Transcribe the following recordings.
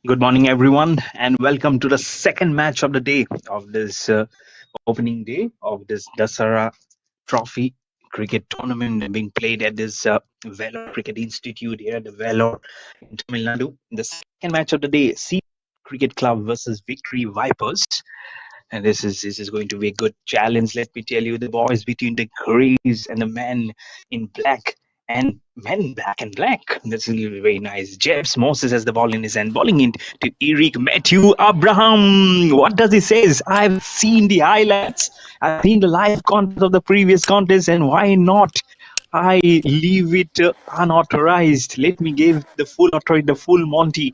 Good morning, everyone, and welcome to the second match of the day of this opening day of this DASARA Trophy cricket tournament being played at this Vellore Cricket Institute here at the Vellore in Tamil Nadu. The second match of the day, C Cricket Club versus Victory Vipers. And this is going to be a good challenge. Let me tell you, the boys between the greys and the men in black and men in black and black. This will be very nice. Jebs Moses has the ball in his hand, bowling in to Eric Matthew Abraham. What does he says? I've seen the highlights. I've seen the live contest of the previous contest, and why not? I leave it unauthorized. Let me give the full authority, the full Monty,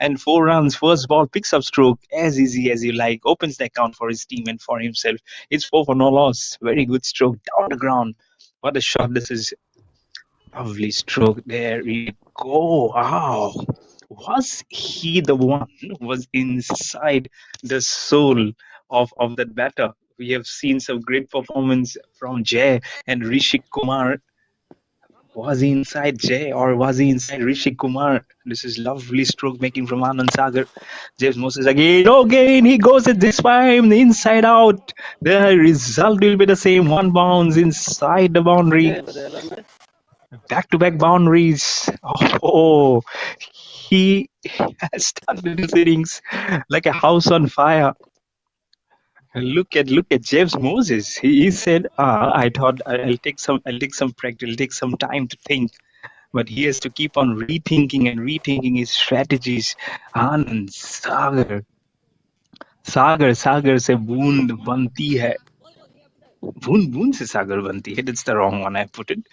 and 4 runs. First ball picks up stroke as easy as you like. Opens the account for his team and for himself. It's four for no loss. Very good stroke down the ground. What a shot! This is lovely stroke. There you go. Wow. Was he the one who was inside the soul of that batter? We have seen some great performance from Jay and Rishi Kumar. Was he inside Jay or was he inside Rishi Kumar? This is lovely stroke making from Anand Sagar. James Moses again, he goes at this time inside out. The result will be the same. One bounce inside the boundary. Back to back boundaries. Oh, he has started his innings like a house on fire. Look at James Moses. He said, I thought I'll take some practice, I'll take some time to think. But he has to keep on rethinking and rethinking his strategies. Anand सागर से बूंद बनती है बूंद बूंद से सागर बनती है. That's the wrong one. I put it.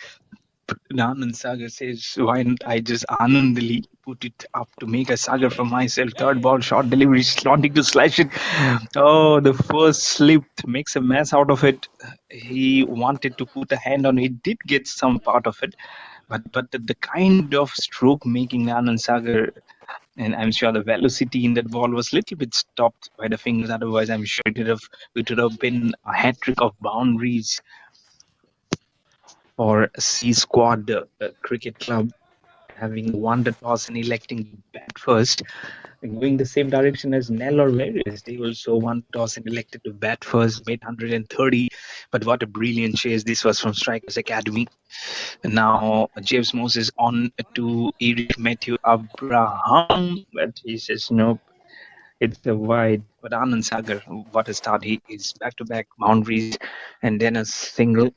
Anand Sagar says, why not I just Anandali put it up to make a Sagar for myself. Third ball, short delivery, wanting to slash it. Oh, the first slipped, makes a mess out of it. He wanted to put a hand on it. He did get some part of it. But the kind of stroke making Anand Sagar, and I'm sure the velocity in that ball was a little bit stopped by the fingers. Otherwise, I'm sure it would have been a hat trick of boundaries for C Squad Cricket Club, having won the toss and electing to bat first, going the same direction as Nell or Veres. They also won toss and elected to bat first, made 130. But what a brilliant chase this was from Strikers Academy. And now James Moses on to Eric Matthew Abraham, but he says nope. It's a wide, but Anand Sagar, what a start! He is back-to-back boundaries, and then a single.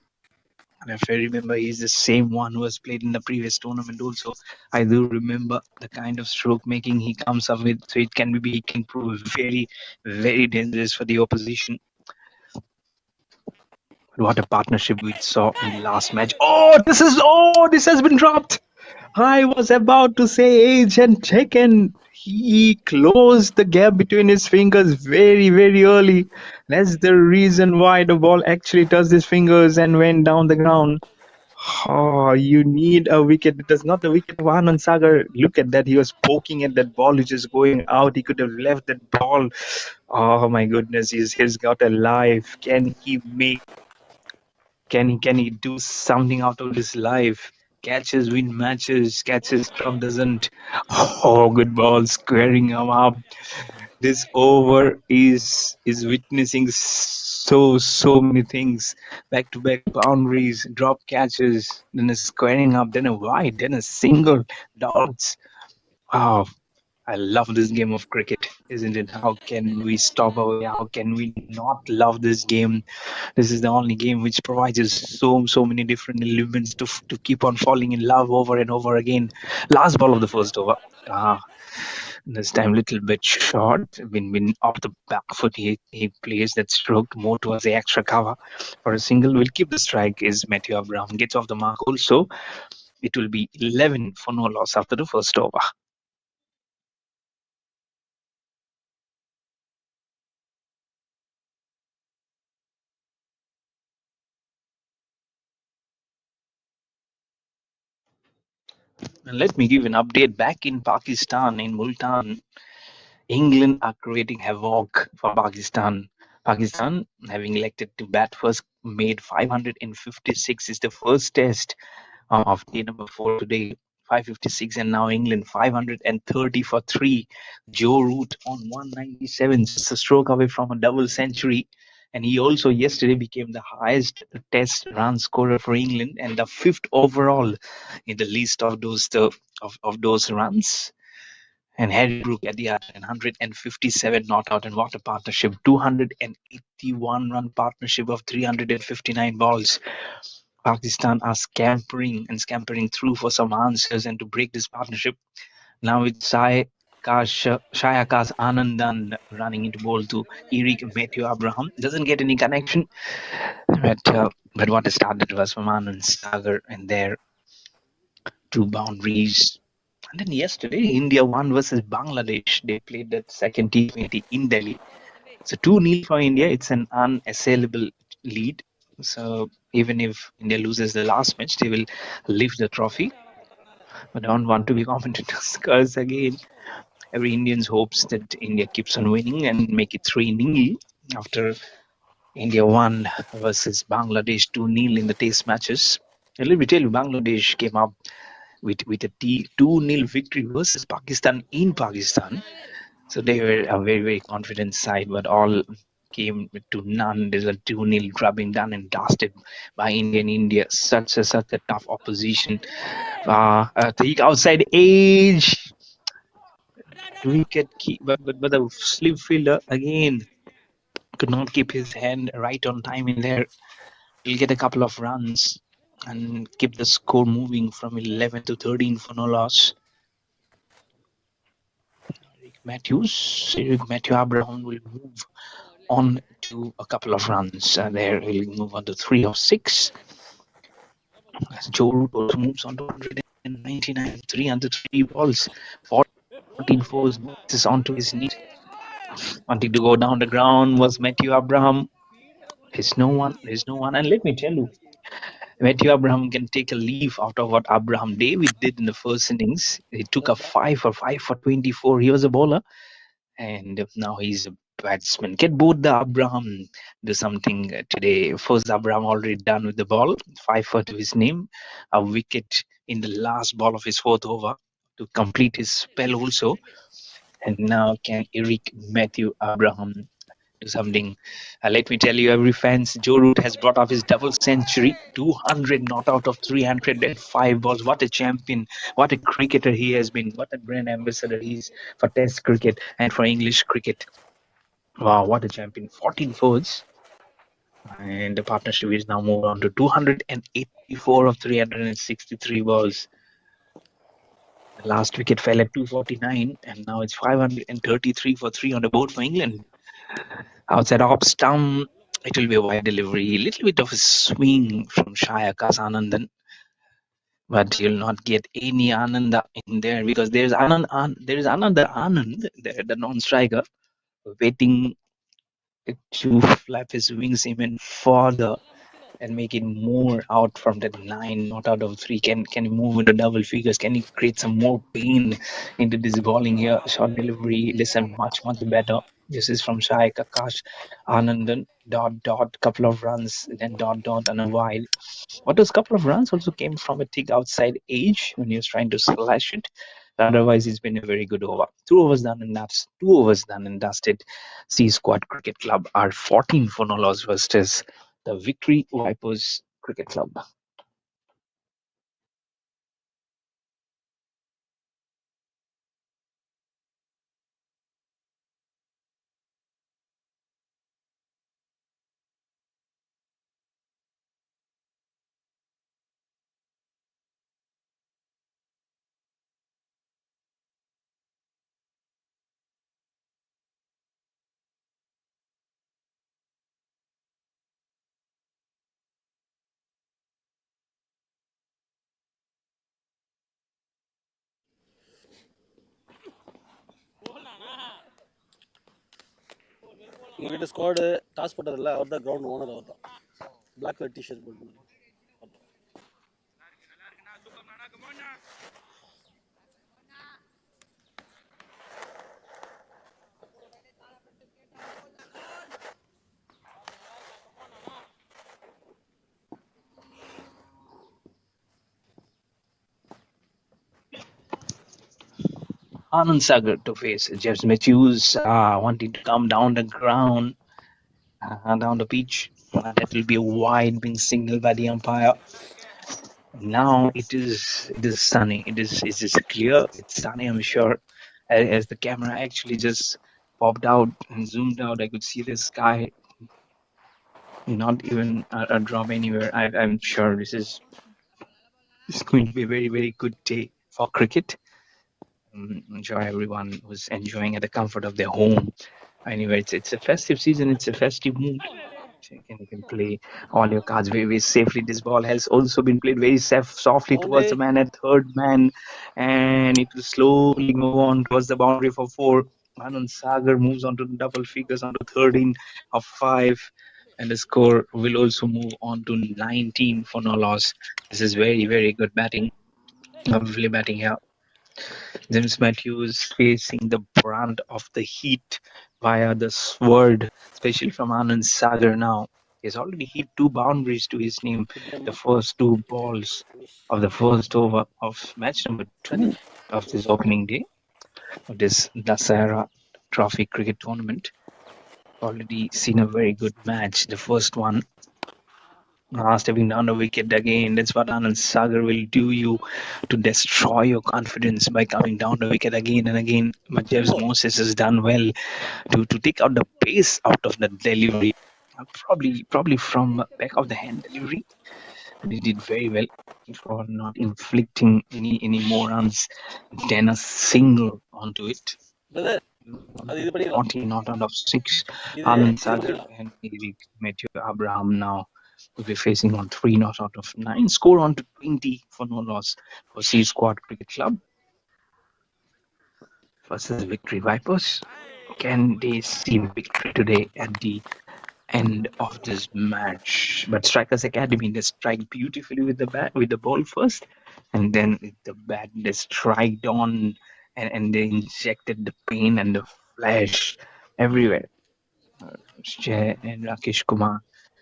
And if I remember, he's the same one who has played in the previous tournament also. I do remember the kind of stroke making he comes up with, so it can he can prove very, very dangerous for the opposition. What a partnership we saw in the last match. This has been dropped. I was about to say age and taken. He closed the gap between his fingers very, very early. That's the reason why the ball actually touched his fingers and went down the ground. Oh, you need a wicket. It is not the wicket of Anand Sagar. Look at that. He was poking at that ball, which is going out. He could have left that ball. Oh my goodness, he's got a life. Can he do something out of his life? Catches win matches, catches drop doesn't. Oh, good ball, squaring him up. This over is witnessing so many things. Back to back boundaries, drop catches, then a squaring up, then a wide, then a single dots. Wow, I love this game of cricket, isn't it? How can we stop away? How can we not love this game? This is the only game which provides us so many different elements to keep on falling in love over and over again. Last ball of the first over. This time little bit short. When off the back foot he plays that stroke more towards the extra cover for a single. Will keep the strike is Matthew Abraham. Gets off the mark also. It will be 11 for no loss after the first over. And let me give an update back in Pakistan, in Multan. England are creating havoc for Pakistan. Pakistan, having elected to bat first, made 556 is the first test of day number 4 today. 556, and now England 530 for 3. Joe Root on 197, just a stroke away from a double century. And he also yesterday became the highest test run scorer for England and the 5th overall in the list of those runs. And Harry Brook at the other end, 157 not out, and what a partnership! 281 run partnership of 359 balls. Pakistan are scampering through for some answers and to break this partnership. Now it's Shayakas Anandan running into ball to Eric Matthew Abraham. Doesn't get any connection, but what a start that was from Anand Sagar, and there 2 boundaries. And then yesterday, India won versus Bangladesh. They played that second T20 in Delhi. So 2-0 for India. It's an unassailable lead. So even if India loses the last match, they will lift the trophy. But I don't want to be competitors because again, every Indian hopes that India keeps on winning and make it 3-0 after India won versus Bangladesh 2-0 in the test matches. And let me tell you, Bangladesh came up with a 2-0 victory versus Pakistan in Pakistan. So they were a very, very confident side, but all came to none. There's a 2-0 drubbing done and dusted by India. Such a tough opposition. Take outside edge. Wicket keep, but the slip fielder again could not keep his hand right on time in there. He'll get a couple of runs and keep the score moving from 11 to 13 for no loss. Eric Matthew Abraham will move on to a couple of runs. There he'll move on to 3 of 6. As Joe Root also moves on to 199, 303 balls, 14 fours, boxes onto his knee. Wanting to go down the ground was Matthew Abraham. There's no one. And let me tell you, Matthew Abraham can take a leaf out of what Abraham David did in the first innings. He took a 5 for 24. He was a bowler, and now he's a batsman. Get both the Abraham do something today. First, Abraham already done with the ball, 5 for to his name, a wicket in the last ball of his 4th over to complete his spell also. And now can Eric Matthew Abraham do something? Let me tell you, every fans, Joe Root has brought off his double century, 200 not out of 305 balls. What a champion! What a cricketer he has been! What a brand ambassador he is for Test cricket and for English cricket. Wow, what a champion! 14 fours, and the partnership is now moved on to 284 of 363 balls. The last wicket fell at 249, and now it's 533 for 3 on the board for England. Outside off stump, it will be a wide delivery, a little bit of a swing from Shayakas Anandan, but you'll not get any Ananda in there because there's another Anand, the non-striker, waiting to flap his wings even further and make it more out from that 9 not out of 3. Can he move into double figures? Can he create some more pain into this bowling here? Short delivery, listen, much better. This is from Shai Kakash Anandan, couple of runs, then and a wide. What those couple of runs also came from a thick outside edge when he was trying to slash it. Otherwise, it's been a very good over. 2 overs done and that's 2 overs done and dusted. C Squad Cricket Club are 14 for no loss versus the Victory Vipers Cricket Club. எங்ககிட்ட squad toss போட்டதில்ல அவர் தான் ground owner அவர் தான் black colour T shirt போட்டு Anand Sagar to face James Matthews, wanting to come down the ground, down the pitch. That will be a wide being signaled by the umpire. Now it is sunny. It is clear. It's sunny. I'm sure. As the camera actually just popped out and zoomed out, I could see the sky. Not even a drop anywhere. I'm sure this is going to be a very very good day for cricket. I'm sure everyone was enjoying at the comfort of their home. Anyway, it's a festive season. It's a festive mood. So you can play all your cards very, very safely. This ball has also been played very softly towards the Boundary. man at third man, and it will slowly move on towards the boundary for four. Anand Sagar moves on to the double figures on to 13 of 5, and the score will also move on to 19 for no loss. This is very, very good batting. Lovely batting here. James Matthews facing the brunt of the heat via the sword, especially from Anand Sagar now. He's already hit two boundaries to his name, Hit them. the first two balls Finish. of the first over of match number 2 30. of this opening day of this DASARA Trophy cricket tournament. Already seen a very good match. The first one, stepping down the wicket again. That's what Anand Sagar will do you to destroy your confidence by coming down the wicket again and again. But One James more. Moses has done well to take out the pace out of the delivery. Probably from back of the hand delivery, but he did very well for not inflicting any more runs than a single onto it. Brother, அது இது பண்ணிடலாம். 40 not out of 6. இது Anand இது Sagar பண்ணிடலாம். and Eric Matthew Abraham now will be facing on 3 not out of 9. Score on to 20 for no loss for C Squad Cricket Club versus Victory Vipers. Can they see victory today at the end of this match? But Strikers Academy, they strike beautifully with the bat, with the ball first, and then with the bat they striked on, and they injected the pain and the flash everywhere. Jay and Rakesh Kumar,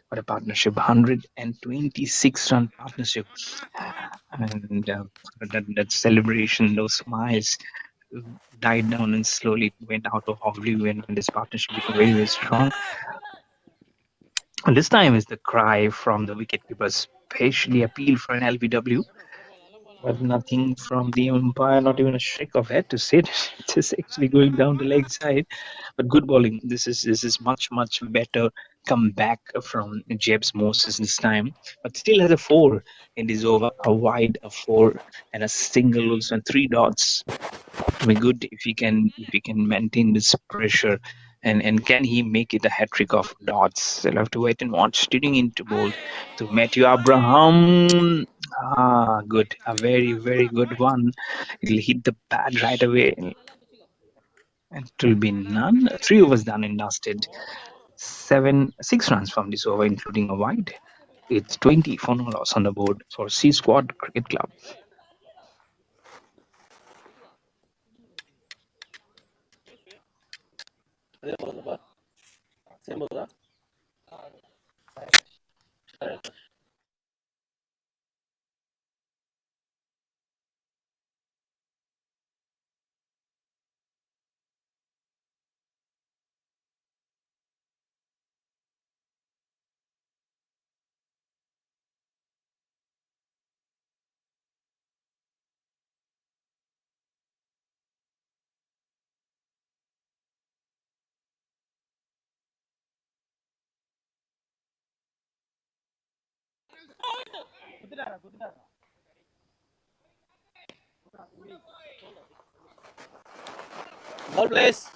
what a partnership! 126-run partnership, and that celebration, those smiles died down and slowly went out of oblivion when this partnership became very, very strong. And this time is the cry from the wicketkeepers, specially appeal for an LBW, but nothing from the umpire, not even a shake of head to say it. Just actually going down the leg side. But good bowling. This is much better comeback from Jebs Moses this time. But still has a four in this over, a wide, a four, and a single also, and three dots. To be good if he can maintain this pressure, and can he make it a hat trick of dots? I'll have to wait and watch. Tuning into bold to Matthew Abraham. Good, a very very good one. It'll hit the pad right away, and it will be none. 3 overs done and dusted. 6 runs from this over, including a wide. It's 20 for no loss on the board for C Squad Cricket Club. அதே போதுப்பா. Same போதா? Ball place.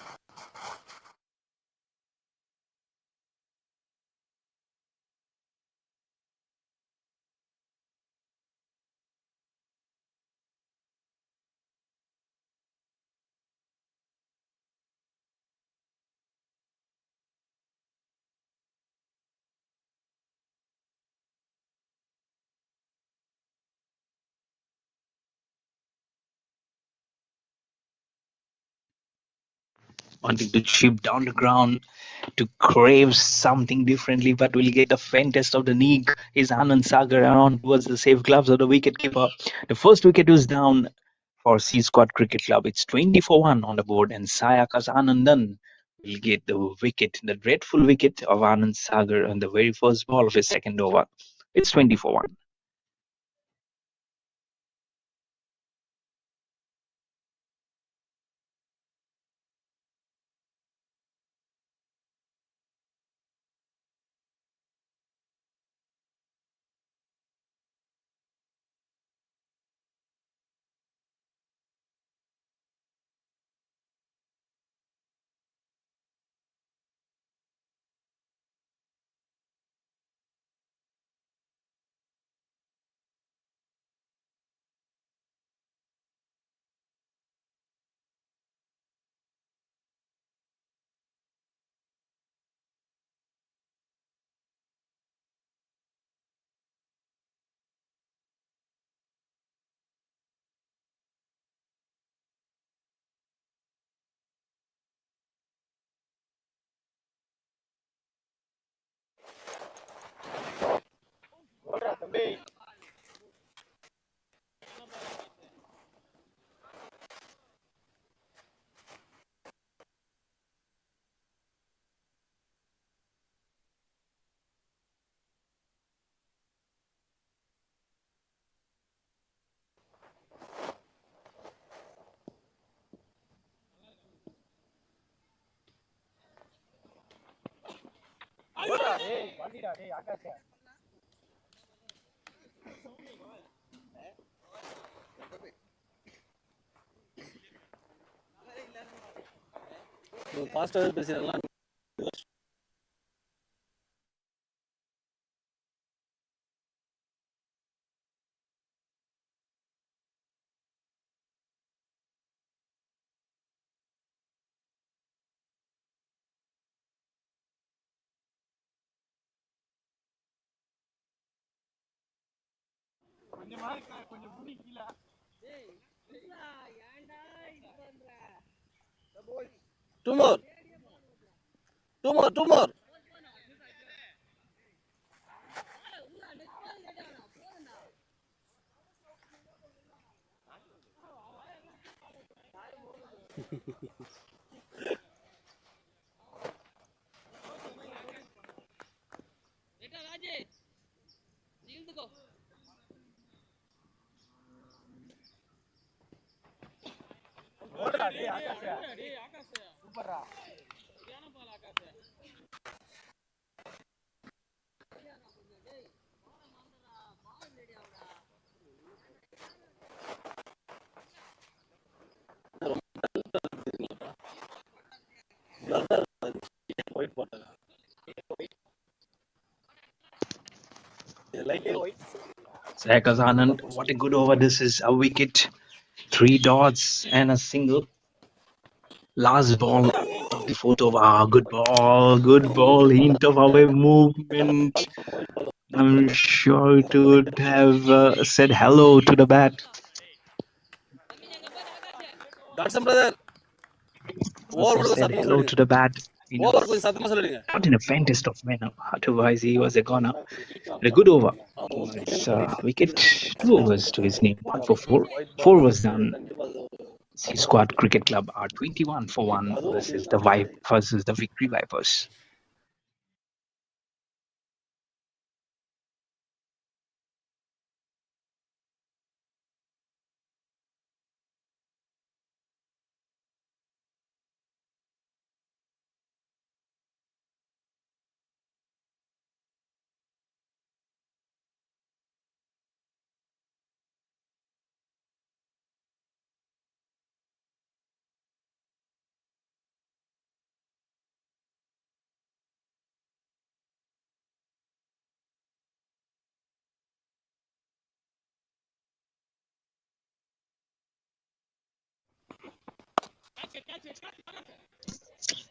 Wanting to chip down the ground to crave something differently, but will get the faintest of the knee. Is Anand Sagar around towards the safe gloves of the wicket keeper. The first wicket was down for C Squad Cricket Club. It's 20 for 1 on the board, and Sayakas Anandan will get the wicket, the dreadful wicket of Anand Sagar on the very first ball of his second over. It's 20 for 1. ஃபாஸ்ட்டாகவே பேசிடலாம். Two more. Two more. Two more. White bottle. Light white. Sayakas Anand, what a good over. This is a wicket, 3 dots, and a single. Last ball of the fourth over. Ah, good ball, good ball. Hint of away movement. I'm sure it would have said hello to the bat. That's brother. Must Over have கொடுங்க said சத்தமா hello சொல்லிடுங்க. to the bat. Over கொடுங்க சத்தமா சொல்லிடுங்க. Not in a faintest of manner. Otherwise, he was a goner. But a good over. It's wicket, 2 overs to his name, 1 for 4. 4 was done. C Squad Cricket Club are 21 for 1 versus the Victory Vipers.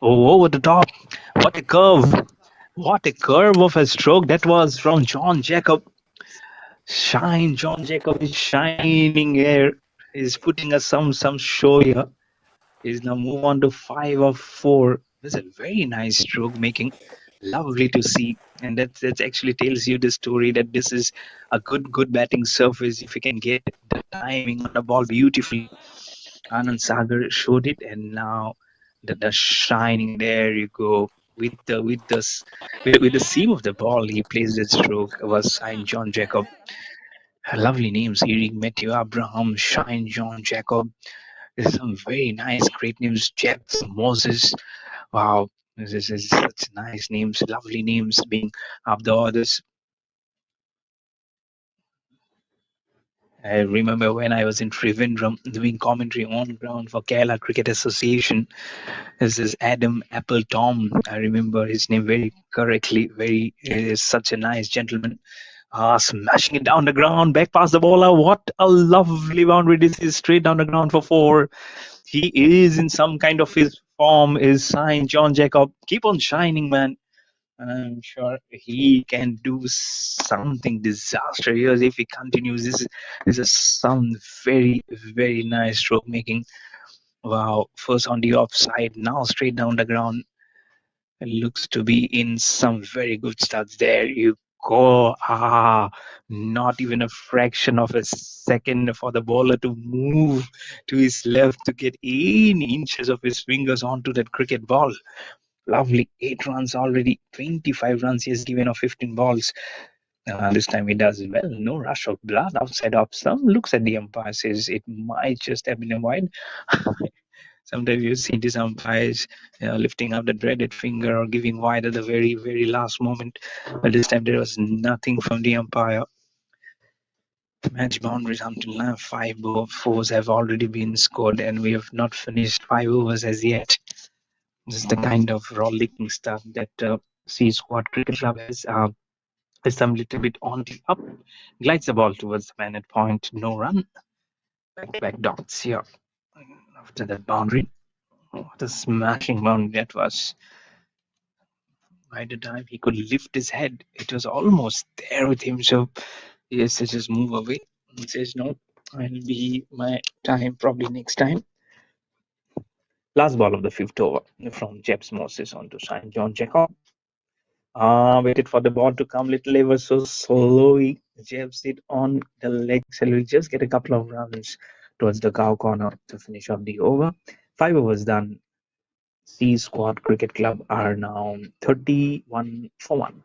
Oh, over the top. What a curve. What a curve of a stroke that was from John Jacob. John Jacob is shining here. He's putting us some show here. He's now move on to 5 of 4. This is a very nice stroke making. Lovely to see, and that actually tells you the story that this is a good batting surface if you can get the timing on the ball beautifully. Anand Sagar showed it, and now the shining. There you go with the seam of the ball. He plays the stroke. Was Saint John Jacob. Lovely names: Eric Matthew Abraham, Shine John Jacob. There's some very nice, great names. Jeff Moses. Wow, this is such nice names, lovely names being up the others. I remember when I was in Trivandrum doing commentary on ground for Kerala Cricket Association. This is Adam Appleton. I remember his name very correctly. Very is such a nice gentleman. Smashing it down the ground, back past the bowler. What a lovely boundary! This is straight down the ground for four. He is in some kind of his form. Is signed John Jacob. Keep on shining, man. And I'm sure he can do something disastrous if he continues. This is some very nice stroke making. Wow, first on the offside, now straight down the ground. It looks to be in some very good starts. There you go. Not even a fraction of a second for the bowler to move to his left to get any inches of his fingers onto that cricket ball. Lovely. 8 runs already. 25 runs he has given off 15 balls. This time he does well. No rush of blood outside of some. Looks at the umpire, says it might just have been a wide. Sometimes you see these umpires lifting up the dreaded finger or giving wide at the very last moment. But this time there was nothing from the umpire. Match boundaries until now. 5 fours have already been scored, and we have not finished 5 overs as yet. This is the kind of rollicking stuff that C Squad Cricket Club has. Is some little bit on the up. Glides the ball towards the man at point. No run. Back dots here. After that boundary. What a smashing boundary that was. By the time he could lift his head, it was almost there with him. So he has to just move away. He says, no, I'll be my time probably next time. Last ball of the fifth over from Jeps Moses onto St. John Jacob. Waited for the ball to come little ever so slowly. Jabs it on the leg, so we just get a couple of runs towards the cow corner to finish off the over. 5 overs done. C Squad Cricket Club are now 31 for 1.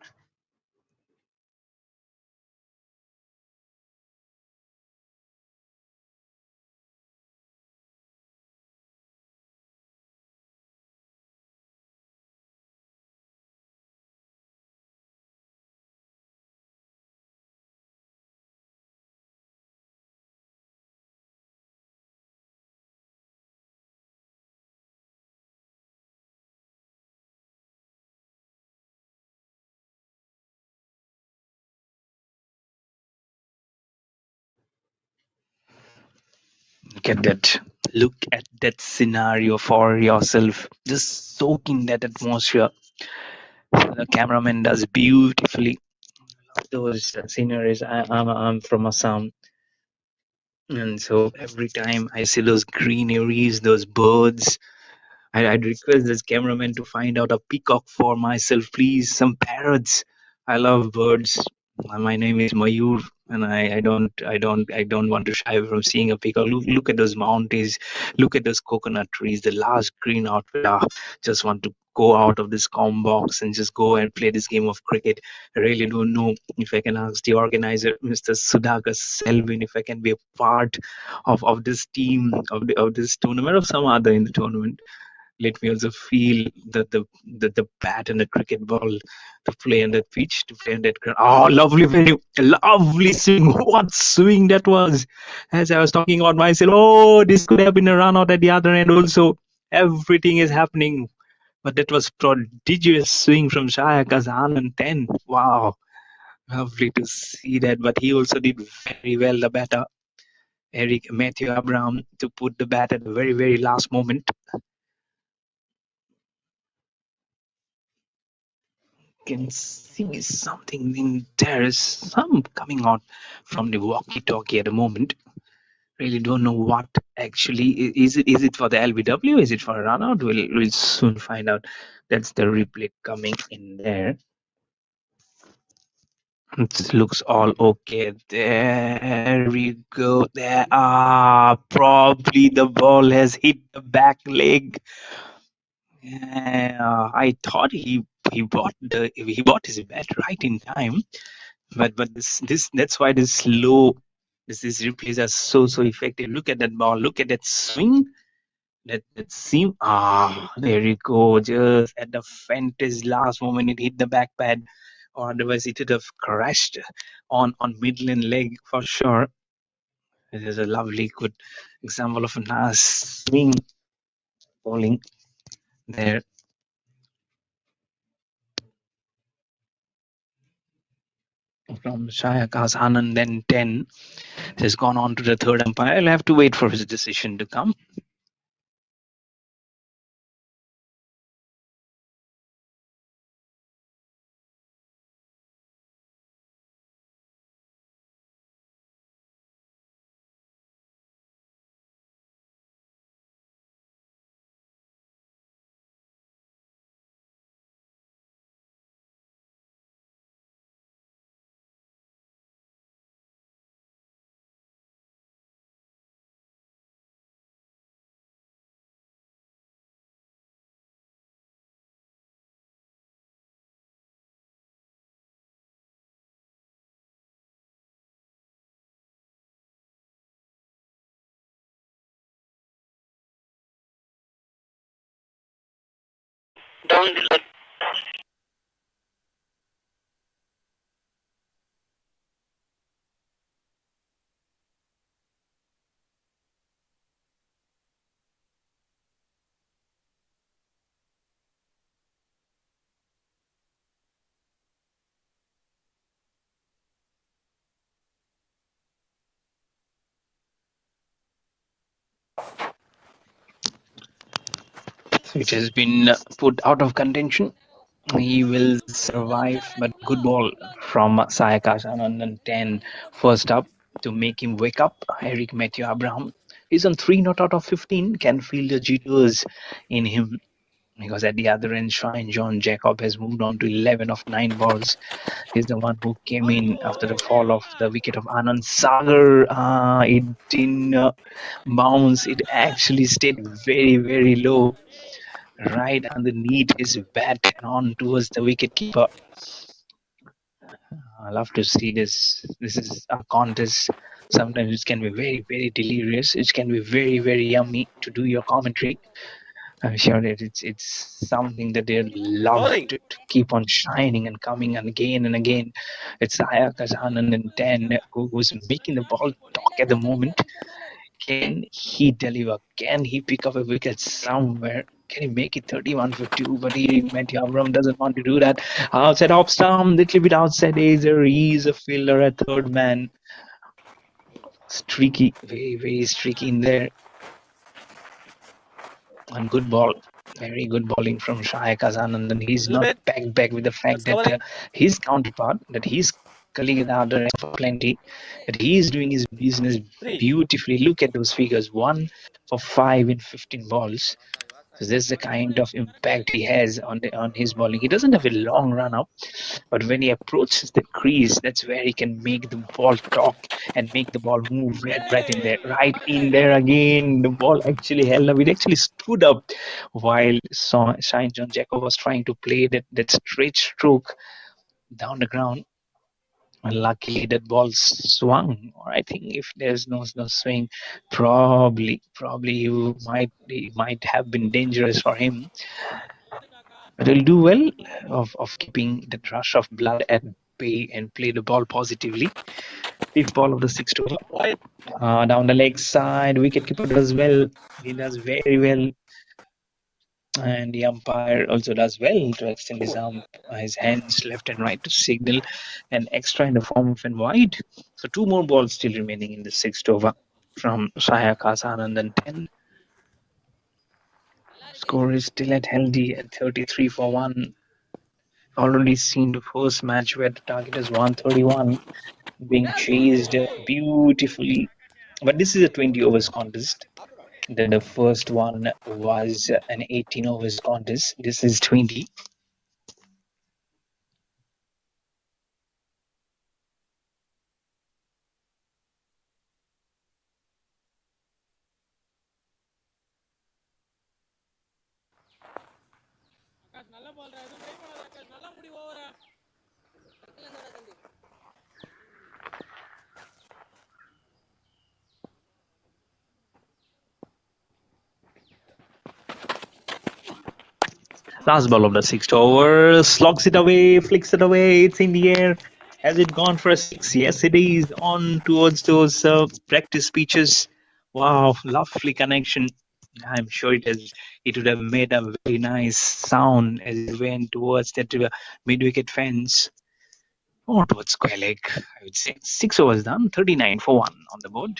Look at that. Look at that scenario for yourself. Just soak in that atmosphere. The cameraman does beautifully. Those sceneries. I'm from Assam. And so every time I see those greeneries, those birds, I'd request this cameraman to find out a peacock for myself, please. Some parrots. I love birds. My name is Mayur, and I don't want to shy away from seeing a peacock. Look at those mountains. Look at those coconut trees. The large green outfit. Just want to go out of this com box and just go and play this game of cricket. I really don't know if I can ask the organizer, Mr. Sudhakar Selvin, if I can be a part of this team of this tournament or some other in the tournament. Let me also feel the bat and the cricket ball to play on that pitch, to play on that ground. Oh, lovely venue, lovely swing. What swing that was! As I was talking about myself, oh, this could have been a run out at the other end. Also, everything is happening, but that was prodigious swing from Shaya Kazan and 10. Wow, lovely to see that. But he also did very well, the batter. Eric Matthew Abraham to put the bat at the very last moment. Can see something in there is some coming out from the walkie talkie at the moment. Really don't know what actually is it. Is it for the LBW? Is it for a run out? We'll soon find out. That's the replay coming in there. It looks all okay. There we go. There. Probably the ball has hit the back leg. Yeah, I thought he bought his bat right in time, but this that's why this slow this replays are so effective. Look at that ball. Look at that swing. That seam. There you go. Just at the faintest last moment, it hit the back pad, or otherwise it would have crashed on midland leg for sure. It is a lovely, good example of a nice swing bowling there from Shayakas Anand. Then 10 has gone on to the third umpire. I'll have to wait for his decision to come. Which has been put out of contention. He will survive, but good ball from Sayakash Anand 10 first up to make him wake up. Eric Matthew Abraham is on 3 not out of 15. Can feel the jitters in him because at the other end, Shine John Jacob has moved on to 11 of 9 balls. He's the one who came in after the fall of the wicket of Anand Sagar. It didn't bounce, it actually stayed very low right underneath his bat and on towards the wicket keeper. I love to see this. This is a contest. Sometimes it can be very delirious. It can be very yummy to do your commentary. I'm sure that it's something that they love Bowling. to keep on shining and coming and again. It's Ayakas Anand and 10 who's making the ball talk at the moment. Can he deliver? Can he pick up a wicket somewhere? Can he make it 31 for 2? But Matthew Avram doesn't want to do that. Outside off stump, little bit outside Azer. He's a fielder, a third man. Streaky, very streaky in there. And good ball. Very good bowling from Shaya Kazan. And he's Little not bit. back with the fact That's that covering. his counterpart, that his colleague at the other end for plenty, that he is doing his business 3. beautifully. Look at those figures. 1 for 5 in 15 balls. So this is the kind of impact he has on his bowling. He doesn't have a long run up, but when he approaches the crease, that's where he can make the ball talk and make the ball move right in there again. The ball actually held up. It actually stood up while Shine John Jacob was trying to play that straight stroke down the ground. And luckily that ball swung. Or I think if there's no swing, probably he might have been dangerous for him. But he'll do well of keeping that rush of blood at bay and play the ball positively. Fifth ball of the sixth over. Wide. Down the leg side, wicketkeeper does well. He does very well. And the umpire also does well to extend his hands left and right to signal an extra in the form of an wide. So 2 more balls still remaining in the sixth over from Shaya Khasan and then 10. Score is still at healthy at 33 for 1. Already seen the first match where the target is 131 being chased beautifully But this is a 20 overs contest. Then the first one was an 18 overs contest. This is 20. Last ball of the sixth over, slogs it away, flicks it away. It's in the air. Has it gone for a six? Yes, it is. On towards those practice pitches. Wow, lovely connection. I'm sure it has. It would have made a very nice sound as it went towards that mid-wicket fence or towards square leg. I would say 6 overs done, 39 for one on the board.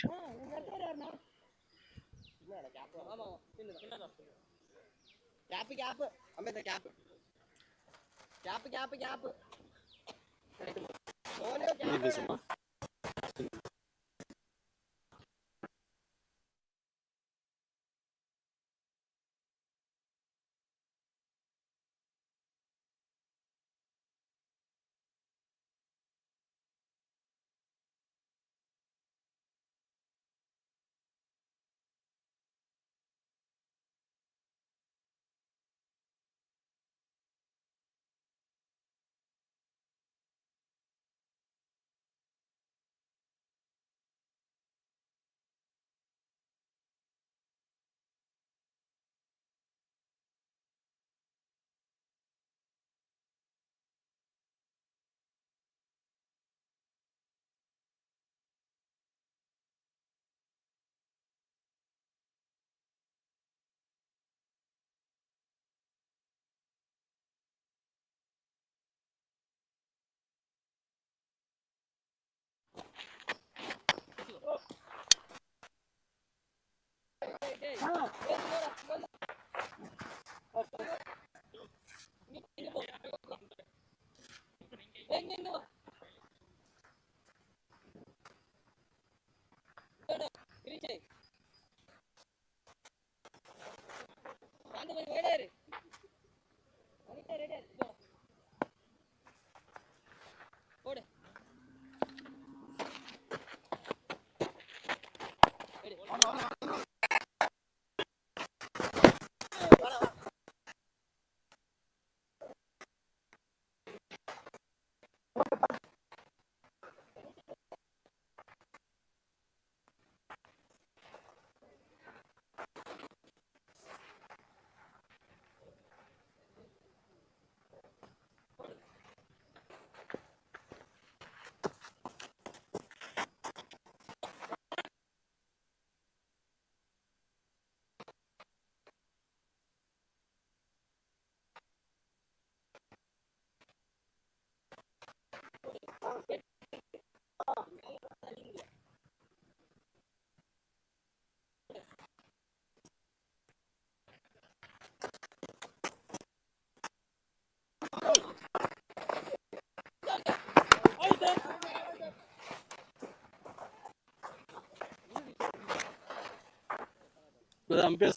The umpire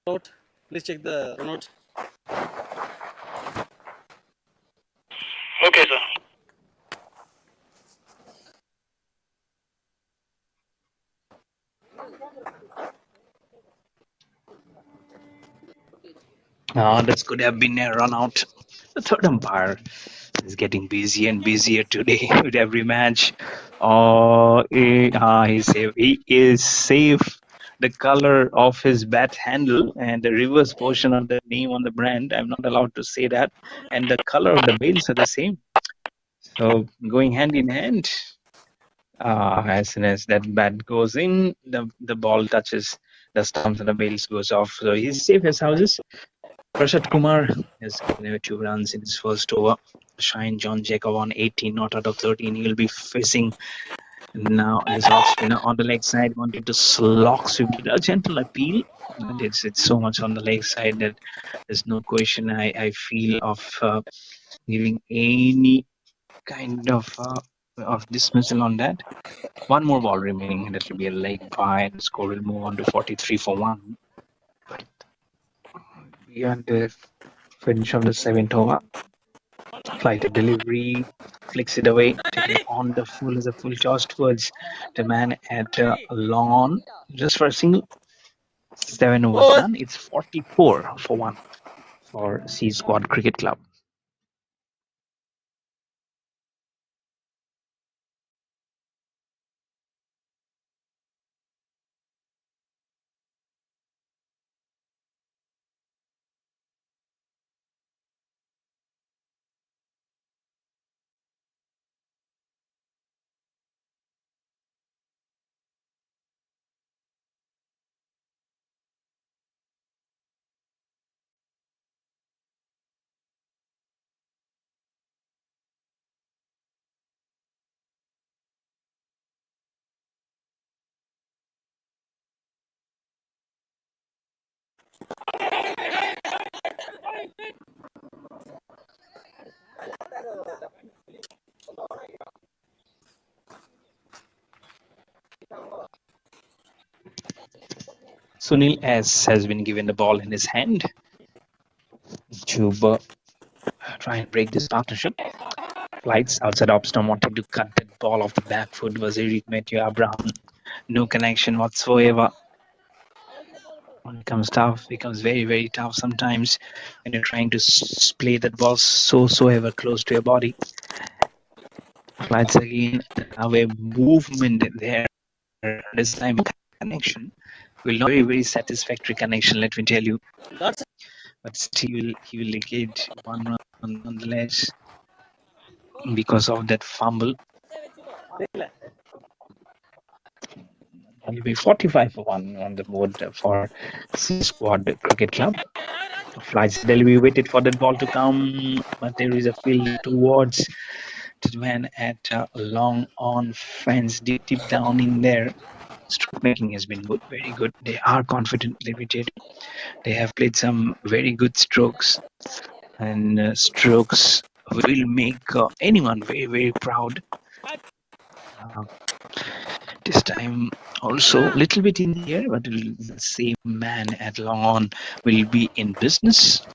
out. Please check the run out. Okay, sir. This could have been a run out. The third umpire is getting busier and busier today with every match. He's safe. He is safe. The color of his bat handle and the reverse portion of the name on the brand, I'm not allowed to say that. And the color of the bails are the same. So going hand in hand. As soon as that bat goes in, the ball touches the stumps and the bails goes off. So he's safe as houses. Prashad Kumar has given away 2 runs in his first over. Shine John Jacob on 18, not out of 13. He'll be facing now his off spinner on the leg side, wanted to slog sweep. Did a gentle appeal, but it's so much on the leg side that there's no question I feel of giving any kind of of dismissal on that. One more ball remaining, and it will be a leg by, and the score will move on to 43 for 1. But we are the finish of the seventh over. Flight of delivery, flicks it away, taking on the full as a full toss towards the man at long on, just for a single. 7 overs done. It's 44 for 1 for C Squad Cricket Club. Sunil S has been given the ball in his hand to try and break this partnership. Flights outside Opstorm wanted to cut that ball off the back foot. Was Eric Matthew Abraham. No connection whatsoever. When it becomes tough, it becomes very, very tough sometimes when you're trying to play that ball so ever close to your body. Flights again, now a movement there. This time connection will not be a very satisfactory connection, let me tell you. That's But still, he will get one run nonetheless because of that fumble. It'll be 45 for 1 on the board for C Squad Cricket Club. Flights Delhi waited for that ball to come, but there is a field towards the man at long on fence, deep down in there. Stroke making has been good, very good. They are confident, let me tell you. They have played some very good strokes, and strokes will make anyone very, very proud. Uh, this time also little bit in the air, but the same man at long on will be in business.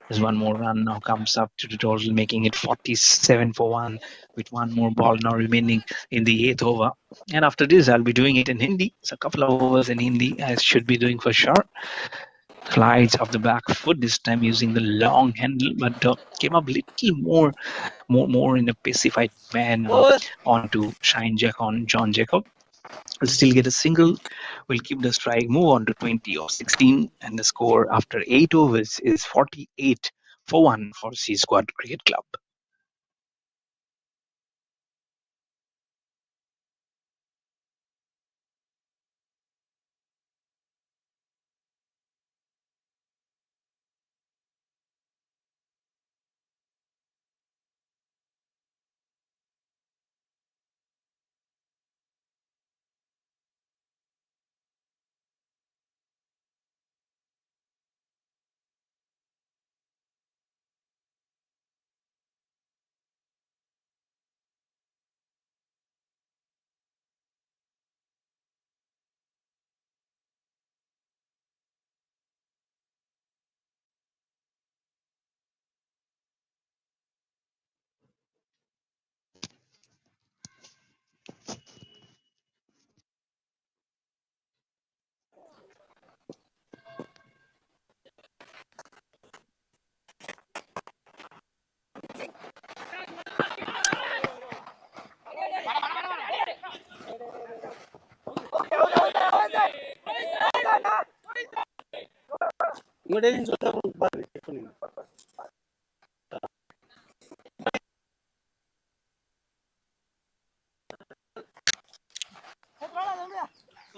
There's one more run now comes up to the total, making it 47 for 1 with one more ball now remaining in the 8th over. And after this, I'll be doing it in Hindi. So a couple of overs in Hindi I should be doing for sure. Flights off the back foot this time using the long handle, but came up little more in a pacified manner onto John Jacob. Will still get a single. Will keep the strike, move on to 20 of 16, and the score after 8 overs is 48 for 1 for C Squad Cricket Club.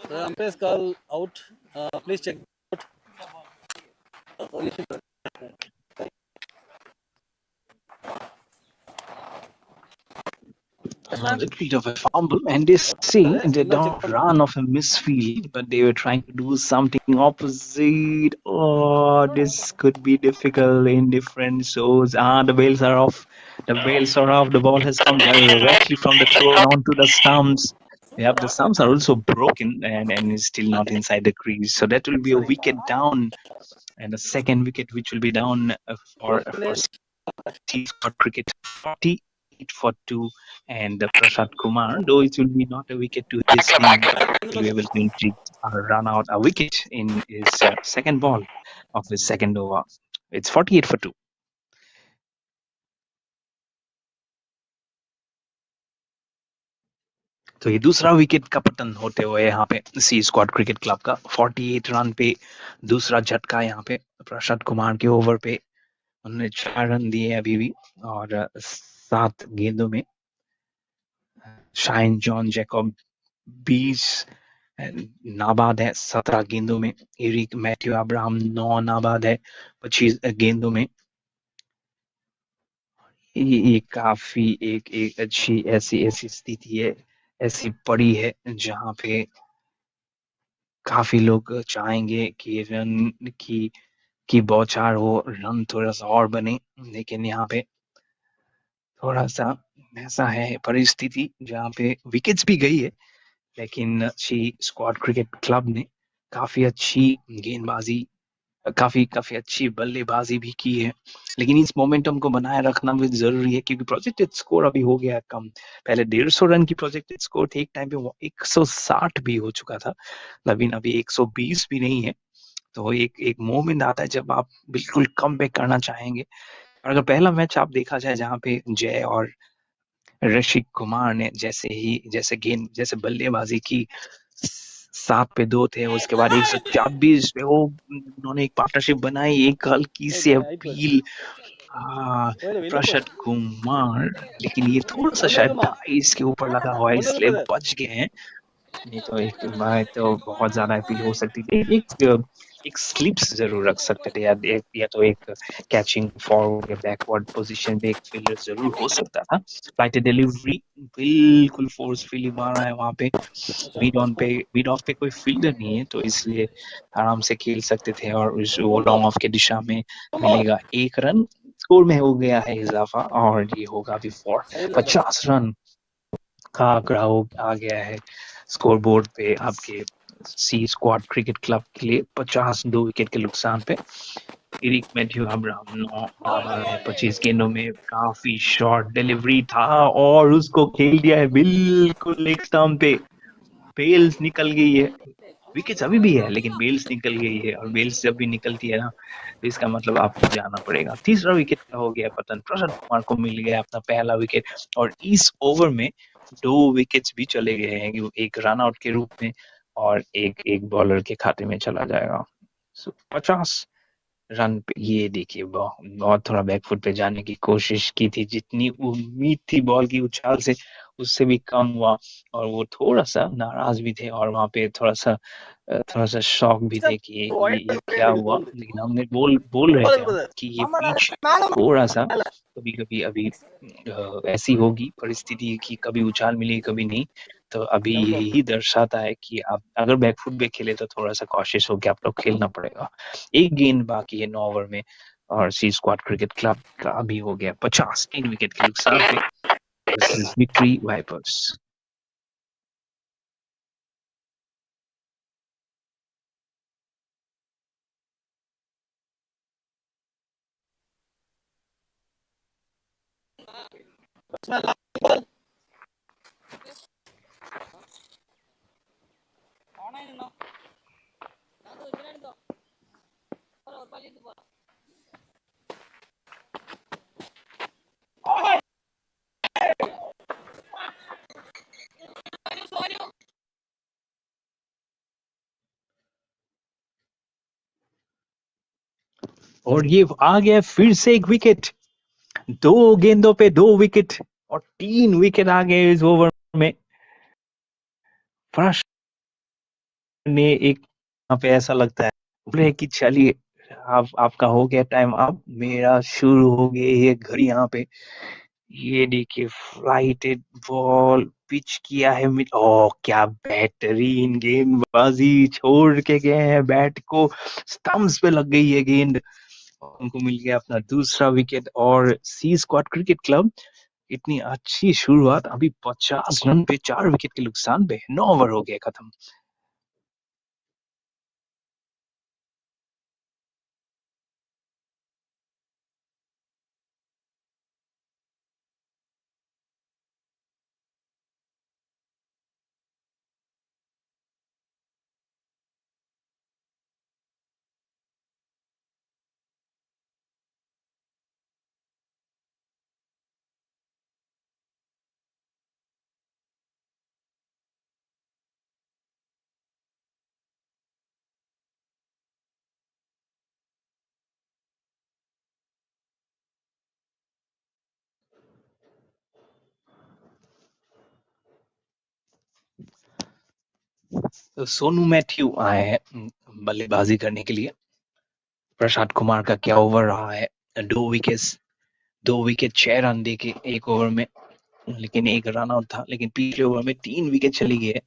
the umpire's call out. Please check. Batsman, Repeat of a fumble, and they see they என்ன check don't பண்ணு. run off a misfield, but they were trying to do something opposite. Oh, this could be difficult in different shows. The bails are off. The bails are off. The ball has come directly from the throw onto the stumps. Yep, the stumps are also broken and is still not inside the crease. So that will be a Sorry. wicket down, and a second wicket which will be down for C squad cricket 48 for 2, and Prasad Kumar, though it will be not a wicket to his name, will be able to run out a wicket in his second ball of his second over. It's 48 for 2. तो ये दूसरा wicket का पतन होते हुए यहाँ पे सी Squad Cricket Club का 48 रन पे दूसरा झटका यहाँ पे प्रसाद कुमार के ओवर पे उन्होंने 4 रन दिए अभी भी और 7 गेंदों में शाइन जॉन जैकब 20 नाबाद है 17 गेंदों में एरिक मैथ्यू अब्राहम 9 नाबाद है 25 गेंदों में ये काफी एक अच्छी ऐसी स्थिति है ऐसी पड़ी है जहां पे काफी लोग चाहेंगे कि रन की बौछार हो रन थोड़ा सा और बने लेकिन यहाँ पे थोड़ा सा ऐसा है परिस्थिति जहाँ पे विकेट्स भी गई है लेकिन स्क्वाड क्रिकेट क्लब ने काफी अच्छी गेंदबाजी काफी अच्छी बल्लेबाजी भी की है लेकिन इस मोमेंटम को बनाए रखना भी जरूरी है क्योंकि प्रोजेक्टेड स्कोर अभी हो गया कम पहले 150 रन की प्रोजेक्टेड स्कोर थी एक टाइम पे वो 160 भी हो चुका था लेकिन अभी 120 भी नहीं है तो एक मोमेंट आता है जब आप बिल्कुल कम बैक करना चाहेंगे और अगर पहला मैच आप देखा जाए जहाँ पे जय और ऋषिक कुमार ने जैसे बल्लेबाजी की 7 पे 2 थे उसके बाद 126 पे वो उन्होंने एक पार्टनरशिप बनाई एक हल्की सी IPL. अपील हाँ Wait, Villore. प्रसाद कुमार लेकिन ये थोड़ा सा शायद ஒன்னேருமா 28 के ऊपर लगा हुआ है इसलिए ஒன்னேரு बच गए हैं नहीं तो एक भाई तो बहुत ज्यादा अपील हो सकती थी एक स्लिप्स जरूर रख सकते थे या तो एक कैचिंग फॉरवर्ड या बैकवर्ड पोजीशन पे एक फील्डर जरूर हो सकता था फ्लाइट डिलीवरी बिल्कुल फोर्सफुली मारा है वहां पे मीड ऑफ पे कोई फील्डर नहीं है तो इसलिए आराम से खेल सकते थे और उस वो लॉन्ग ऑफ के दिशा में मिलेगा 1 रन स्कोर में हो गया है इजाफा और ये होगा अभी फॉर சைடுல இருக்க 50 रन का आंकड़ा आ गया है स्कोर बोर्ड पे आपके सी स्क्वाड क्रिकेट क्लब के लिए 52 विकेट के नुकसान पे एरिक मैथ्यू अब्राहम 9 नाबाद है 25 गेंदों में काफी शॉर्ट डिलीवरी था और उसको खेल दिया है बिल्कुल लेग स्टंप पे बेल्स निकल गई है विकेट्स अभी भी है लेकिन बेल्स निकल गई है और बेल्स जब भी निकलती है ना तो इसका मतलब आपको जाना पड़ेगा तीसरा विकेट का हो गया पतन प्रसाद कुमार को मिल गया अपना पहला विकेट और इस ओवर में 2 विकेट्स भी चले गए हैं एक रन आउट के रूप में और एक एक बॉलर के खाते में चला जाएगा 50 रन पे ये देखिए बहुत थोड़ा बैकफुट पे जाने की कोशिश की थी जितनी उम्मीद थी बॉल की उछाल से उससे भी कम हुआ और वो थोड़ा सा नाराज भी थे और वहां पे थोड़ा सा शॉक भी थे कि ये क्या हुआ लेकिन हमने बोल रहे थे हम कि ये पिच थोड़ा सा कभी कभी अभी ऐसी होगी परिस्थिति की कभी उछाल मिलेगी कभी नहीं तो अभी ஜம்பம் यही दर्शाता है कि आप अगर बैकफुट पे खेले तो थोड़ा सा कॉशियस होकर आप लोग खेलना पड़ेगा एक गेंद बाकी है 9 ओवर में और सी स्क्वाड क्रिकेट क्लब का अभी हो गया 53 विकेट के नुकसान पे दिस इज विक्ट्री वाइपर्स और ये आ गया फिर से एक विकेट 2 गेंदों पे 2 विकेट और 3 विकेट आ गए इस ओवर में फर्स्ट ने एक यहाँ पे ऐसा लगता है बोले कि चलिए आप आपका हो गया टाइम अब मेरा शुरू हो गई है घड़ी यहाँ पे ये देखिए फ्लाइटेड बॉल पिच किया है क्या बेहतरीन गेंदबाजी छोड़ के गए हैं बैट को। स्टंप्स पे लग गई है गेंद। उनको मिल गया अपना दूसरा विकेट और सी स्क्वाड क्रिकेट क्लब इतनी अच्छी शुरुआत अभी 50 रन पे 4 विकेट के नुकसान पे 9 ओवर हो गए खत्म। तो सोनू मैथ्यू आए हैं बल्लेबाजी करने के लिए। प्रसाद कुमार का क्या ओवर रहा है। 2 विकेट्स 2 विकेट 6 रन दे के 1 ओवर में, लेकिन 1 रन आउट था। लेकिन पिछले ओवर में 3 विकेट चली गई है।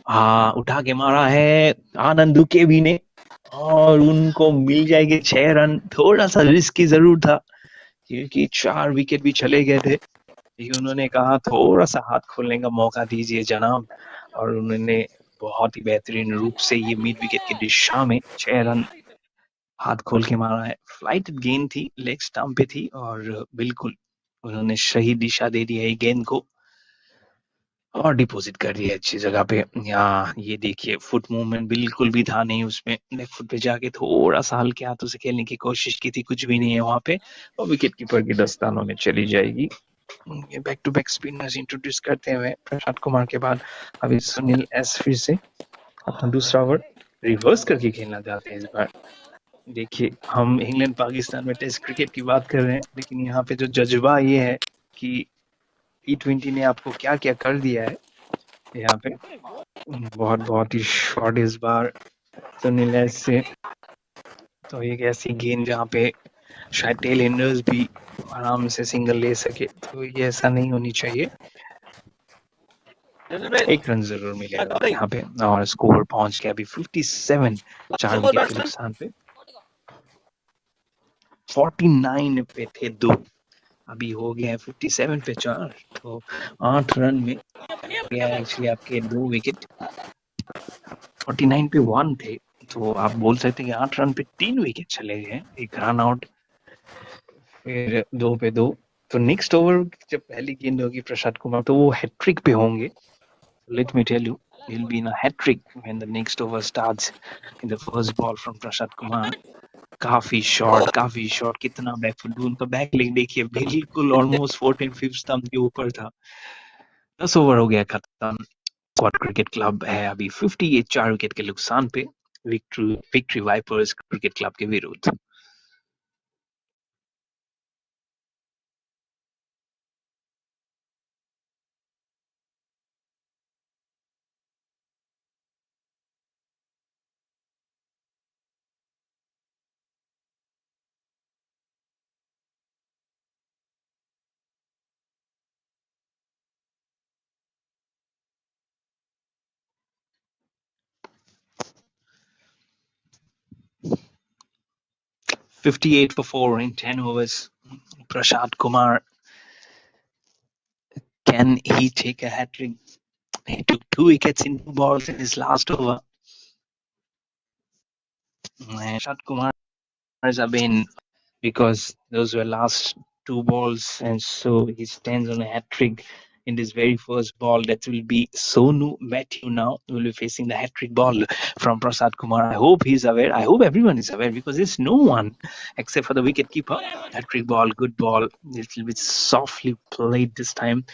हाँ उठा के मारा है आनंद के भी ने और उनको मिल जाएंगे 6 रन। थोड़ा सा रिस्की जरूर था क्योंकि 4 विकेट भी चले गए थे, लेकिन उन्होंने कहा थोड़ा सा हाथ खोलने का मौका दीजिए जनाब, और उन्होंने बहुत ही बेहतरीन रूप से ये मिड विकेट की दिशा में 6 रन हाथ खोल के मारा है। फ्लाइट गेंद थी, लेग स्टंप पे थी और बिल्कुल उन्होंने सही दिशा दे दी है गेंद को और डिपॉजिट कर दिया अच्छी जगह पे। यहाँ ये देखिए फुट मूवमेंट बिल्कुल भी था नहीं उसमें। लेफ्ट फुट पे जाके थोड़ा सा हल्के हाथों से खेलने की कोशिश की थी, कुछ भी नहीं है वहां पे और विकेट कीपर की दस्तानों में चली जाएगी। ये back to back spinners introduce करते हुए प्रसाद कुमार के बाद अभी सुनील एस फिर से अपना दूसरा ओवर रिवर्स करके खेलना चाहते हैं इस बार। देखिए हम इंग्लैंड पाकिस्तान में टेस्ट क्रिकेट की बात कर रहे हैं, लेकिन यहाँ पे जो जज्बा ये है कि T20 ने आपको क्या क्या कर दिया है यहाँ पे। बहुत बहुत ही शॉर्ट इस बार सुनील एस से। तो एक ऐसी गेंद जहाँ पे शायद टेल एंडर्स भी आराम से सिंगल ले सके, तो ये ऐसा नहीं होनी चाहिए। Gentlemen, 1 रन जरूर we are मिलेगा coming. यहाँ पे और स्कोर पहुंच गया अभी 57। Last चार over, विकेट के batsman. नुकसान पे 49 पे थे 2, अभी हो गया है 57 पे 4। तो 8 रन में गया है एक्चुअली आपके 2 विकेट। 49 पे 1 थे, तो आप बोल सकते हैं कि 8 रन पे 3 विकेट चले गए, 1 रन आउट, फिर 2 पे 2। तो नेक्स्ट ओवर जब पहली गेंद होगी प्रसाद कुमार तो वो हैट्रिक पे होंगे। Let me tell you, he'll be in a hat trick when the next over starts in the first ball from Prashad Kumar. काफी शॉट कितना बैकफुट उनका बैक लेग देखिए बिल्कुल almost fourth and fifth stump के ऊपर था। 10 over हो गया खत्म। स्क्वाड क्रिकेट क्लब है अभी 58 4 विकेट के नुकसान पे Victory Victory Vipers Cricket Club के विरुद्ध। 58 for 4 in 10 overs. Prashad Kumar, can he take a hat trick? He took 2 wickets in 2 balls in his last over. Prashad Kumar have been, because those were last 2 balls, and so he stands on a hat trick in this very first ball. That will be Sonu Matthew now will be facing the hat trick ball from Prasad Kumar. I hope he's aware. I hope everyone is aware because there's no one except for the wicket keeper. Hat trick ball, good ball, little bit softly played this time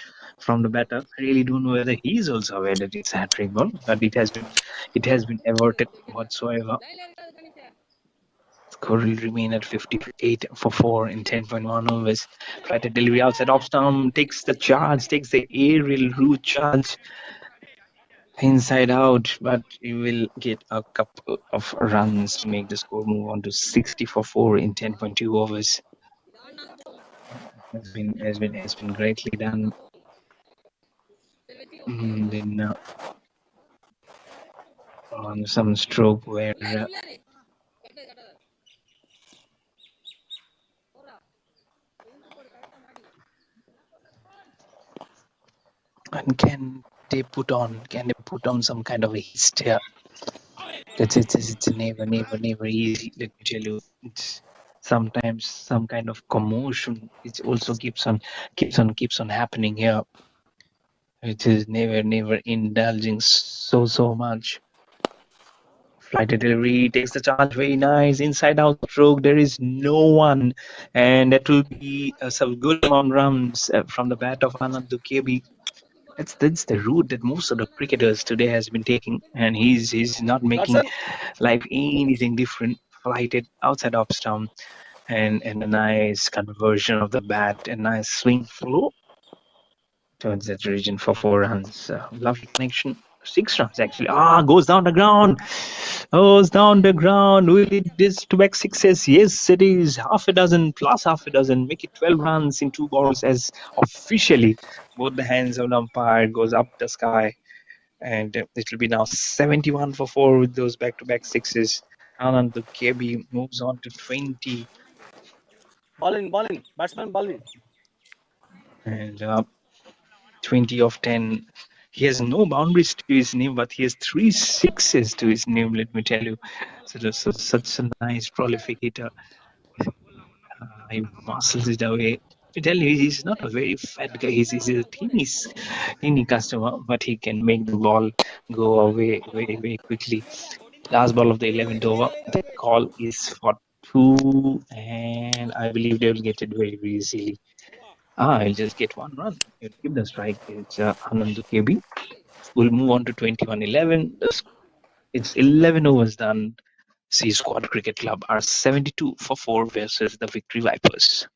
from the batter. I really don't know whether he's also aware that it's a hat trick ball, but it has been averted whatsoever. Score will remain at 58 for 4 in 10.1 overs. Flighted delivery outside off stump, takes the charge, takes the aerial route charge inside out, but you will get a couple of runs to make the score move on to 60 for 4 in 10.2 overs. has been greatly done. Then on some stroke where and can they put on some kind of a hist here? It's never easy. Let me tell you, it's sometimes some kind of commotion. It also keeps on happening here. It is never indulging so much. Flight delivery takes the charge very nice. Inside out stroke, there is no one. And that will be some good amount runs from the bat of Anand Dukebi. That's the route that most of the cricketers today has been taking, and he's not making Batsman, life anything different. Flighted outside of stump, and a nice conversion of the bat, a nice swing flow towards that region for 4 runs. Lovely connection. 6 runs actually. Goes down the ground. Goes down the ground. Will it this to back sixes? Yes, it is. Half a dozen plus half a dozen. Make it 12 runs in 2 balls as officially both the hands of the umpire goes up the sky. And it will be now 71 for 4 with those back to back sixes. Anand the KB moves on to 20. ball in, batsman ball in. And 20 of 10. He has no boundaries to his name, but he has 3 sixes to his name, let me tell you. Such a nice, prolific hitter. He muscles it away. I tell you, he's not a very fat guy. He's a teeny customer, but he can make the ball go away very quickly. Last ball of the 11th over. The call is for two, and I believe they will get it very easily. I'll just get 1 run. He'll keep the strike. It's Anandu KB. We'll move on to 21-11. It's 11 overs done. C Squad Cricket Club are 72 for 4 versus the Victory Vipers.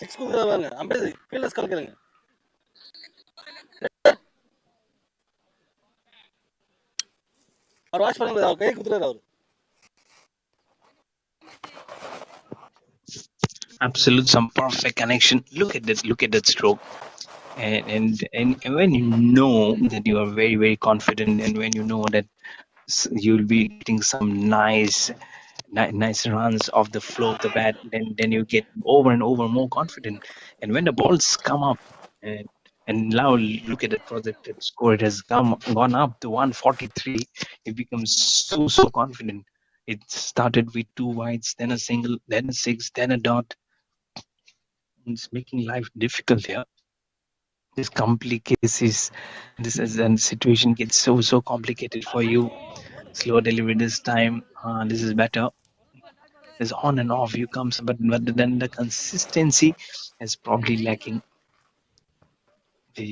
Six கொடுக்குறாங்க ampere fielders கலக்குறாங்க. அவர் watch பண்ணுங்க, அவர் கை குத்துறாரு அவர். Absolute, some perfect connection. Look at this. Look at that stroke. And when you know that you are very very confident, and when you know that you'll be getting some nice runs off the flow of the bat, then you get over and over more confident. And when the balls come up, and now look at the projected score, it has gone up to 143. It becomes so confident. It started with two wides, then a single, then a six, then a dot. It's making life difficult here. This complicates this is and situation gets so complicated for you. Slower delivery this time. This is better. There's on and off you comes, but then the consistency is probably lacking. They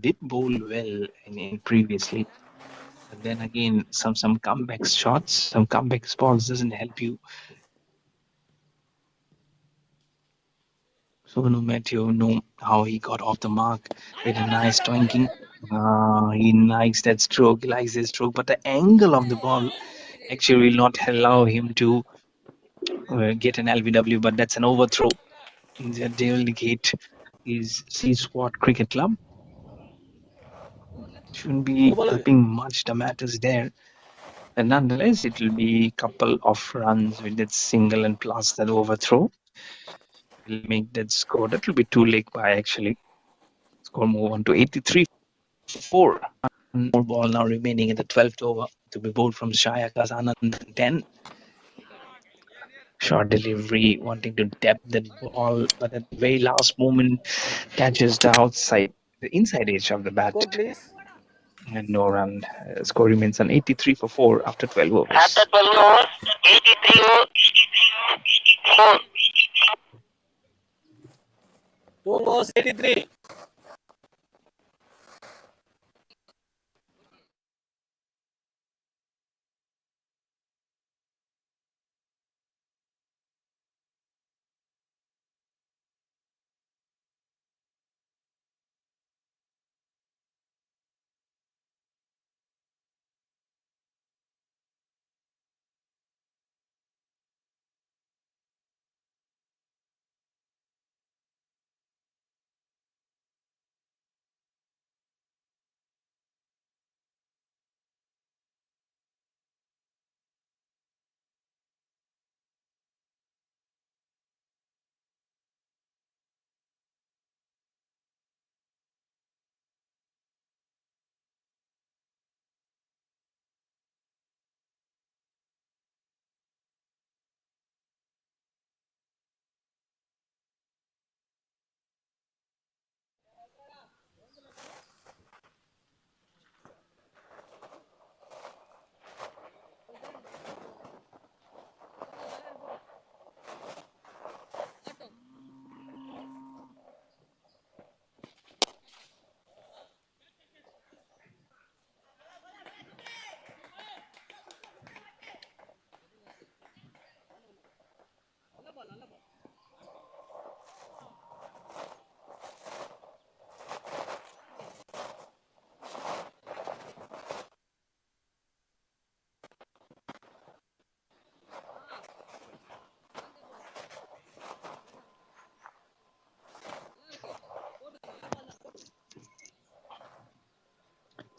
did bowl well in previously, but then again some comeback shots, some comeback balls doesn't help you. So no Matthew know how he got off the mark with a nice twinking. He likes that stroke, he likes his stroke, but the angle of the ball actually will not allow him to get an LBW, but that's an overthrow. They will negate his C Squad Cricket Club. Shouldn't be helping much the matters there. And nonetheless, it will be a couple of runs with that single and plus that overthrow. Will make that score. That will be two leg by actually. Score move on to 83 for 4. One more ball now remaining in the 12th over to be bowled from Shayakas Anand 10. Short delivery, wanting to depth that ball, but at the very last moment catches the inside edge of the bat. Score please. And no run. Score remains on 83 for 4 after 12 overs. After 12 overs, 83 for 4. 2 overs, 83.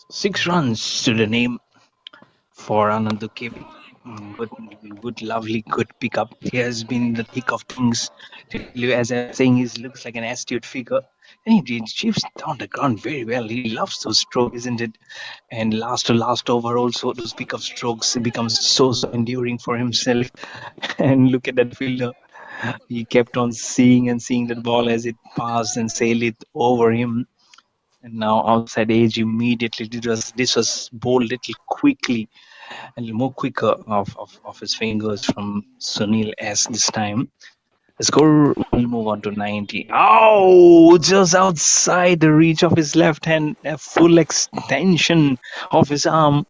Six runs to the name for Anand Kevi. Good, lovely, good pickup. He has been the thick of things. As I'm saying, he looks like an astute figure. And he chips down the ground very well. He loves those strokes, isn't it? And last to last over, also, those pickup strokes, he becomes so enduring for himself. And look at that fielder. He kept on seeing and seeing that ball as it passed and sailed it over him. And now outside edge immediately. This was bowled little quickly and more quicker of his fingers from Sunil S this time. The score will move on to 90. Oh, just outside the reach of his left hand, a full extension of his arm.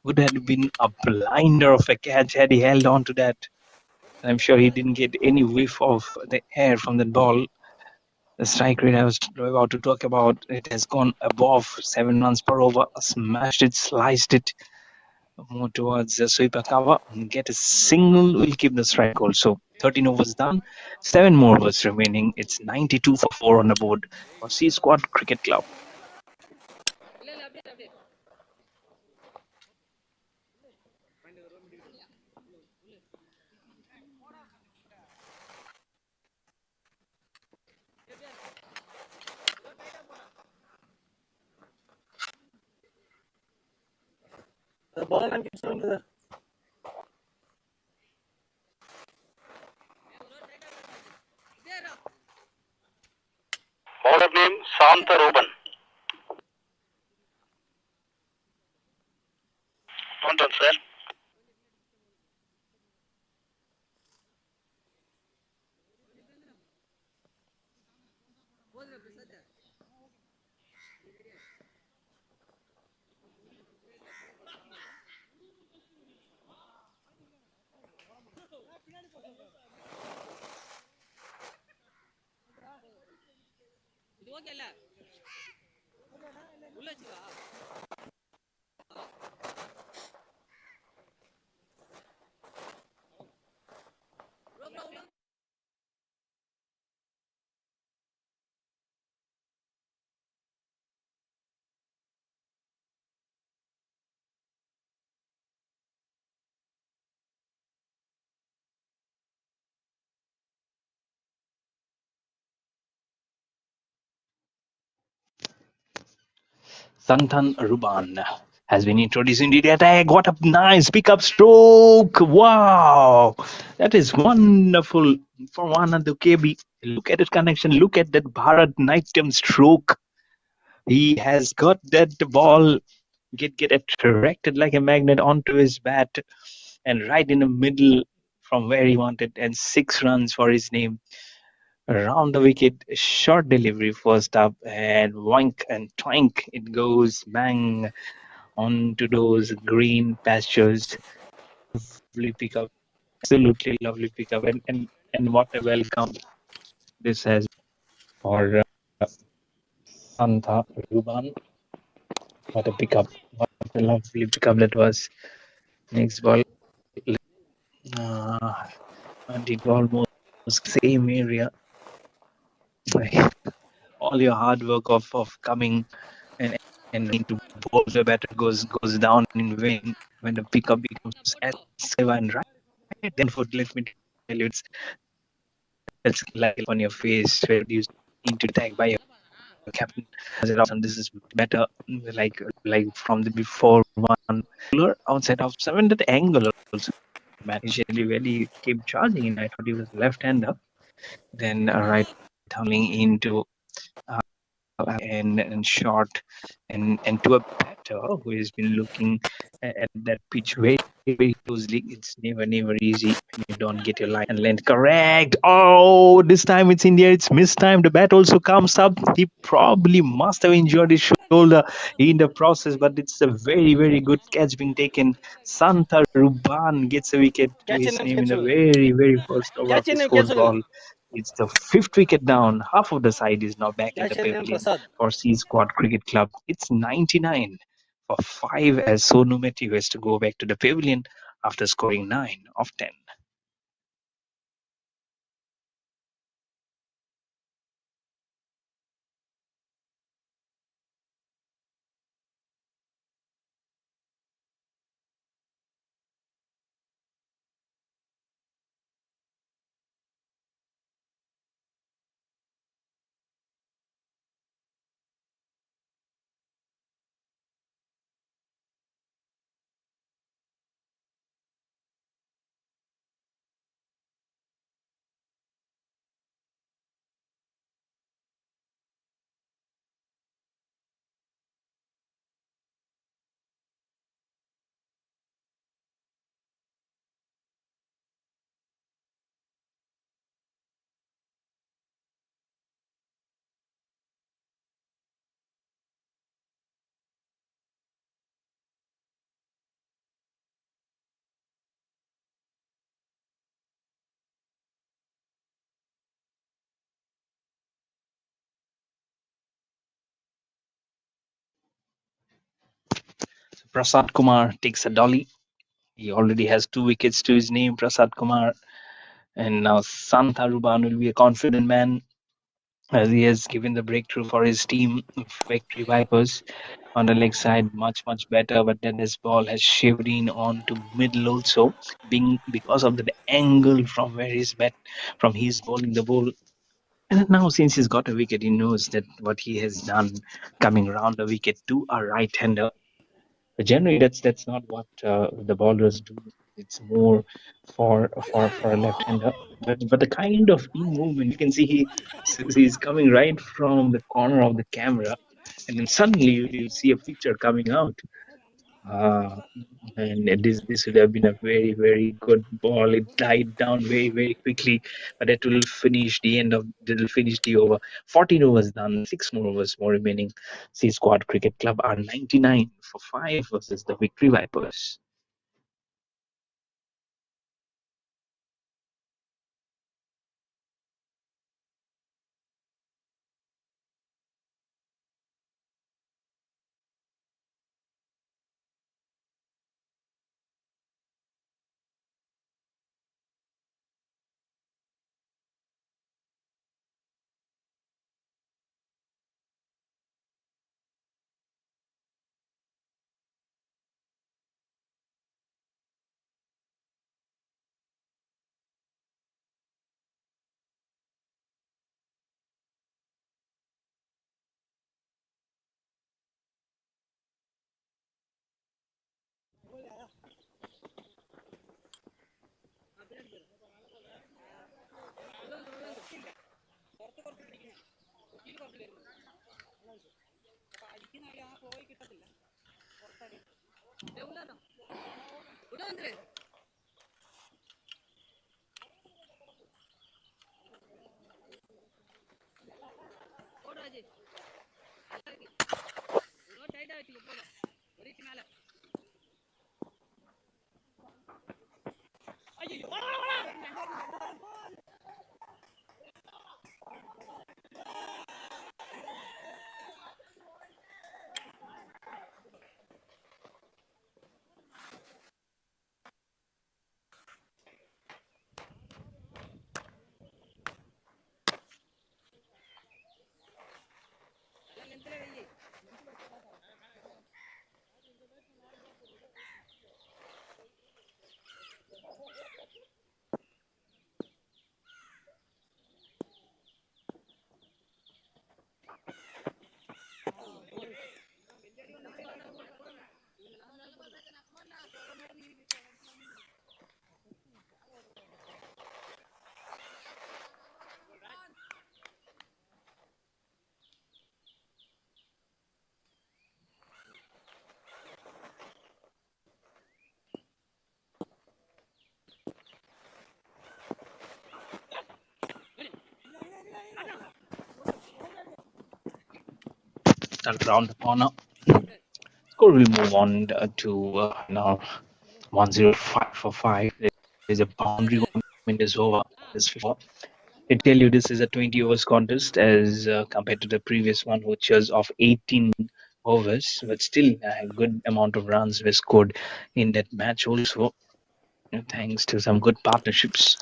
Would have been a blinder of a catch had he held on to that. I'm sure he didn't get any whiff of the air from that ball. The strike rate I was about to talk about, it has gone above 7 runs per over. Smashed it, sliced it more towards the sweeper cover. Get a single, will keep the strike also. 13 overs done, 7 more overs remaining. It's 92 for 4 on the board for C Squad Cricket Club. The ball and keeps going to the Bowler name Santa Ruben. Don't sir. Santan Ruban has been introduced into the attack. What a nice pickup stroke! Wow, that is wonderful for one of the KB. Look at that connection. Look at that Bharat Natyam stroke. He has got that ball get attracted like a magnet onto his bat and right in the middle from where he wanted, and 6 runs for his name. Around the wicket, short delivery first up, and wink and twink it goes, bang onto those green pastures. Lovely pickup, absolutely lovely pickup, and what a welcome this has for Santha Ruban. What a pickup! What a lovely pickup that was. Next ball, uh, and it almost same area. All your hard work of coming and into bowl the batter goes down in vain when the pickup becomes as and right then foot. Let me tell you, it's like on your face where you need to tag by your captain. And this is better, like from the before one outside of 7. That angle also initially when he came charging in, I thought he was left-hander. Then right tumbling into uh, and short and to a batter who has been looking at that pitch very very closely. It's never easy when you don't get your line and length correct. Oh, this time it's India. It's missed time. The bat also comes up. He probably must have injured his shoulder in the process, but it's a very good catch being taken. Santa Ruban gets a wicket to catch in his and name in the cancel. very first over of Catch in his and fourth cancel. ball. It's the 5th wicket down. Half of the side is now back in the Catch in and pavilion Prasad. for C Squad Cricket Club. It's 99 for 5 as Sonu Matthew has to go back to the pavilion after scoring 9 of 10. Prasad Kumar takes a dolly. He already has 2 wickets to his name, Prasad Kumar. And now Sant Aruban will be a confident man as he has given the breakthrough for his team, Victory Vipers. On the leg side, much better, but then his ball has shaved in on to middle also, being because of the angle from where he's bowling the ball. And now, since he's got a wicket, he knows that what he has done coming round the wicket to a right-hander. But generally, that's not what the bowlers do. It's more for a left-hander. But the kind of in movement you can see, he's coming right from the corner of the camera, and then suddenly you see a picture coming out. Uh, and this would have been a very good ball. It died down very quickly, but it will finish the over. 14 overs done, 6 more overs remaining. C Squad Cricket Club are 99 for 5 versus the Victory Vipers. And round the corner, score will move on to now 105 for 5. There's a boundary in this over. This four. I tell you, this is a 20 overs contest as compared to the previous one, which was of 18 overs, but still a good amount of runs were scored in that match also. Thanks to some good partnerships.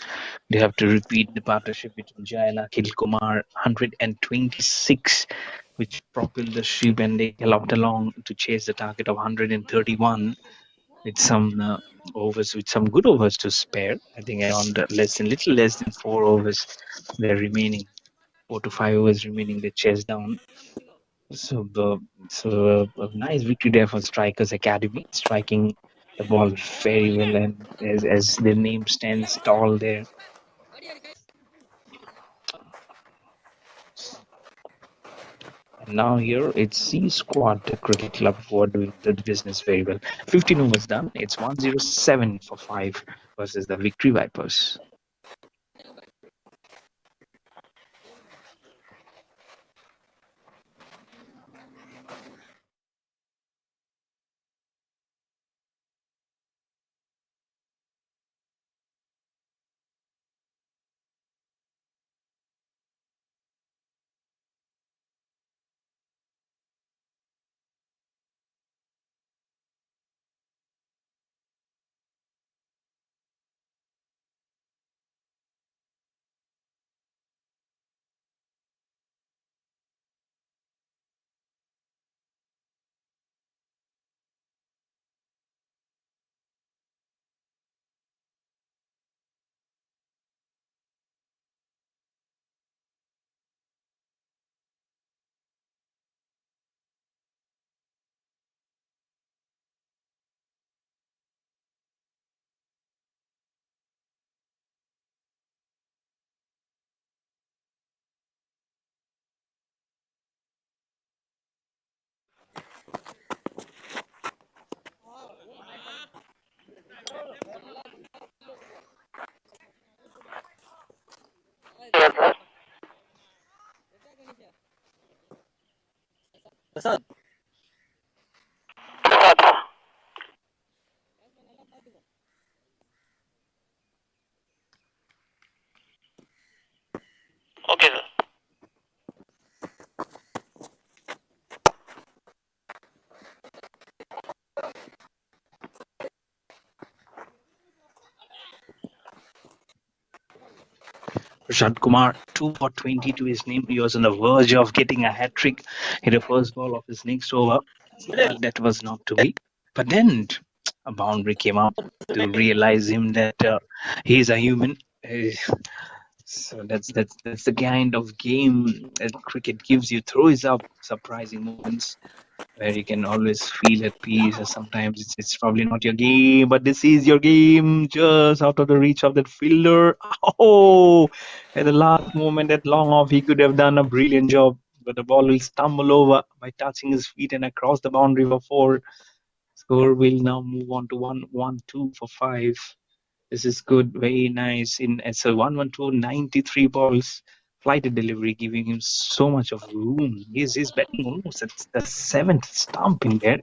They have to repeat the partnership between Jai and Akhil Kumar, 126, which propelled the ship and they galloped along to chase the target of 131 with some overs, with some good overs to spare. I think around little less than 4 overs they're remaining, 4 to 5 overs remaining. They chase down. So a nice victory there for Strikers Academy, striking the ball very well, and as the name stands tall there. And now here it's C Squad Cricket Club who are doing the business very well. 15 overs done. It's 107 for 5 versus the Victory Vipers. Prasad. Okay, sir. Prashant Kumar, 2 for 20 to his name. He was on the verge of getting a hat trick in the first ball of his next over, Middle. but that was not to be. But then a boundary came up to realize him that he's a human. So that's the kind of game that cricket gives you. Throws up surprising moments where you can always feel at peace. Or sometimes it's probably not your game, but this is your game. Just out of the reach of that fielder. Oh, at the last moment, that long off, he could have done a brilliant job. But the ball will stumble over by touching his feet and across the boundary for four. Score will now move on to 1-1-2 for five. This is good, very nice. It's a 1-1-2, 93 balls. Flighted delivery, giving him so much of room. He's batting almost at the seventh stump in there.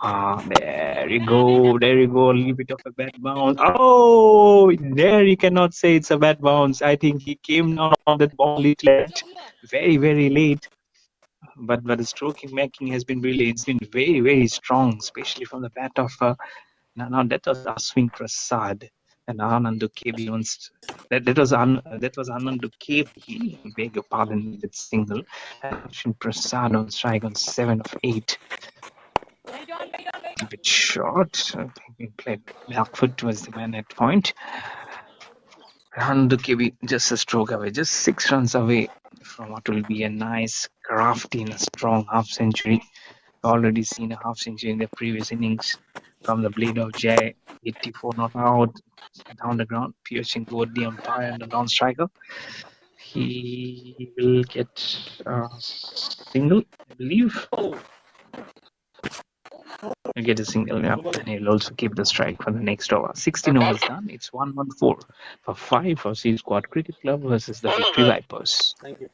There you go. There you go. A little bit of a bad bounce. Oh, there you cannot say it's a bad bounce. I think he came down on that ball it left very, very late. But the stroking making has been really, it's been very, very strong, especially from the bat of now that was Ashwin Prasad and Anandu KB once. That was Anandu KB. Beg your pardon, with that single. And Ashwin Prasad on strike on 7 of 8. A bit short. Being played backfoot was the man at point. Anandu KB just a stroke away, just 6 runs away from what will be a nice, crafty, and a strong half century. Already seen a half century in the previous innings from the blade of Jay. 84 not out, down the ground, piercing both the umpire and the non-striker. He will get a single, I believe. He'll get a single, yeah, and he'll also keep the strike for the next over. 16 overs done. It's 1-1-4 for 5 for C Squad Cricket Club versus the Victory Vipers. Thank you.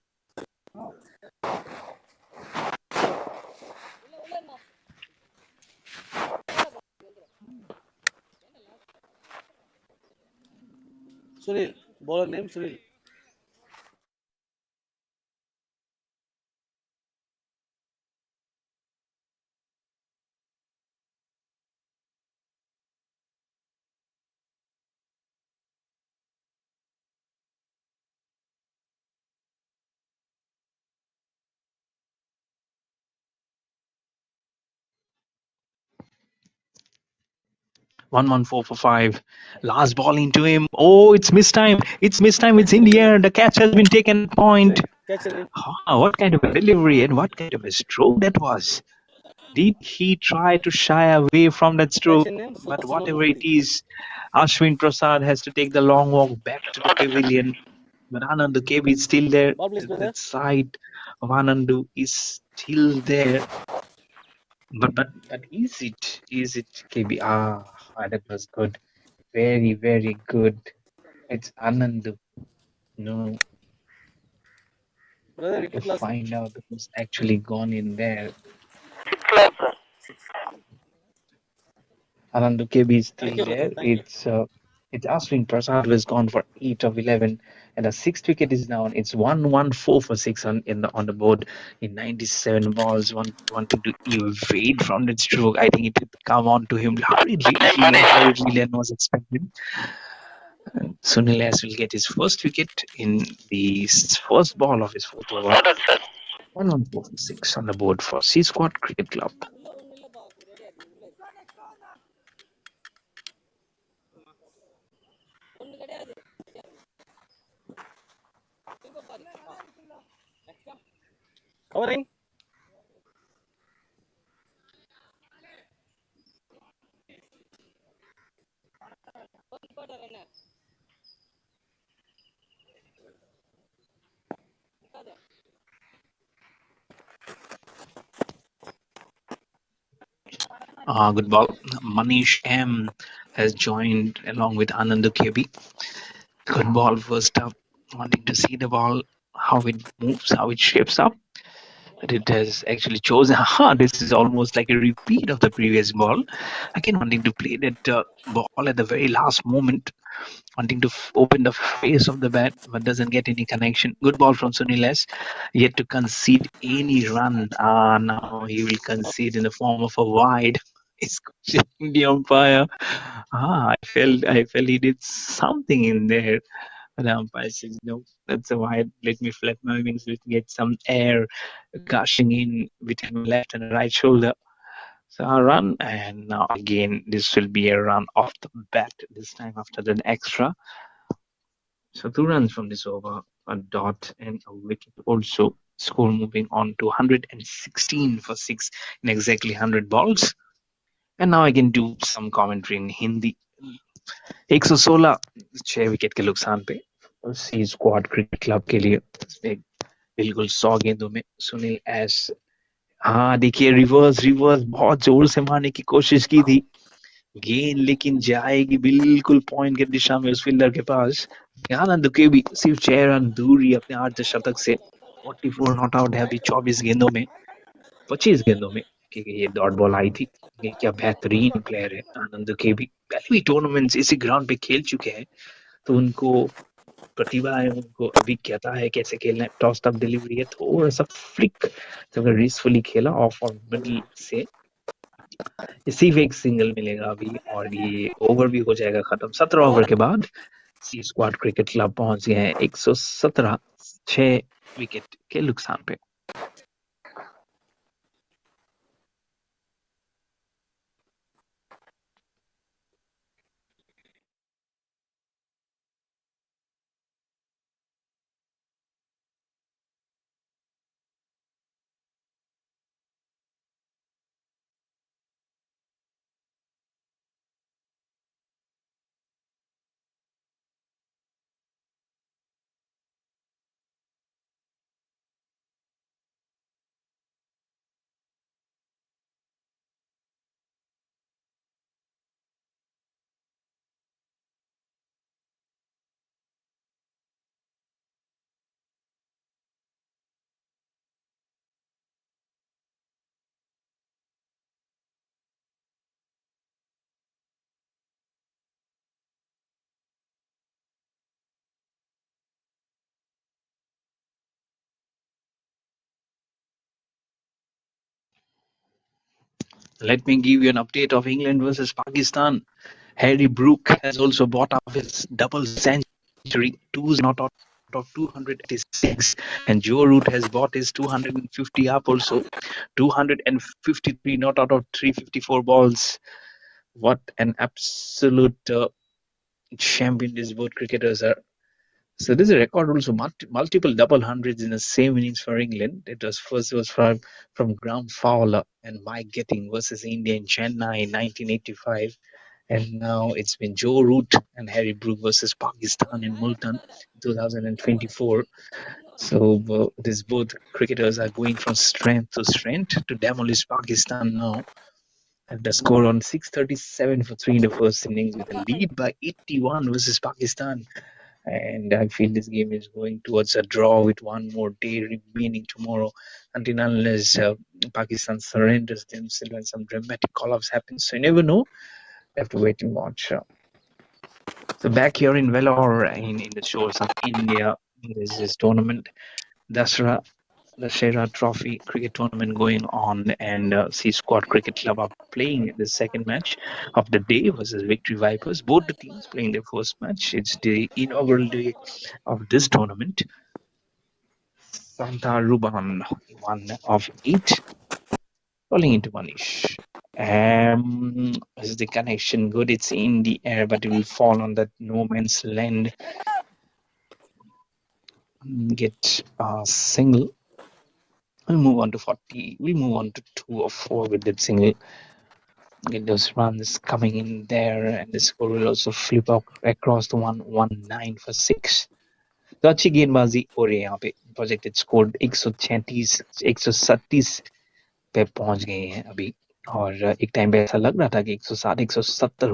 Sunil. Bowler name Sunil. One one four for 5. Last ball into him. Oh, it's missed time. It's missed time. It's in the air. The catch has been taken at point. Catch it in. What kind of a delivery and what kind of a stroke that was. Did he try to shy away from that stroke? Catch in name. But Super whatever it Murthy. is, Ashwin Prasad has to take the long walk back to the Okay, sir. pavilion. But Anandu KB is still there. Ball please, brother. That side of Anandu is still there. But is it KB? That was good. Very, very good. It's Anandu. No, Brother, to wicket loss. find out who's actually gone in there. Club, sir. Anandu KB is Thank still you, there. brother. Thank you. It's Ashwin Prasad who has gone for 8 of 11, and the sixth wicket is down. It's 1-1-4 for 6 on the board in 97 balls. Wanting to evade from that stroke. I think it did come on to him hurriedly than was expected. And Sunil S will get his first wicket in the first ball of his fourth over. Noted, sir. 1-1-4 for 6 on the board for C Squad Cricket Club. Covering. Good ball. Manish M has joined along with Anandu KB. Good ball first up. Wanting to see the ball, how it moves, how it shapes up. It has actually chosen. This is almost like a repeat of the previous ball. Again, wanting to play that ball at the very last moment, wanting to open the face of the bat, but doesn't get any connection. Good ball from Sunil S. Yet to concede any run. Now he will concede in the form of a wide. He's questioning the umpire. I felt he did something in there. The umpire says, no, that's a wide. Let me flap my wings. Let me get some air gushing in between my left and right shoulder. So I run, and now again, this will be a run off the bat, this time after the extra. So 2 runs from this over, a dot and a wicket also. Score moving on to 116 for 6 in exactly 100 balls. And now I can do some commentary in Hindi. 116 6 wicket के नुकसान पे सी Squad Cricket Club के लिए बिल्कुल 100 गेंदों में Sunil S हाँ देखिए रिवर्स रिवर्स बहुत जोर से मारने की कोशिश की थी गेंद लेकिन जाएगी बिल्कुल पॉइंट के दिशा में उस फील्डर के पास आनंद के भी सिर्फ 6 रन दूरी अपने अर्धशतक से 44 नॉट आउट है अभी 24 गेंदों में 25 गेंदों में क्योंकि ये डॉट बॉल आई थी ये क्या बेहतरीन प्लेयर है आनंद के भी पहले भी टूर्नामेंट्स इसी ग्राउंड पे खेल चुके हैं तो उनको प्रतिभा है उनको अभिज्ञता है कैसे खेलना है टॉस अप डिलीवरी है थोड़ा सा फ्लिक तो अगर रिस्कफुली खेला ऑफ और मिडिल से सिर्फ एक सिंगल मिलेगा अभी और ये ओवर भी हो जाएगा खत्म 17 ओवर के बाद सी स्क्वाड क्रिकेट क्लब पहुंच गए हैं 117 6 विकेट के नुकसान पे Let me give you an update of England versus Pakistan. Harry Brook has also bought up his double century, two not out of 286, and Joe Root has bought his 250 up also, 253 not out of 354 balls. What an absolute champion these both cricketers are. So this is a record also multiple double hundreds in the same innings for England. It was from Graham Fowler and Mike Getting versus India in Chennai in 1985, and now it's been Joe Root and Harry Brook versus Pakistan in Multan 2024. So these both cricketers are going from strength to strength to demolish Pakistan now. And the score on 637 for 3 in the first innings with a lead by 81 versus Pakistan. And I feel this game is going towards a draw with one more day remaining tomorrow, until unless Pakistan surrenders themselves and some dramatic call-ups happen. So you never know. You have to wait and watch. So back here in Vellore, in the shores of India, there's this tournament, DASARA Trophy cricket tournament going on, and C Squad Cricket Club are playing the second match of the day versus Victory Vipers. Both the teams playing their first match. It's the inaugural day of this tournament. Santa Ruban, 1 of 8, falling into Manish. Is the connection good? It's in the air, but it will fall on that no man's land. Get a single. We'll move on to 40. We'll move on to 2 or 4 with that single. Get those runs coming in there, and the score will also flip up across the 119 for 6. तो अच्छी गेंदबाजी हो रही है यहाँ पे projected score 136 137 पे पहुंच गए हैं अभी और एक टाइम पे ऐसा लग रहा था कि 160 170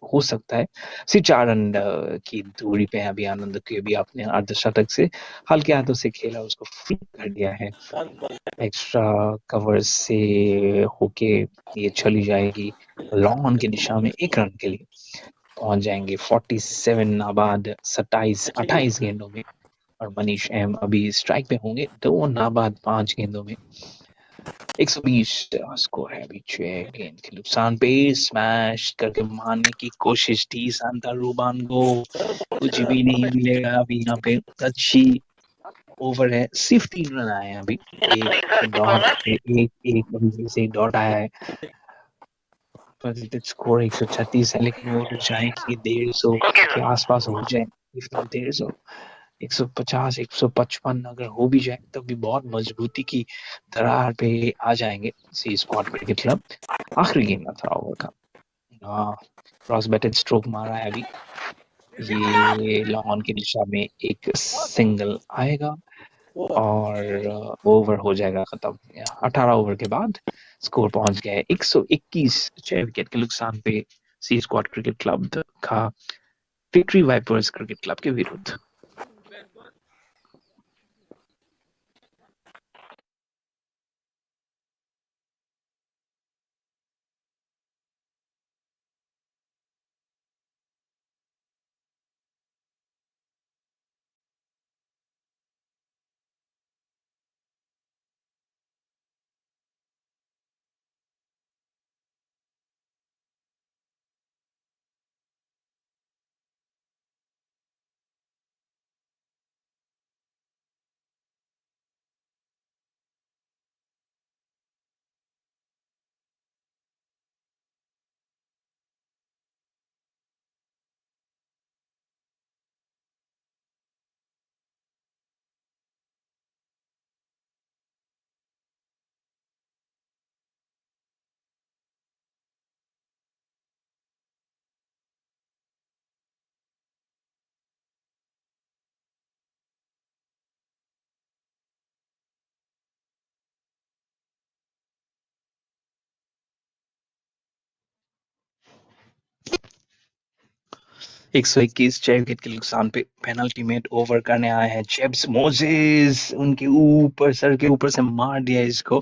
हो सकता है। सिर्फ 4 रन की दूरी पे है अभी आनंद के भी अपने अर्धशतक से हल्के हाथों से खेला, उसको फ्लिक कर दिया है। एक्स्ट्रा कवर से होके ये चली जाएगी लॉन्ग ऑन की दिशा में 1 रन के लिए पहुंच जाएंगे 47 नाबाद 28 गेंदों में। और मनीष एम अभी स्ट्राइक पे होंगे 2 नाबाद 5 गेंदों में। 120 स्कोर है अभी 6 गेंद के नुकसान पे। स्मैश करके मारने की कोशिश थी सांता रूबान को, कुछ भी नहीं मिलेगा अभी यहाँ पे। अच्छी ओवर है, सिर्फ 3 रन आए हैं अभी। एक डॉट पे एक एक अभी से एक डॉट आया है। पॉजिटिव स्कोर 136 है, लेकिन वो तो चाहे कि 150 के आसपास हो जाए, इफ नॉट 150, 150 155 अगर हो भी जाए तब भी बहुत मजबूती की दरार पे आ जाएंगे सी स्क्वाड क्रिकेट क्लब। आखिरी गेम में था ओवर का। क्रॉस बैटेड स्ट्रोक मारा है अभी, ये लॉन्ग ऑन की दिशा में एक सिंगल आएगा और ओवर हो जाएगा खत्म। 18 ओवर के बाद स्कोर पहुंच गया है 121, 6 विकेट के नुकसान पे सी स्क्वाड क्रिकेट क्लब का विक्ट्री वाइपर्स क्रिकेट क्लब के विरुद्ध। एक सौ इक्कीस 6 विकेट के नुकसान पे पेनल्टी में ओवर करने आए हैं जेब्स मोजेस, उनके ऊपर सर के ऊपर से मार दिया इसको,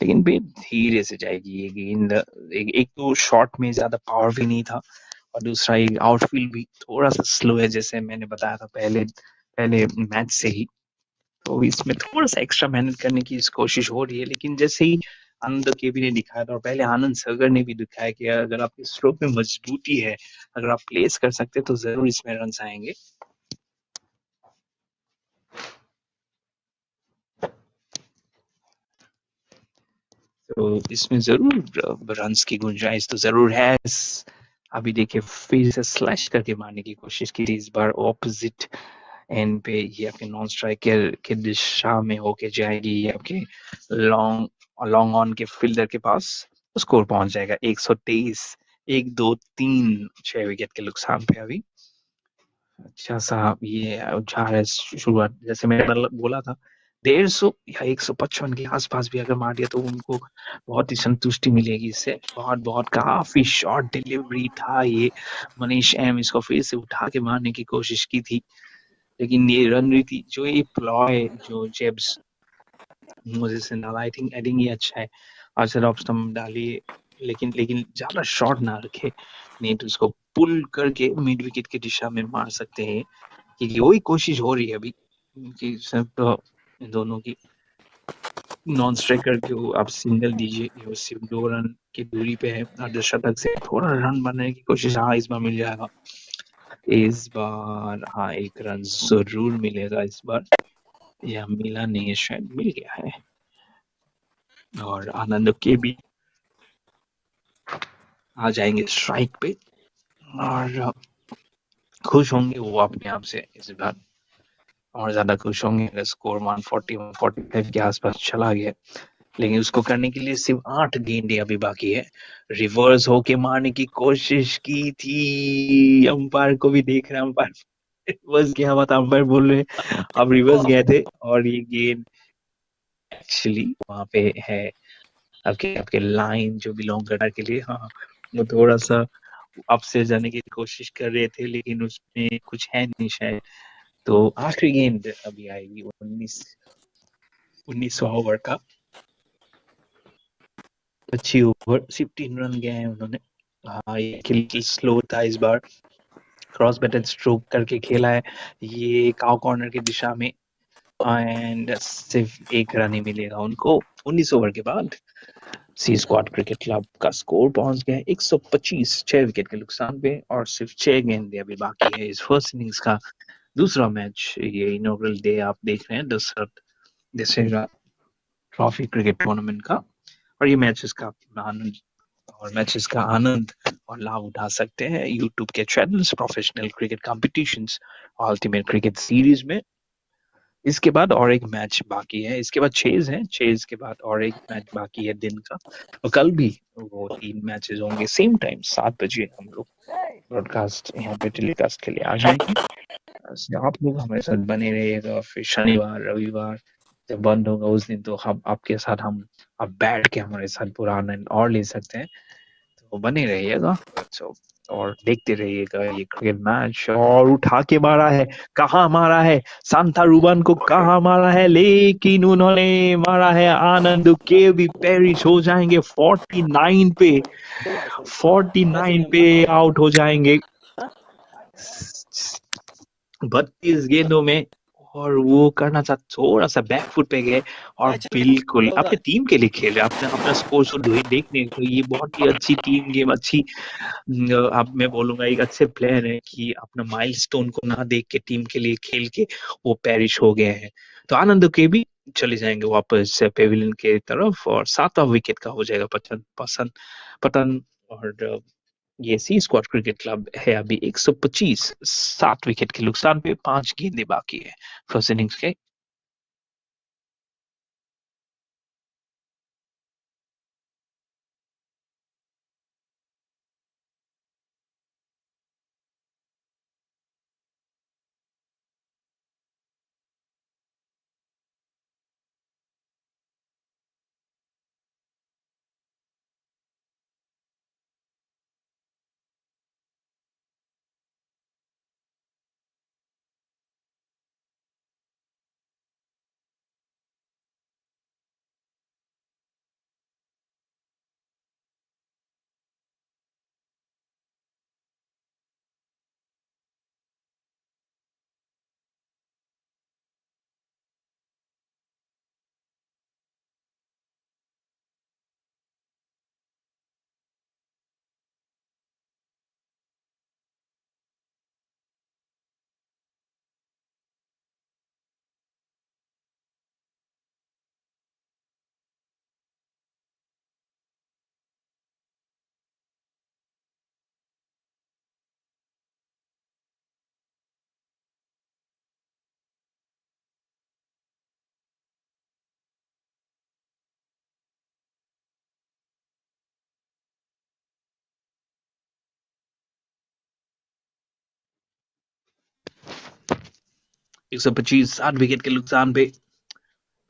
लेकिन भी धीरे से जाएगी ये गेंद। एक तो शॉट में ज्यादा पावर भी नहीं था और दूसरा ये आउटफील्ड भी थोड़ा सा स्लो है, जैसे मैंने बताया था पहले पहले मैच से ही। तो इसमें थोड़ा सा एक्स्ट्रा मेहनत करने की कोशिश हो रही है, लेकिन जैसे ही आनंद केबी ने दिखाया था और पहले आनंद सगर ने भी दिखाया कि अगर आपके स्ट्रोक में मजबूती है, अगर आप प्लेस कर सकते तो जरूर इसमें रन आएंगे। तो इसमें जरूर रन्स की गुंजाइश तो जरूर है। अभी देखिए फिर से स्लैश करके मारने की कोशिश की थी, इस बार ऑपोजिट एंड पे ये आपके नॉन स्ट्राइकर के दिशा में होके जाएगी, ये आपके लॉन्ग लॉन्ग ऑन के फील्डर के पास। स्कोर पहुंच जाएगा 123, 1 2 3 6 विकेट के नुकसान पे अभी। अच्छा साहब ये जा रहा है शुरुआत, जैसे मैंने बोला था 150 या 155 के आसपास भी अगर मार दिया तो उनको बहुत ही संतुष्टि मिलेगी इससे। बहुत बहुत काफी शॉर्ट डिलीवरी था ये। मनीष एम इसको फिर से उठा के मारने की कोशिश की थी, लेकिन ये रणनीति जो ये प्लॉय जो जेब्स मुझे से डाला, आई थिंक ये अच्छा है। अरसर ऑफ स्टंप डालिए, लेकिन लेकिन ज्यादा शॉर्ट ना रखे, नहीं तो इसको पुल करके मिड विकेट की दिशा में मार सकते हैं, क्योंकि वही कोशिश हो रही है अभी कि सब तो इन दोनों की नॉन स्ट्राइकर को आप सिंगल दीजिए, ये सिर्फ 2 रन की दूरी पे है अर्धशतक से। थोड़ा रन बनाने की कोशिश हाँ इस बार मिल जाएगा, इस बार हाँ 1 रन जरूर मिलेगा इस बार, या मिला नहीं है शायद मिल गया है। और आनंद के भी आ जाएंगे स्ट्राइक पे और खुश होंगे वो अपने आप से इस बार, और ज्यादा खुश होंगे अगर स्कोर 140 145 के आसपास चला गया। लेकिन उसको करने के लिए सिर्फ 8 गेंदे अभी बाकी है। रिवर्स होके मारने की कोशिश की थी, अंपायर को भी देख रहे हैं, अंपायर रिवर्स गया हुआ था, अंपायर बोल रहे अब रिवर्स गए थे और ये गेंद एक्चुअली वहां पे है आपके आपके लाइन जो बिलोंग करने के लिए, हाँ, वो थोड़ा सा अपसे जाने की कोशिश कर रहे थे, लेकिन उसमें कुछ है नहीं शायद। तो आखिरी गेंद अभी आएगी 19वां ओवर का। अच्छी ओवर, सिर्फ 3 रन गए हैं उन्होंने। हाँ, ये खेल स्लो था इस बार। क्रॉस बैटेड स्ट्रोक करके खेला है ये काउ कॉर्नर की दिशा में, एंड सिर्फ 1 रन ही मिलेगा उनको 19 ओवर के बाद। सी स्क्वाड क्रिकेट क्लब का स्कोर पहुंच गया है 125, 6 विकेट के नुकसान पे, और सिर्फ 6 गेंदें अभी बाकी है इस फर्स्ट इनिंग्स का दूसरा मैच। ये इनॉग्रल डे आप देख रहे हैं दशहरा ट्रॉफी क्रिकेट टूर्नामेंट का, और ये मैचेस का आनंद और लाभ उठा सकते हैं यूट्यूब के channels, professional cricket competitions, ultimate cricket series में। इसके बाद और एक मैच बाकी है, इसके बाद चेज है, चेज के बाद और एक मैच बाकी है दिन का, और कल भी वो 3 मैचेस होंगे सेम टाइम 7 बजे। हम लोग ब्रॉडकास्ट यहाँ पे टेलीकास्ट के लिए आ जाएंगे। आप लोग हमारे साथ बने रहिएगा। फिर शनिवार रविवार जब बंद होगा उस दिन तो हम आपके साथ हम आप बैठ के हमारे साथ पूरा आनंद और ले सकते हैं। तो बने रहिएगा। सो और देखते रहिएगा ये क्रिकेट मैच। और उठा के मारा है, कहाँ मारा है, सांता रूबन को कहाँ मारा है, लेकिन उन्होंने मारा है आनंद के भी पेरिस हो जाएंगे 49 पे, 49 पे आउट हो जाएंगे 32 गेंदों में। और वो करना था, थोड़ा सा बैकफुट पे गए और बिल्कुल अपने टीम के लिए खेल रहे, अपना अपना स्कोर शो देखने तो ये बहुत ही अच्छी टीम गेम, अच्छी अब मैं बोलूंगा एक अच्छे प्लेयर है कि अपना माइलस्टोन को ना देख के टीम के लिए खेल के वो पेरिश हो गए हैं। तो आनंद के भी चले जाएंगे वापस पेविलियन के तरफ, और 7वां विकेट का हो जाएगा पतन। और ये सी स्क्वाड क्रिकेट क्लब है अभी 125, 7 विकेट के नुकसान पे, 5 गेंदें बाकी है फर्स्ट इनिंग्स के। 125, 7 विकेट के नुकसान पे,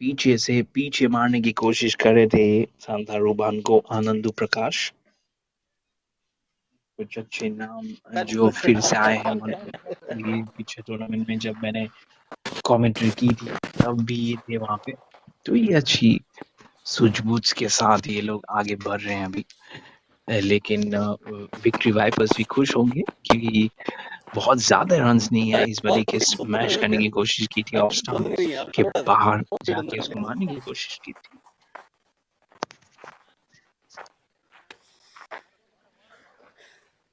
पीछे से पीछे मारने की कोशिश कर रहे थे सांता रूबान को आनंदू प्रकाश। कुछ अच्छे नाम जो फिर से आए हैं ये पीछे टूर्नामेंट में जब मैंने कमेंट्री की थी तब भी ये थे वहां पे। तो ये अच्छी सूझबूझ के साथ ये लोग आगे बढ़ रहे हैं अभी। लेकिन विक्ट्री वाइपर्स भी खुश होंगे क्योंकि बहुत ज्यादा रन्स नहीं है, इस बार देखिए स्मैश करने की कोशिश की थी, ऑफ स्टंप के बाहर जाके उसको मारने की कोशिश की थी।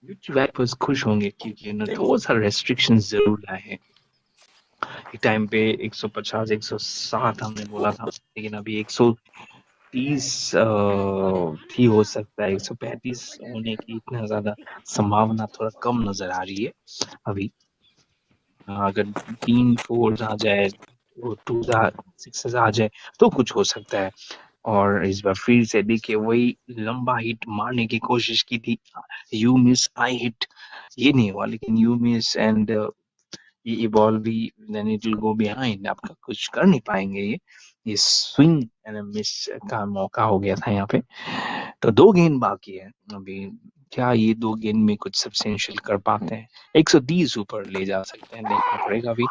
विक्ट्री वाइपर्स खुश होंगे क्योंकि उन्होंने थोड़ा सा रेस्ट्रिक्शन जरूर लाए हैं। एक टाइम पे 150 160 हमने बोला था, लेकिन अभी 130 भी हो सकता है, 135 होने की इतना ज्यादा संभावना थोड़ा कम नजर आ रही है अभी। अगर 3 4 आ जाए, 2 6 आ जाए तो कुछ हो सकता है। और इस बार फिर से देखिए वही लंबा हिट मारने की कोशिश की थी, यू मिस आई हिट, ये नहीं हुआ, लेकिन यू मिस एंड ये बॉल भी then it will go behind, आपका कुछ कर नहीं पाएंगे ये स्विंग एंड मिस का मौका हो गया था यहाँ पे। तो 2 गेंद बाकी है अभी, क्या ये 2 गेंद में कुछ सब्सटेंशियल कर पाते हैं? 130 ऊपर ले जा सकते हैं, देखना पड़ेगा अभी।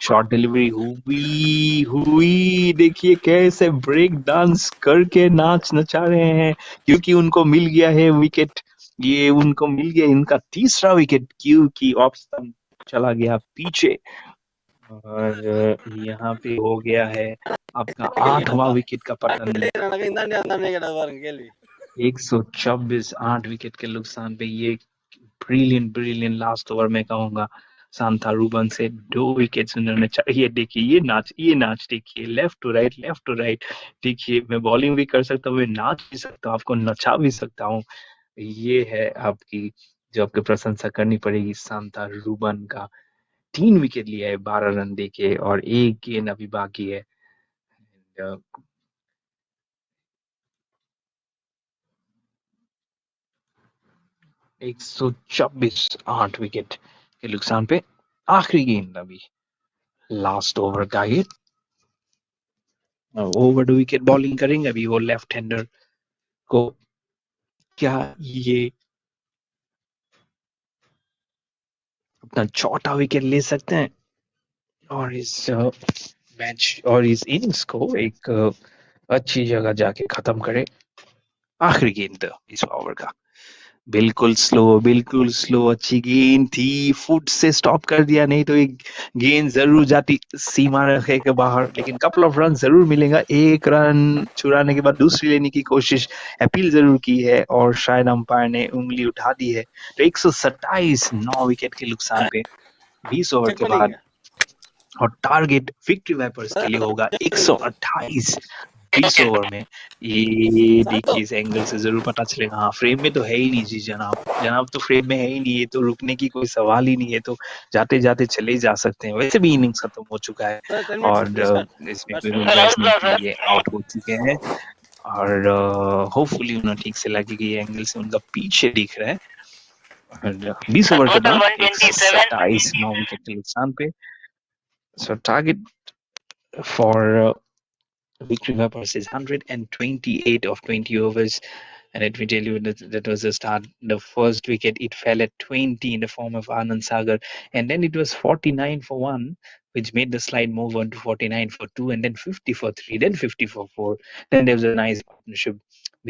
शॉर्ट डिलीवरी हुई हुई, देखिए कैसे ब्रेक डांस करके नाच नचा रहे हैं, क्योंकि उनको मिल गया है विकेट। ये उनको मिल गया इनका तीसरा विकेट, क्योंकि ऑफ स्टंप चला गया पीछे। और यहाँ पे हो गया है आपका 8वां विकेट का पतन। எனக்கு இந்தாண்டி அந்தாண்டி கேட்டது பாருங்க கேள்வி 124, 8 विकेट के नुकसान पे ये ब्रिलियंट ब्रिलियंट लास्ट ओवर में कहूंगा सांता रूबन से 2 विकेट्स उन्होंने ये देखिए ये नाच देखिए, लेफ्ट टू राइट। देखिए मैं बॉलिंग भी कर सकता हूँ, मैं नाच भी सकता हूँ, आपको नचा भी सकता हूँ। ये है आपकी जो आपकी प्रशंसा करनी पड़ेगी सांता रूबन का। 3 विकेट लिया है 12 रन देके, और 1 गेंद अभी बाकी है। 124, 8 विकेट के नुकसान पे आखिरी गेंद अभी, लास्ट ओवर का ये। ओवर द विकेट बॉलिंग करेंगे अभी वो लेफ्ट हैंडर को, क्या ये अपना चौथा विकेट ले सकते हैं और इस मैच और इस इनिंग्स को एक अच्छी जगह जाके खत्म करे? आखिरी गेंद इस ओवर का, बिल्कुल स्लो अच्छी गेंद थी, फुट से स्टॉप कर दिया, नहीं तो एक गेंद जरूर जाती सीमा रेखा के बाहर, लेकिन कपल ऑफ रन जरूर मिलेगा। 1 रन चुराने के बाद दूसरी लेने की कोशिश, अपील जरूर की है और शायद अंपायर ने उंगली उठा दी है। तो 127, 9 विकेट के नुकसान पे 20 ओवर செக் के बाद, பண்ணிக்கங்க और टारगेट विक्ट्री वाइपर्स के लिए होगा 128 20 ओवर में। ये சாத்தோ देखिए इस एंगल से जरूर पता चलेगा। हाँ, फ्रेम में तो है ही नहीं जी जनाब, जनाब तो फ्रेम में है ही नहीं, ये तो रुकने की कोई सवाल ही नहीं है, तो जाते जाते चले ही जा सकते हैं। वैसे भी इनिंग्स खत्म हो चुका है, 10 मिनट्स और ரீஸ்டார்ட் इसमें பேட்ஸ்மேன் कोई सर आउट बैट्समैन लो भी सर। ये आउट हो चुके हैं, और होपफुली उन्हें ठीक से लगे कि ये एंगल से उनका पीछे दिख रहा है। और 20 सर ओवर के टोटल बाद 127। 127, 9 विकेट के नुकसान पे। सो target for victory Vipers is 128 of 20 overs. And let me tell you that was the start. The first wicket, it fell at 20 in the form of Anand Sagar. And then it was 49 for 1, which made the slide move on to 49 for 2, and then 50 for 3, then 50 for 4. Then there was a nice partnership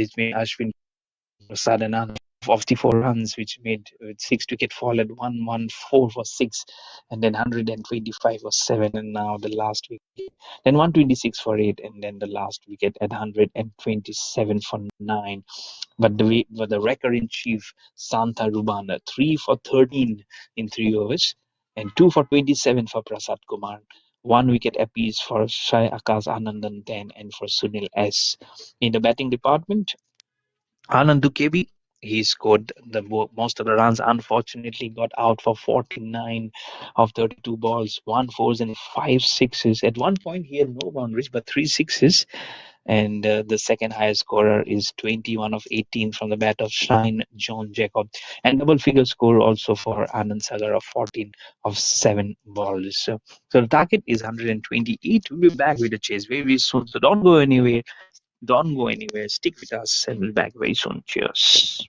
which made Ashwin Prasad and Anand of the 4 runs, which made 6 wicket fall at 114 for 6, and then 125 for 7, and now the last wicket, then 126 for 8, and then the last wicket at 127 for 9. But the record in chief, Santa Rubana, 3 for 13 in 3 overs, and 2 for 27 for Prasad Kumar. 1 wicket apiece for Shai Akas Anandan 10, and for Sunil S. In the batting department, Anand Dukebi, he scored the most of the runs. Unfortunately, got out for 49 of 32 balls, 1 4s and 5 6s. At one point, he had no boundaries, but 3 6s. And the second highest scorer is 21 of 18 from the bat of Shine John Jacob. And double figure score also for Anand Sagar of 14 of 7 balls. So the target is 128. We'll be back with the chase very soon. So don't go anywhere. Don't go anywhere. Stick with us and we'll be back very soon. Cheers.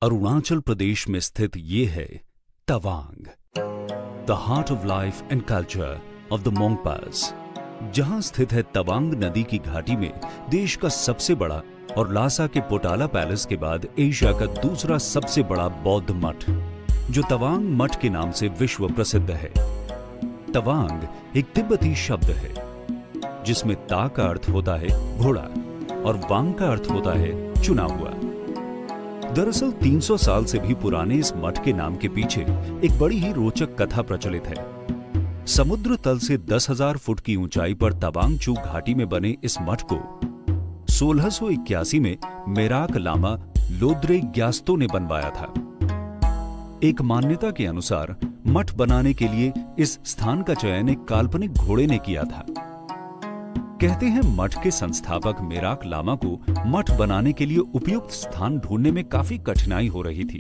Arunachal Pradesh में स्थित ये है Tawang, the heart of life and culture of the Monpas. जहां स्थित है तवांग नदी की घाटी में देश का सबसे बड़ा और लासा के पोटाला पैलेस के बाद एशिया का दूसरा सबसे बड़ा बौद्ध मठ, जो तवांग मठ के नाम से विश्व प्रसिद्ध है। तवांग एक तिब्बती शब्द है जिसमें ता का अर्थ होता है घोड़ा और वांग का अर्थ होता है चुना हुआ। दरअसल 300 साल से भी पुराने इस मठ के नाम के पीछे एक बड़ी ही रोचक कथा प्रचलित है। समुद्र तल से 10,000 फुट की ऊंचाई पर तवांग चू घाटी में बने इस मठ को 1681 में मेराक लामा लोद्रे ग्यास्तो ने बनवाया था। एक मान्यता के अनुसार मठ बनाने के लिए इस स्थान का चयन एक काल्पनिक घोड़े ने किया था। कहते हैं मठ के संस्थापक मेराक लामा को मठ बनाने के लिए उपयुक्त स्थान ढूंढने में काफी कठिनाई हो रही थी।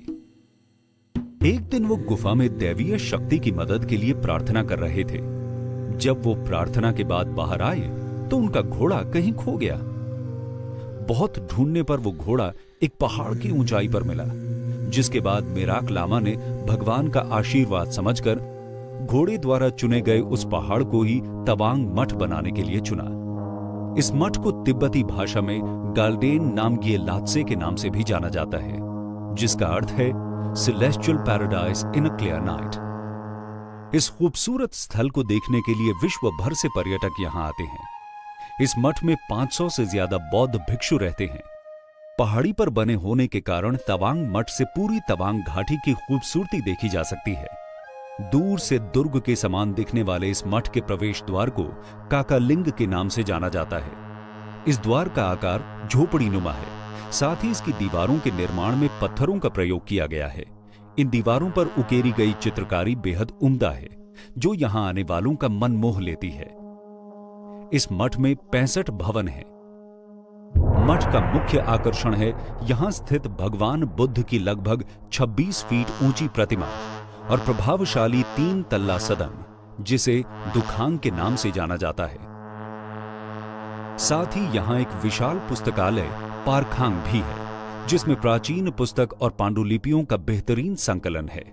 एक दिन वो गुफा में दैवीय शक्ति की मदद के लिए प्रार्थना कर रहे थे। जब वो प्रार्थना के बाद बाहर आए तो उनका घोड़ा कहीं खो गया। बहुत ढूंढने पर वो घोड़ा एक पहाड़ की ऊंचाई पर मिला, जिसके बाद मेराक लामा ने भगवान का आशीर्वाद समझकर घोड़े द्वारा चुने गए उस पहाड़ को ही तवांग मठ बनाने के लिए चुना। इस मठ को तिब्बती भाषा में गाल्डेन नामगिए लात्से के नाम से भी जाना जाता है, जिसका अर्थ है celestial paradise in a clear night. इस खूबसूरत स्थल को देखने के लिए विश्व भर से पर्यटक यहां आते हैं। इस मठ में 500 से ज्यादा बौद्ध भिक्षु रहते हैं। पहाड़ी पर बने होने के कारण तवांग मठ से पूरी तवांग घाटी की खूबसूरती देखी जा सकती है। दूर से दुर्ग के समान दिखने वाले इस मठ के प्रवेश द्वार को काकालिंग के नाम से जाना जाता है। इस द्वार का आकार झोपड़ी नुमा है। साथ ही इसकी दीवारों के निर्माण में पत्थरों का प्रयोग किया गया है। इन दीवारों पर उकेरी गई चित्रकारी बेहद उम्दा है, जो यहां आने वालों का मन मोह लेती है। इस मठ में 65 भवन हैं। मठ का मुख्य आकर्षण है यहां स्थित भगवान बुद्ध की लगभग 26 फीट ऊंची प्रतिमा और प्रभावशाली 3 तल्ला सदन, जिसे दुखांग के नाम से जाना जाता है। साथ ही यहां एक विशाल पुस्तकालय पारखांग भी है, जिसमें प्राचीन पुस्तक और पांडुलिपियों का बेहतरीन संकलन है।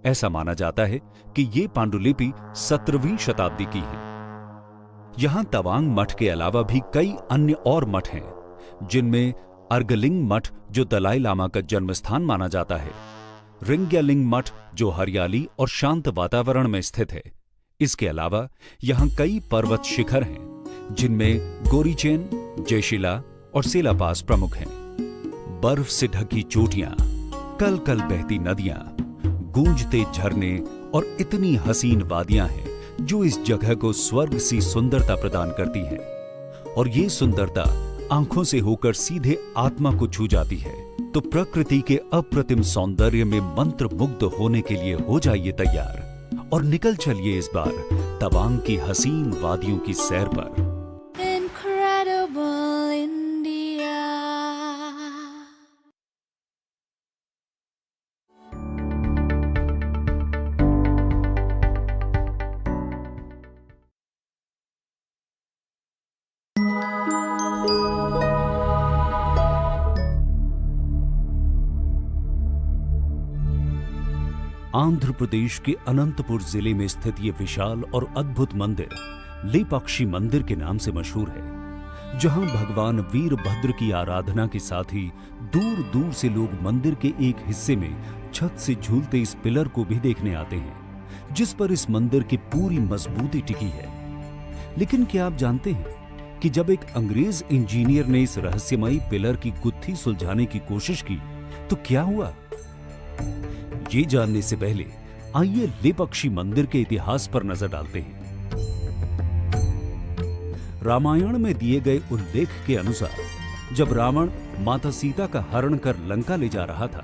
ऐसा माना जाता है कि ये पांडुलिपि 17वीं शताब्दी की है। यहां तवांग मठ के अलावा भी कई अन्य और मठ हैं, जिनमें अर्गलिंग मठ, जो दलाई लामा का जन्मस्थान माना जाता है, रिंग्यालिंग मठ, जो हरियाली और शांत वातावरण में स्थित है। इसके अलावा यहां कई पर्वत शिखर हैं, जिनमें गोरीचेन, जयशिला और सेला पास प्रमुख हैं। बर्फ से ढकी चोटियां, कल कल बहती नदियां, गूंजते झरने और इतनी हसीन वादियां हैं, जो इस जगह को स्वर्ग सी सुंदरता प्रदान करती हैं। और ये सुंदरता आंखों से होकर सीधे आत्मा को छू जाती है। तो प्रकृति के अप्रतिम सौंदर्य में मंत्र मुग्ध होने के लिए हो जाइए तैयार और निकल चलिए इस बार तवांग की हसीन वादियों की सैर पर। Incredible India. आंध्र प्रदेश के अनंतपुर जिले में स्थित ये विशाल और अद्भुत मंदिर लेपाक्षी मंदिर के नाम से मशहूर है, जहां भगवान वीरभद्र की आराधना के साथ ही दूर दूर से लोग मंदिर के एक हिस्से में छत से झूलते इस पिलर को भी देखने आते हैं, जिस पर इस मंदिर की पूरी मजबूती टिकी है। लेकिन क्या आप जानते हैं कि जब एक अंग्रेज इंजीनियर ने इस रहस्यमयी पिलर की गुत्थी सुलझाने की कोशिश की तो क्या हुआ? ये जानने से पहले आइए लेपाक्षी मंदिर के इतिहास पर नजर डालते हैं। रामायण में दिए गए उल्लेख के अनुसार जब रावण माता सीता का हरण कर लंका ले जा रहा था,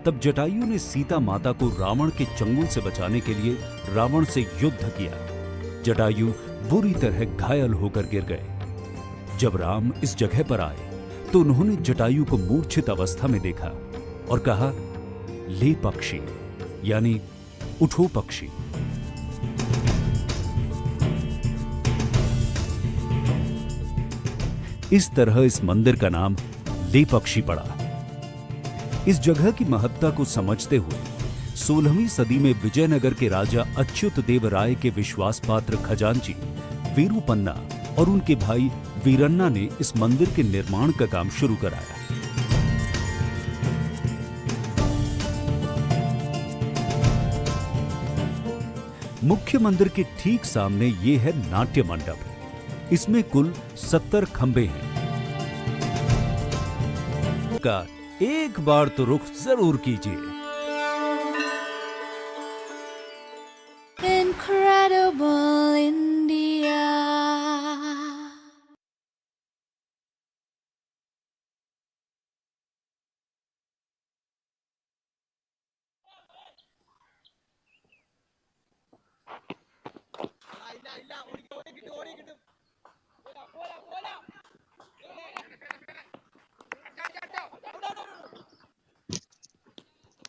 तब जटायु ने सीता माता को रावण के चंगुल से बचाने के लिए रावण से युद्ध किया। जटायु बुरी तरह घायल होकर गिर गए। जब राम इस जगह पर आए तो उन्होंने जटायु को मूर्छित अवस्था में देखा और कहा, ले पक्षी, यानी उठो पक्षी। इस तरह इस मंदिर का नाम लेपक्षी पड़ा। इस जगह की महत्ता को समझते हुए 16वीं सदी में विजयनगर के राजा अच्युत देव राय के विश्वास पात्र खजांची वीरूपन्ना और उनके भाई वीरन्ना ने इस मंदिर के निर्माण का काम शुरू कराया। मुख्य मंदिर के ठीक सामने ये है नाट्य मंडप। इसमें कुल 70 खंबे हैं। का एक बार तो रुख जरूर कीजिए। Incredible India.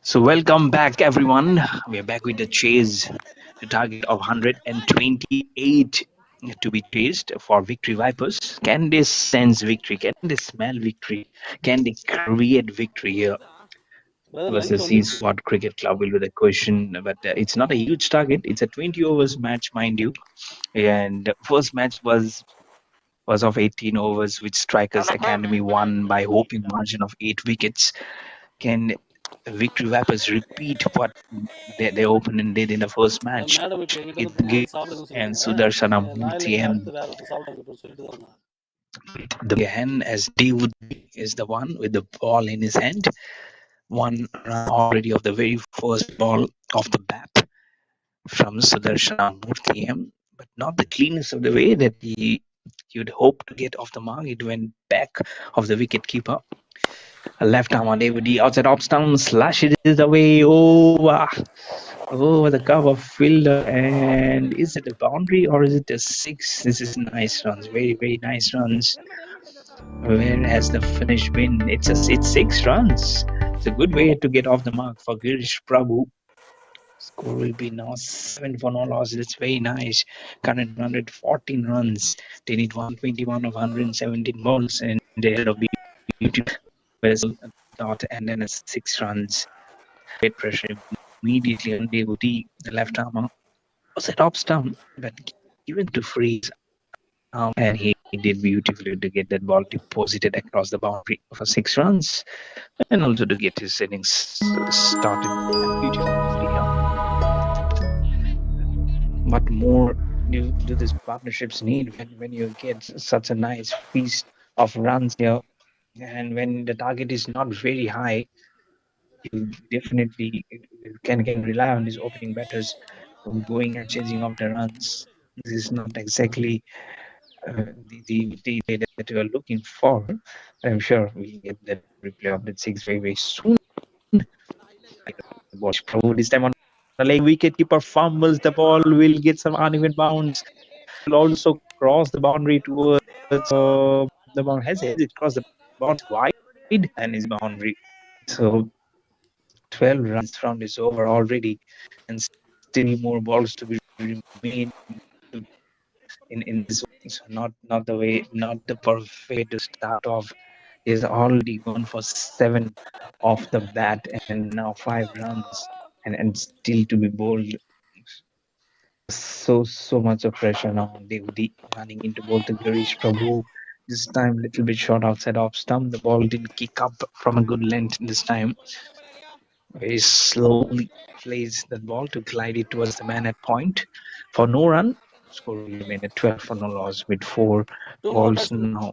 So welcome back, everyone. We are back with the chase. The target of 128 to be chased for victory Vipers. Can they sense victory? Can they smell victory? Can they create victory here? Brother, length Versus only. C Squad Cricket Club will be the question, but it's not a huge target. It's a 20 overs match, mind you. And first match was of 18 overs, which Strikers Academy won by whopping margin of 8 wickets. Can Victory Vipers repeat what their opponent did in the first match? Madam இப்போ எங்கிட்ட It வந்து Gill சாப்பிடுங்கன்னு and சொல்லியிருக்காங்க. Sudarshana நான் Murthy இல்லைங்க, and அடுத்து வேற ஒருத்தர் சாப்பிடுங்க சொல்லிட்டு தான் வந்தேன். the hand as David is the one with the ball in his hand. One run already of the very first ball of the bat from Sudarshana Murthy, but not the cleanest of the way that you'd hope to get off the mark. It went back of the wicket keeper. A left arm on David D outside off stump, slashes it away over the cover fielder. And is it a boundary or is it a six? This is nice runs, very, very nice runs. Where has the finish been? It's 6 runs. It's a good way to get off the mark for Girish Prabhu. Score will be now 7 for no loss. That's very nice. Current 114 runs. They need 121 of 117 balls and they had a beautiful dot and then a 6 runs. Great pressure immediately on Devotee, the left armer. Was at off stump, but given to Freeze. And he did beautifully to get that ball deposited across the boundary for 6 runs and also to get his innings started beautifully. What more do these partnerships need when you get such a nice feast of runs here? And when the target is not very high, you definitely can rely on these opening batters going and chasing off the runs. This is not exactly the way that you are looking for. I'm sure we'll get the replay of that 6 very, very soon. This time on the leg, wicketkeeper fumbles the ball, will get some uneven bounce. Will also cross the boundary towards the boundary. Has it crossed the bounds wide and is boundary? So 12 runs round is over already, and still more balls to be remain in this. So not the way, not the perfect way to start off. He's already gone for 7 off the bat and now 5 runs and still to be bowled. So much of pressure now on Devdi running into both the Garish Prabhu. This time little bit short outside off stump. The ball didn't kick up from a good length this time. Very slowly plays that ball to glide it towards the man at point for no run. Score will remain at 12 for no loss with 4 Two more balls batsmen. now.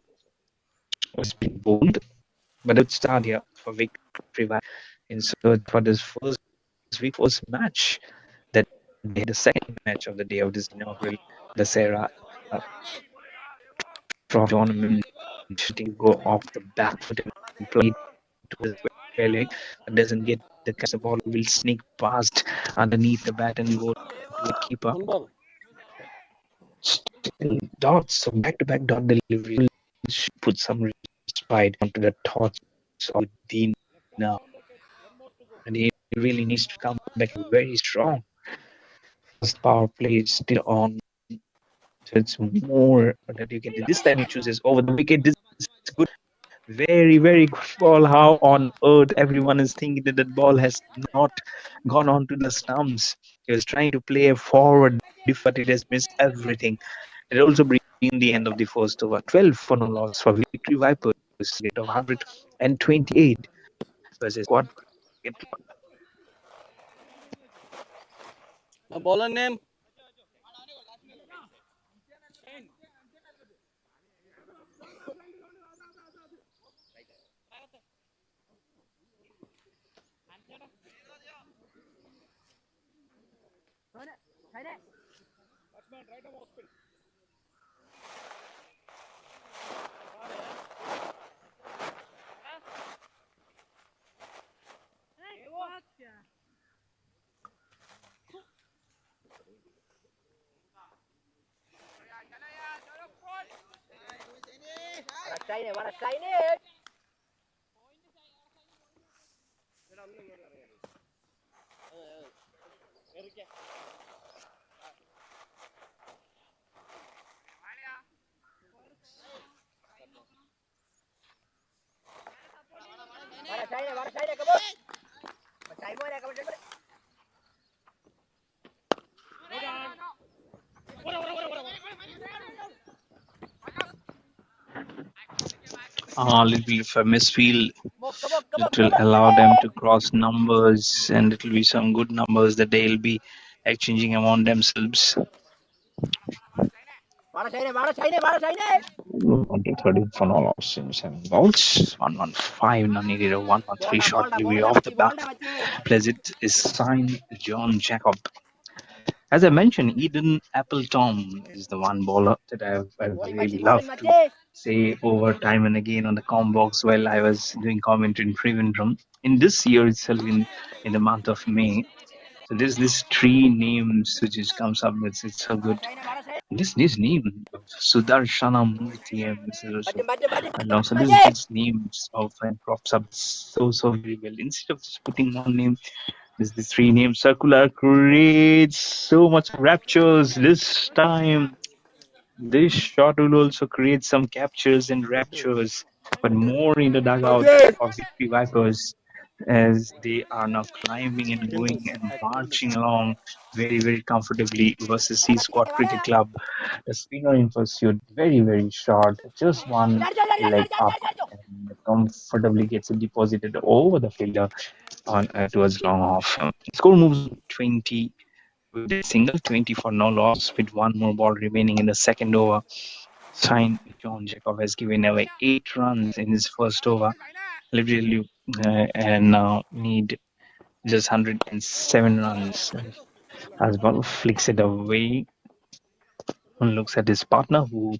Was being bowled, but a good start here for Victory in search for this first match that they had the second match of the day of this inaugural DASARA trophy tournament to go off the back foot and play towards the leg, but doesn't get the catch. The ball will sneak past underneath the bat and go to the keeper. One ball. Still dots, so back-to-back dot delivery should put some respite onto the thoughts of Dean now. And he really needs to come back very strong. First power play is still on. So it's more that you can do. This time he chooses over the wicket. This is good. Very, very good ball. How on earth everyone is thinking that that ball has not gone on to the stumps? He was trying to play a forward diff, but it has missed everything. It also brings in the end of the first over. 12 for no loss for Victory Vipers, rate of 128 versus Squad Cricket Club. Bowler name. A little bit of a misfield that will allow them to cross numbers, and it will be some good numbers that they'll be exchanging among themselves. 130 for no loss in 7 balls. 115 none needed, a 113 short delivery off the back. Pleasant is signed John Jacob. As I mentioned, Eden Appleton is the one bowler that I really love to say over time and again on the com box while I was doing commentary in Trivandrum. In this year itself, in the month of May, so there's this three names which is comes up with. It's so good. This name of Sudarshana Murthy and this is also and also this names of and props up so very well. Instead of just putting one name, there's the three name circular creates so much raptures this time. This shot will also create some captures and raptures, but more in the dugout of Victory Vipers as they are now climbing and going and marching along very comfortably versus C Squad Cricket Club. The spinner in pursuit, very short, just one leg up and comfortably gets it deposited over the fielder on towards long off. Score moves 20 with a single, 20 for no loss with one more ball remaining in the second over. Signed John Jacob has given away 8 runs in his first over. Literally, and now need just 107 runs. As ball flicks it away and looks at his partner who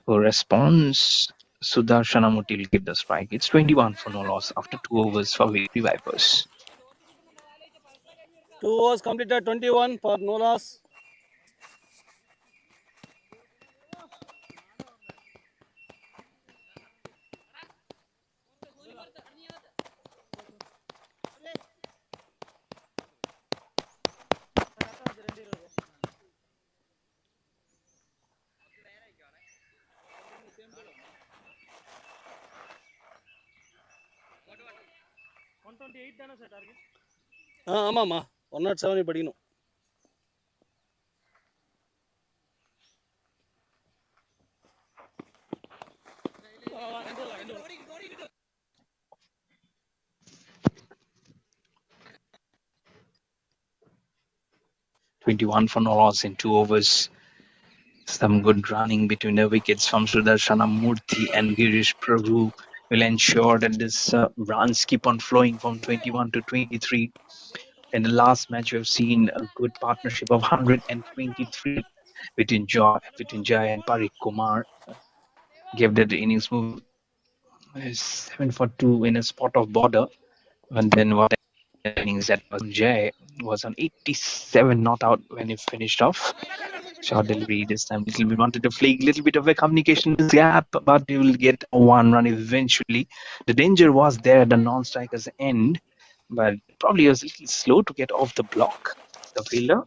responds. Sudarshanamurthy will give the strike. It's 21 for no loss after 2 overs for Victory Vipers. 2 overs completed. 21 for no loss. ஆமாம்மா 107 படிக்கணும். Twenty-one for no loss in 2 overs. Some good running between the wickets from Sudarshana Murthy and Girish Prabhu will ensure that this runs keep on flowing from 21 to 23. In the last match, we have seen a good partnership of 123 between Jai and Parik Kumar. Gave that the innings move 7 for 2 in a spot of border. And then what innings that was Jai was on 87 not out when he finished off. Short delivery this time. Little bit wanted to flick, little bit of a communication gap, but he will get one run eventually. The danger was there at the non-striker's end, but probably was a little slow to get off the block. The fielder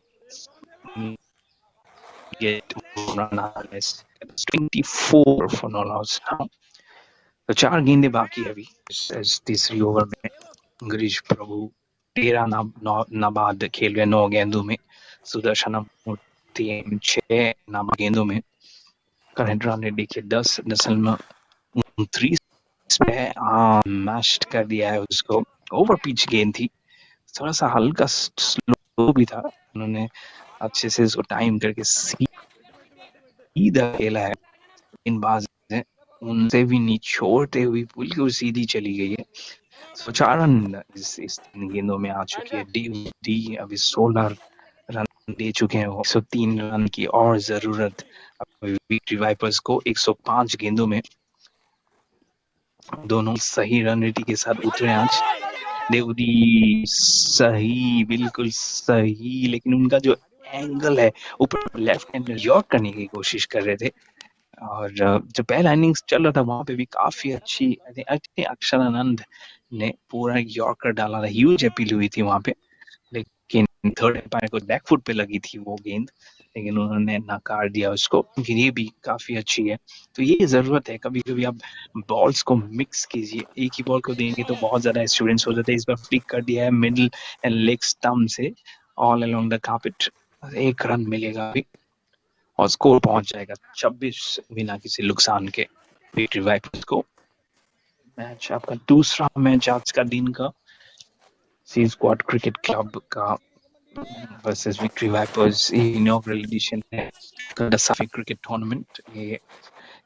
get one run unless it was 24 for no loss now. तो 4 गेंदें बाकी है अभी इस तीसरी over में। गिरीश प्रभु 13 नाबाद खेल रहे 9 गेंदों में। सुदर्शन मूर्ति 6 नाबाद गेंदों में। करंट रन रेट देखिए 10.29 पे मैश कर दिया है उसको। ओवर पिच गेंद थी, थोड़ा सा हल्का स्लो भी था, उन्होंने अच्छे से उसको टाइम करके सीधा खेला है। गेंदबाज है उनसे भी निचोड़ते हुए बिल्कुल सीधी चली गई है। तो 4 रन इस 3 गेंदों में आ चुकी है। डी अभी 16 रन दे चुके हैं, 103 रन की और जरूरत विक्ट्री वाइपर्स को। 105 गेंदों में दोनों सही रणनीति के साथ उतरे आज। देवदी सही, बिल्कुल सही, लेकिन उनका जो एंगल है ऊपर लेफ्ट हैंड में यॉर्क करने की कोशिश कर रहे थे। और जो पहला इनिंग्स चल रहा था वहां पे भी काफी अच्छी आई थिंक अक्षरानंद ने पूरा यॉर्कर डाला था, ह्यूज अपील हुई थी वहां पे। लेकिन थर्ड एम्पायर को बैकफुट पे लगी थी वो गेंद, लेकिन उन्होंने नकार दिया उसको। लेकिन ये भी काफी अच्छी है। तो ये जरूरत है, कभी कभी आप बॉल्स को मिक्स कीजिए। एक ही बॉल को देंगे तो बहुत ज्यादा स्टूडेंट्स हो जाते हैं। इस बार फ्लिक कर दिया है मिडिल एंड लेग स्टंप से all along the carpet. 1 run मिलेगा अभी और स्कोर पहुंच जाएगा 26 बिना किसी नुकसान के विक्ट्री वाइपर्स को। मैच आपका दूसरा मैच आज का दिन का सी स्क्वाड क्रिकेट क्लब का versus Victory Vipers inaugural edition है दसाफी क्रिकेट टूर्नामेंट। ये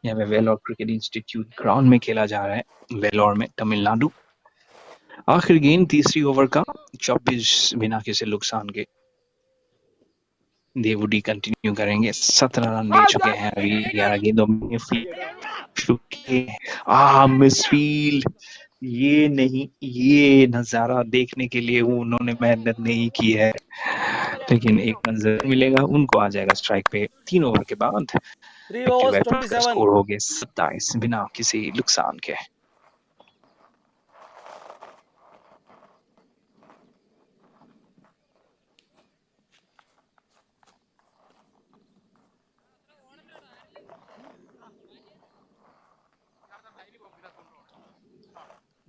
यहाँ पे वेलोर क्रिकेट इंस्टीट्यूट ग्राउंड में खेला जा रहा है, वेलोर में, तमिलनाडु। आखिर गेंद तीसरी ओवर का 24 बिना किसी नुकसान के। देवुडी कंटिन्यू करेंगे, 17 रन ले चुके हैं अभी 11 गेंदों में। चुके मिसफील्ड, ये नहीं, ये नजारा देखने के लिए उन्होंने मेहनत नहीं की है, लेकिन 1 रन जरूर मिलेगा उनको, आ जाएगा स्ट्राइक पे। 3 ओवर के बाद 3 overs 27. स्कोर हो गया 27 बिना किसी नुकसान के।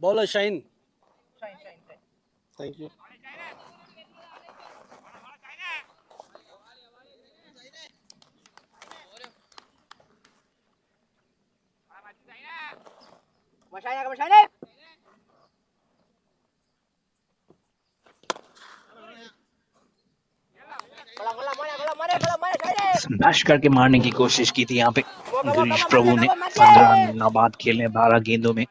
Bowler Shine. Thank you. Smash करके मारने की कोशिश की थी यहाँ पे गिरीश प्रभु ने। 15 नाबाद खेले 12 गेंदों में।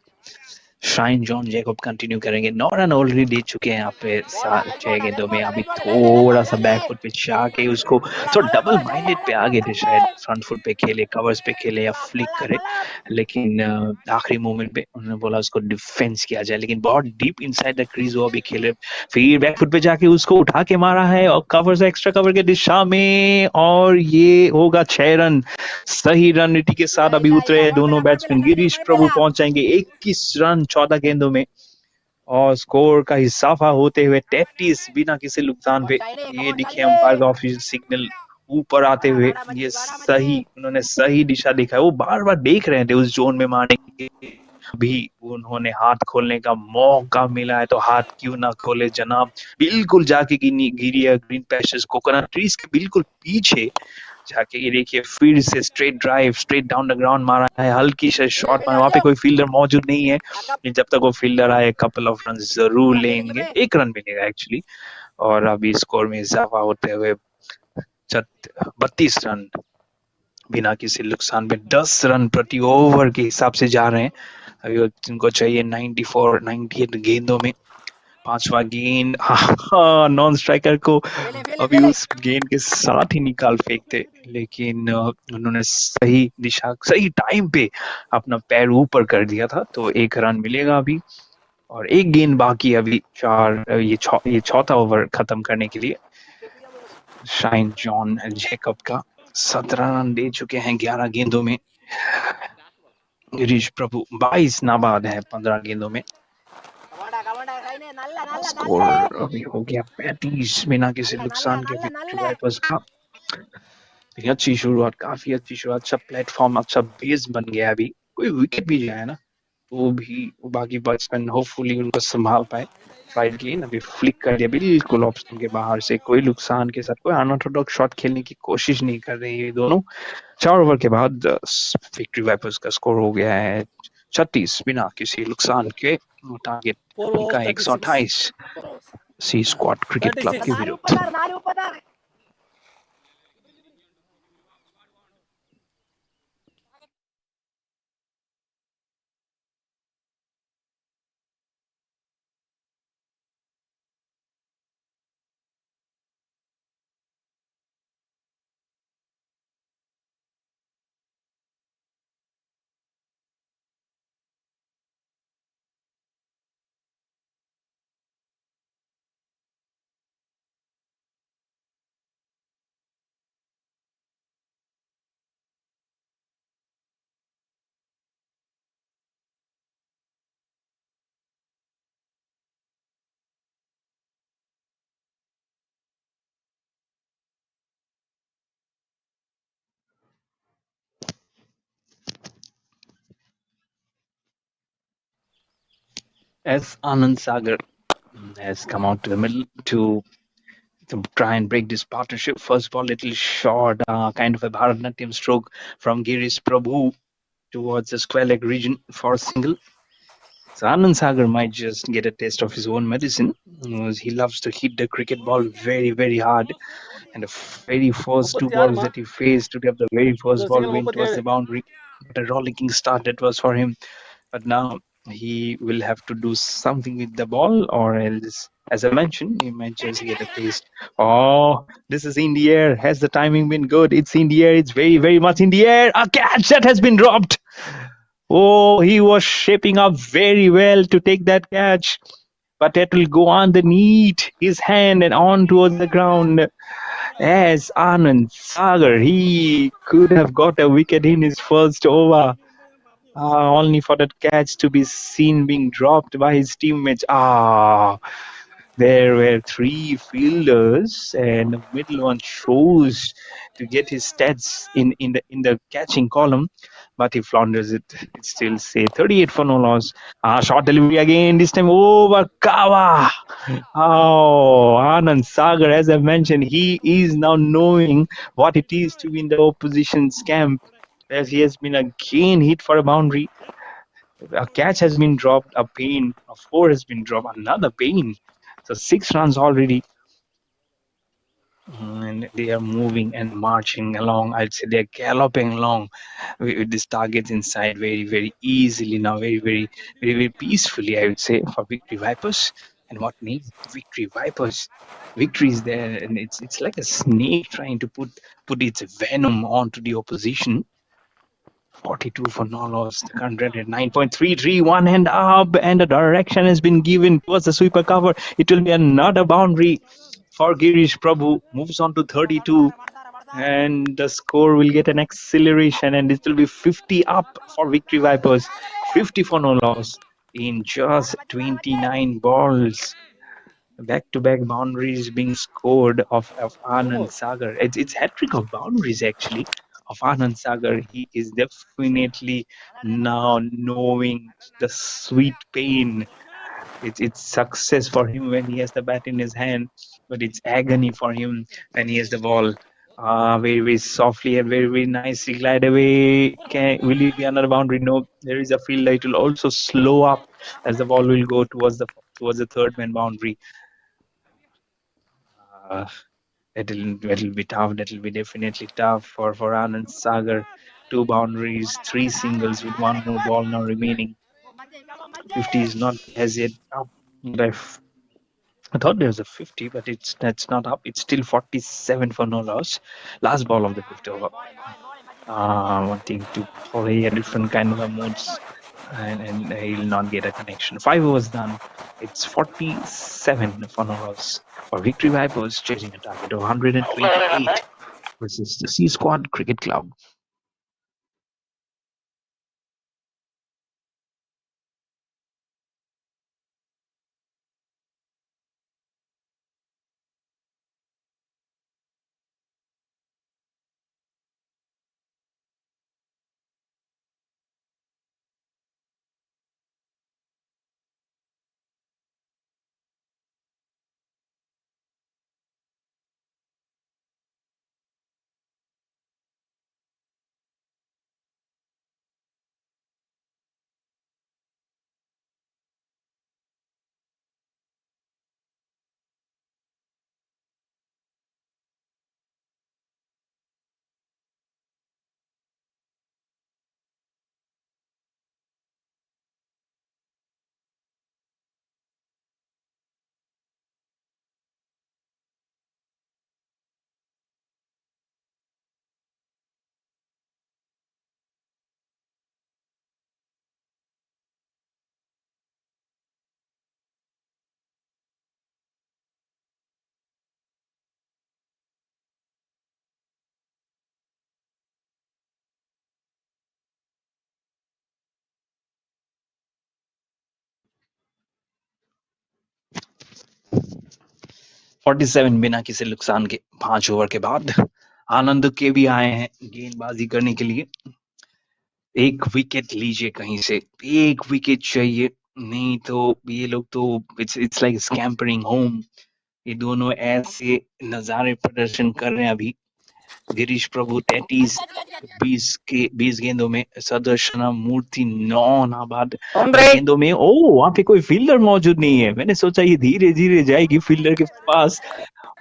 शाइन जॉन जैकब कंटिन्यू करेंगे, 9 रन ऑलरेडी दे चुके हैं यहाँ पे 6 गेंदों में। अभी थोड़ा सा बैकफुट पे आके उसको थोड़ा डबल माइंडेड पे आ गए थे, शायद फ्रंट फुट पे खेले, कवर्स पे खेले या फ्लिक करे, लेकिन आखिरी मोमेंट पे उन्होंने बोला उसको डिफेंस किया जाए, लेकिन बहुत डीप इनसाइड द क्रीज वो अभी खेले। फिर बैकफुट पे जाके उसको उठा के मारा है और कवर से एक्स्ट्रा कवर के दिशा में, और ये होगा 6 रन। सही रणनीति के साथ अभी उतरे हैं दोनों बैट्समैन। गिरीश प्रभु पहुंच जाएंगे 21 रन 14 गेंदों में और स्कोर का इजाफा होते हुए 33 बिना किसी नुकसान पे। ये दिखे अंपायर का ऑफिशियल सिग्नल ऊपर आते हुए, ये सही, उन्होंने सही दिशा दिखा है। वो बार बार देख रहे थे उस जोन में मारने के, भी उन्होंने हाथ खोलने का मौका मिला है तो हाथ क्यों ना खोले जनाब। बिल्कुल जाके गिरी है ग्रीन पैशेस कोकोनट ट्रीज के बिल्कुल पीछे जाके। ये देखिए फिर से straight drive, straight down the ground मारा है, हल्की से शॉट मारा। वहां पे कोई फील्डर मौजूद नहीं है, जब तक वो फील्डर आए कपल ऑफ रन जरूर लेंगे। 1 रन मिलेगा एक्चुअली, और अभी स्कोर में इजाफा होते हुए 32 रन बिना किसी नुकसान पे। 10 रन प्रति ओवर के हिसाब से जा रहे हैं। अभी उनको चाहिए 98 गेंदों में। 5वां गेंद नॉन स्ट्राइकर को अभी उस गेंद के साथ ही निकाल फेंकते, लेकिन उन्होंने सही दिशा, सही टाइम पे अपना पैर ऊपर कर दिया था, तो 1 रन मिलेगा अभी। और 1 गेंद बाकी अभी, ये चौथा ओवर खत्म करने के लिए। शाइन जॉन जैकब का 17 रन दे चुके हैं 11 गेंदों में। गिरीश प्रभु 22 नाबाद है 15 गेंदों में। स्कोर अभी हो गया 35 बिना किसी नुकसान के विक्ट्री वाइपर्स का। अच्छी शुरुआत, काफी अच्छी शुरुआत, अच्छा प्लेटफॉर्म, अच्छा बेस बन गया। अभी कोई विकेट भी जाए ना वो भी बाकी बैट्समैन होपफुली उनको संभाल पाए। ट्राइड गेंद अभी फ्लिक कर दिया बिल्कुल ऑप्शन के बाहर से, कोई नुकसान के साथ कोई अनऑर्थोडॉक्स शॉट खेलने की कोशिश नहीं कर रहे ये दोनों। 4 ओवर के बाद विक्ट्री वाइपर्स का स्कोर हो गया है 36 बिना किसी नुकसान के। टारगेट 4 overs उनका 36. 128 4 overs. सी स्क्वाड क्रिकेट क्लब के 36. विरुद्ध। As Anand Sagar has come out to the middle to try and break this partnership. First ball, little short, kind of a Bharatanatyam stroke from Girish Prabhu towards the square leg region for a single. So Anand Sagar might just get a taste of his own medicine. He loves to hit the cricket ball very, very hard. And the very first two 36 balls ma. that he faced to get the very first The ball single went towards 37. the boundary. But a rollicking start that was for him. But now he will have to do something with the ball, or else, as I mentioned, he might just get a taste. Oh, this is in the air. Has the timing been good? It's in the air. It's very, very much in the air. A catch that has been dropped. Oh, he was shaping up very well to take that catch, but it will go underneath his hand and on towards the ground. As Anand Sagar, he could have got a wicket in his first over, only for that catch to be seen being dropped by his teammates. There were three fielders, and the middle one chose to get his stats in the catching column, but he flounders it. It still say 38 for no loss. Short delivery again. This time over Kawa. Oh, Anand Sagar, as I mentioned, he is now knowing what it is to be in the opposition's camp, as he has been again hit for a boundary. A catch has been dropped, a pain, a four has been dropped, another pain. So 6 runs already, and they are moving and marching along. I'd say they're galloping along with these targets inside very, very easily now, very, very, very, very peacefully, I would say, for Victory Vipers. And what name? Victory Vipers. Victory is there, and it's like a snake trying to put its venom onto the opposition. 42 for no loss. The current rate at 9.33, one hand up, and the direction has been given towards the sweeper cover. It will be another boundary for Girish Prabhu. Moves on to 32, and the score will get an acceleration, and it will be 50 up for Victory Vipers. 50 for no loss in just 29 balls. Back-to-back boundaries being scored of 2 Anand more. Sagar. It's hat-trick of boundaries actually of Anand Sagar. He is definitely now knowing the sweet pain. It's success for him when he has the bat in his hand, but it's agony for him when he has the ball. Very, very softly and very, very nicely glide away. Will it be another boundary? No, there is a fielder. It will also slow up as the ball will go towards the third man boundary. Uh, that'll be tough. That'll be definitely tough for Anand Sagar. 2 boundaries, 3 singles with one more ball now remaining. 50 is not as yet up. I thought there was a 50, but that's not up. It's still 47 for no loss. Last ball of the fifth over. Wanting to play a different kind of a moods, and he'll not get a connection. 5 overs done. It's 47 for no loss. For Victory Vipers chasing a target of 128 versus the C Squad Cricket Club. 47 बिना किसी नुकसान के 5 over के बाद आनंद के भी आए हैं गेंदबाजी करने के लिए। एक विकेट लीजिए कहीं से, एक विकेट चाहिए, नहीं तो ये लोग तो इट्स लाइक स्कैम्परिंग होम। ये दोनों ऐसे नजारे प्रदर्शन कर रहे हैं अभी। गिरीश प्रभु 33 20 गेंदों में, सदर्शना मूर्ति 9 नाबाद गेंदों में। ओ वहां पे कोई फील्डर मौजूद नहीं है, मैंने सोचा ये धीरे धीरे जाएगी फील्डर के पास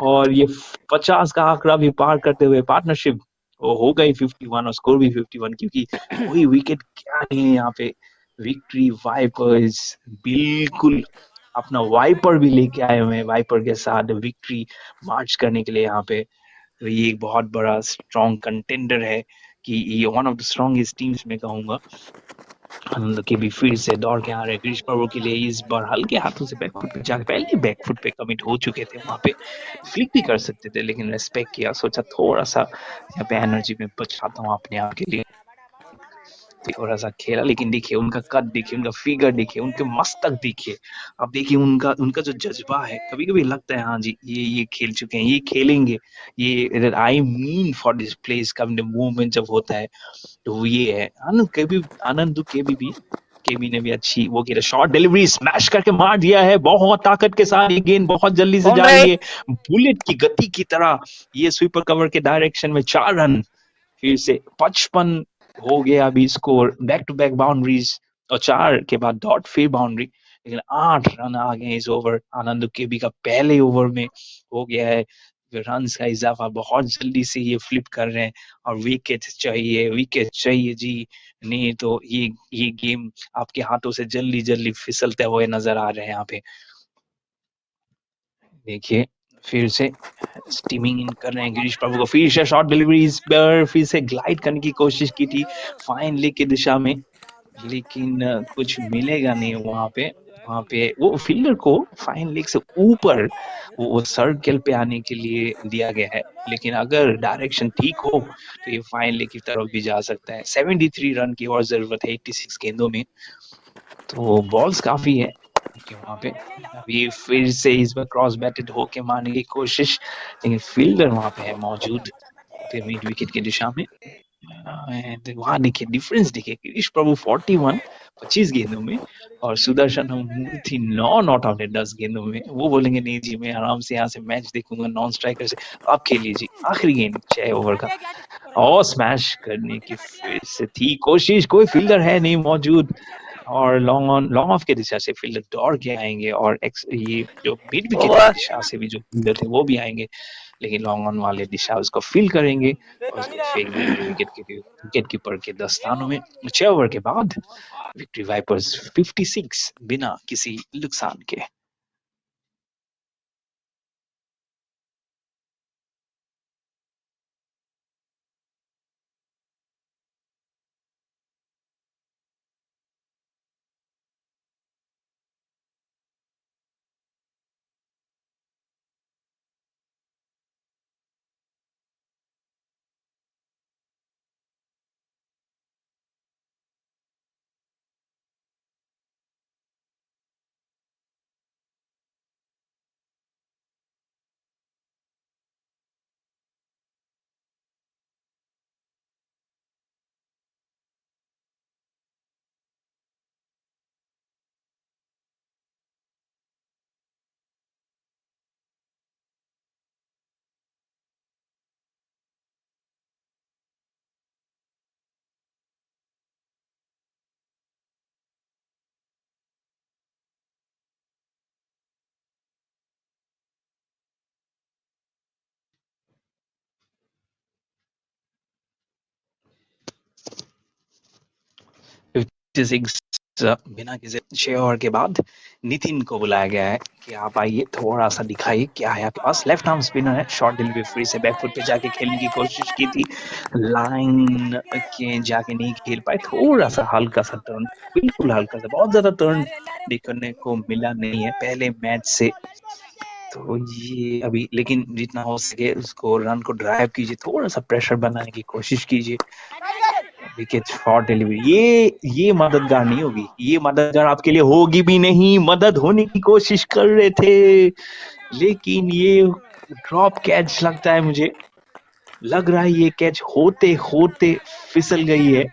और ये 50 का आंकड़ा भी पार करते हुए पार्टनरशिप वो हो गई 51 और स्कोर भी 51, क्योंकि कोई विकेट क्या नहीं है यहाँ पे। विक्ट्री वाइपर्स बिल्कुल अपना वाइपर भी लेके आए हुए हैं, वाइपर के साथ विक्ट्री मार्च करने के लिए यहाँ पे। तो ये एक बहुत बड़ा स्ट्रॉन्ग कंटेंडर है कि ये one of the strongest teams में कहूंगा। आनंद के भी फिर से दौड़ के आ रहे गिरीश प्रभु के लिए, इस बार हल्के हाथों से बैकफुट पे जाके, पहले बैकफुट पे कमिट हो चुके थे, वहां पे फ्लिक भी कर सकते थे लेकिन रेस्पेक्ट किया, सोचा थोड़ा सा यहाँ पे एनर्जी में बचाता हूँ अपने आप के लिए, थोड़ा सा खेला। लेकिन देखिए उनका कद देखिए, उनका फिगर देखिए, उनके मस्तक देखिए। अब देखिए उनका उनका जो जज्बा है, कभी कभी लगता है हाँ जी ये खेल चुके हैं, ये खेलेंगे, ये I mean for this place का मूवमेंट जब होता है तो ये है। आनंद केबी ने भी अच्छी वो किया, शॉर्ट डिलीवरी स्मैश करके मार दिया है बहुत ताकत के साथ, ये गेंद बहुत जल्दी से जा रही है बुलेट की गति की तरह। ये स्वीपर कवर के डायरेक्शन में 4 रन, फिर से 55 हो गया अभी score, back to back boundaries और 4 के बाद डॉट फिर बाउंड्री, लेकिन 8 रन आ गए इस ओवर। आनंद केबी का पहले ओवर में हो गया है रन का इजाफा, बहुत जल्दी से ये फ्लिप कर रहे हैं और विकेट चाहिए जी, नहीं तो ये गेम आपके हाथों से जल्दी जल्दी फिसलते हुए नजर आ रहे हैं यहाँ पे। देखिए फिर से स्टीमिंग इन कर रहे हैं गिरीश प्रभु को, फिर से शॉर्ट डिलीवरी, इस बार फिर से ग्लाइड करने की कोशिश की थी फाइन लेग की दिशा में, लेकिन कुछ मिलेगा नहीं वहां पे। वहां पे वो फील्डर को फाइन लेग से ऊपर वो सर्कल पे आने के लिए दिया गया है, लेकिन अगर डायरेक्शन ठीक हो तो ये फाइन लेग की तरफ भी जा सकता है। 73 रन की और जरूरत है 86 गेंदों में, तो बॉल्स काफी है कि वहां पे। अभी फिर से इस बार क्रॉस बैटेड होके मारने की कोशिश, लेकिन फील्डर वहां पे है मौजूद मिड विकेट की दिशा में। वहां देखिए डिफरेंस देखिए, गिरीश प्रभु 41 25 गेंदों में और सुदर्शन मूर्ति 9 नॉट आउट है 10 गेंदों में। वो बोलेंगे नहीं जी मैं आराम से यहाँ से मैच देखूंगा नॉन स्ट्राइकर से, आप खेलिए जी। आखिरी गेंद 6 ओवर का और स्मैश करने की फिर से थी कोशिश, कोई फील्डर है नहीं मौजूद और लॉन्ग ऑफ के दिशा से फील्डर दौड़ के आएंगे और ये जो मिड विकेट की दिशा से भी जो फील्डर थे वो भी आएंगे, लेकिन लॉन्ग ऑन वाले दिशा उसको फील करेंगे और उसको फेंक देंगे विकेट कीपर के दस्तानों में। 6 ओवर के बाद विक्ट्री वाइपर्स 56 बिना किसी नुकसान के। बिना किसी 6 ओवर के बाद नितिन को बुलाया गया है कि आप आइए थोड़ा सा दिखाइए क्या है आपके पास। लेफ्ट आर्म स्पिनर है, शॉर्ट डिलीवरी फ्री से बैकफुट पे जाके खेलने की कोशिश की थी, लाइन के जाके नहीं खेल पाए, थोड़ा सा हल्का सा टर्न, बिल्कुल हल्का सा, बहुत ज्यादा टर्न देखने को मिला नहीं है पहले मैच से। तो ये अभी लेकिन जितना हो सके उसको रन को ड्राइव कीजिए, थोड़ा सा प्रेशर बनाने की कोशिश कीजिए। विकेट शॉर्ट डिलीवरी, ये मददगार नहीं होगी, ये मददगार आपके लिए होगी भी नहीं, मदद होने की कोशिश कर रहे थे लेकिन ये ड्रॉप कैच लगता है मुझे, लग रहा है ये कैच होते होते फिसल गई है।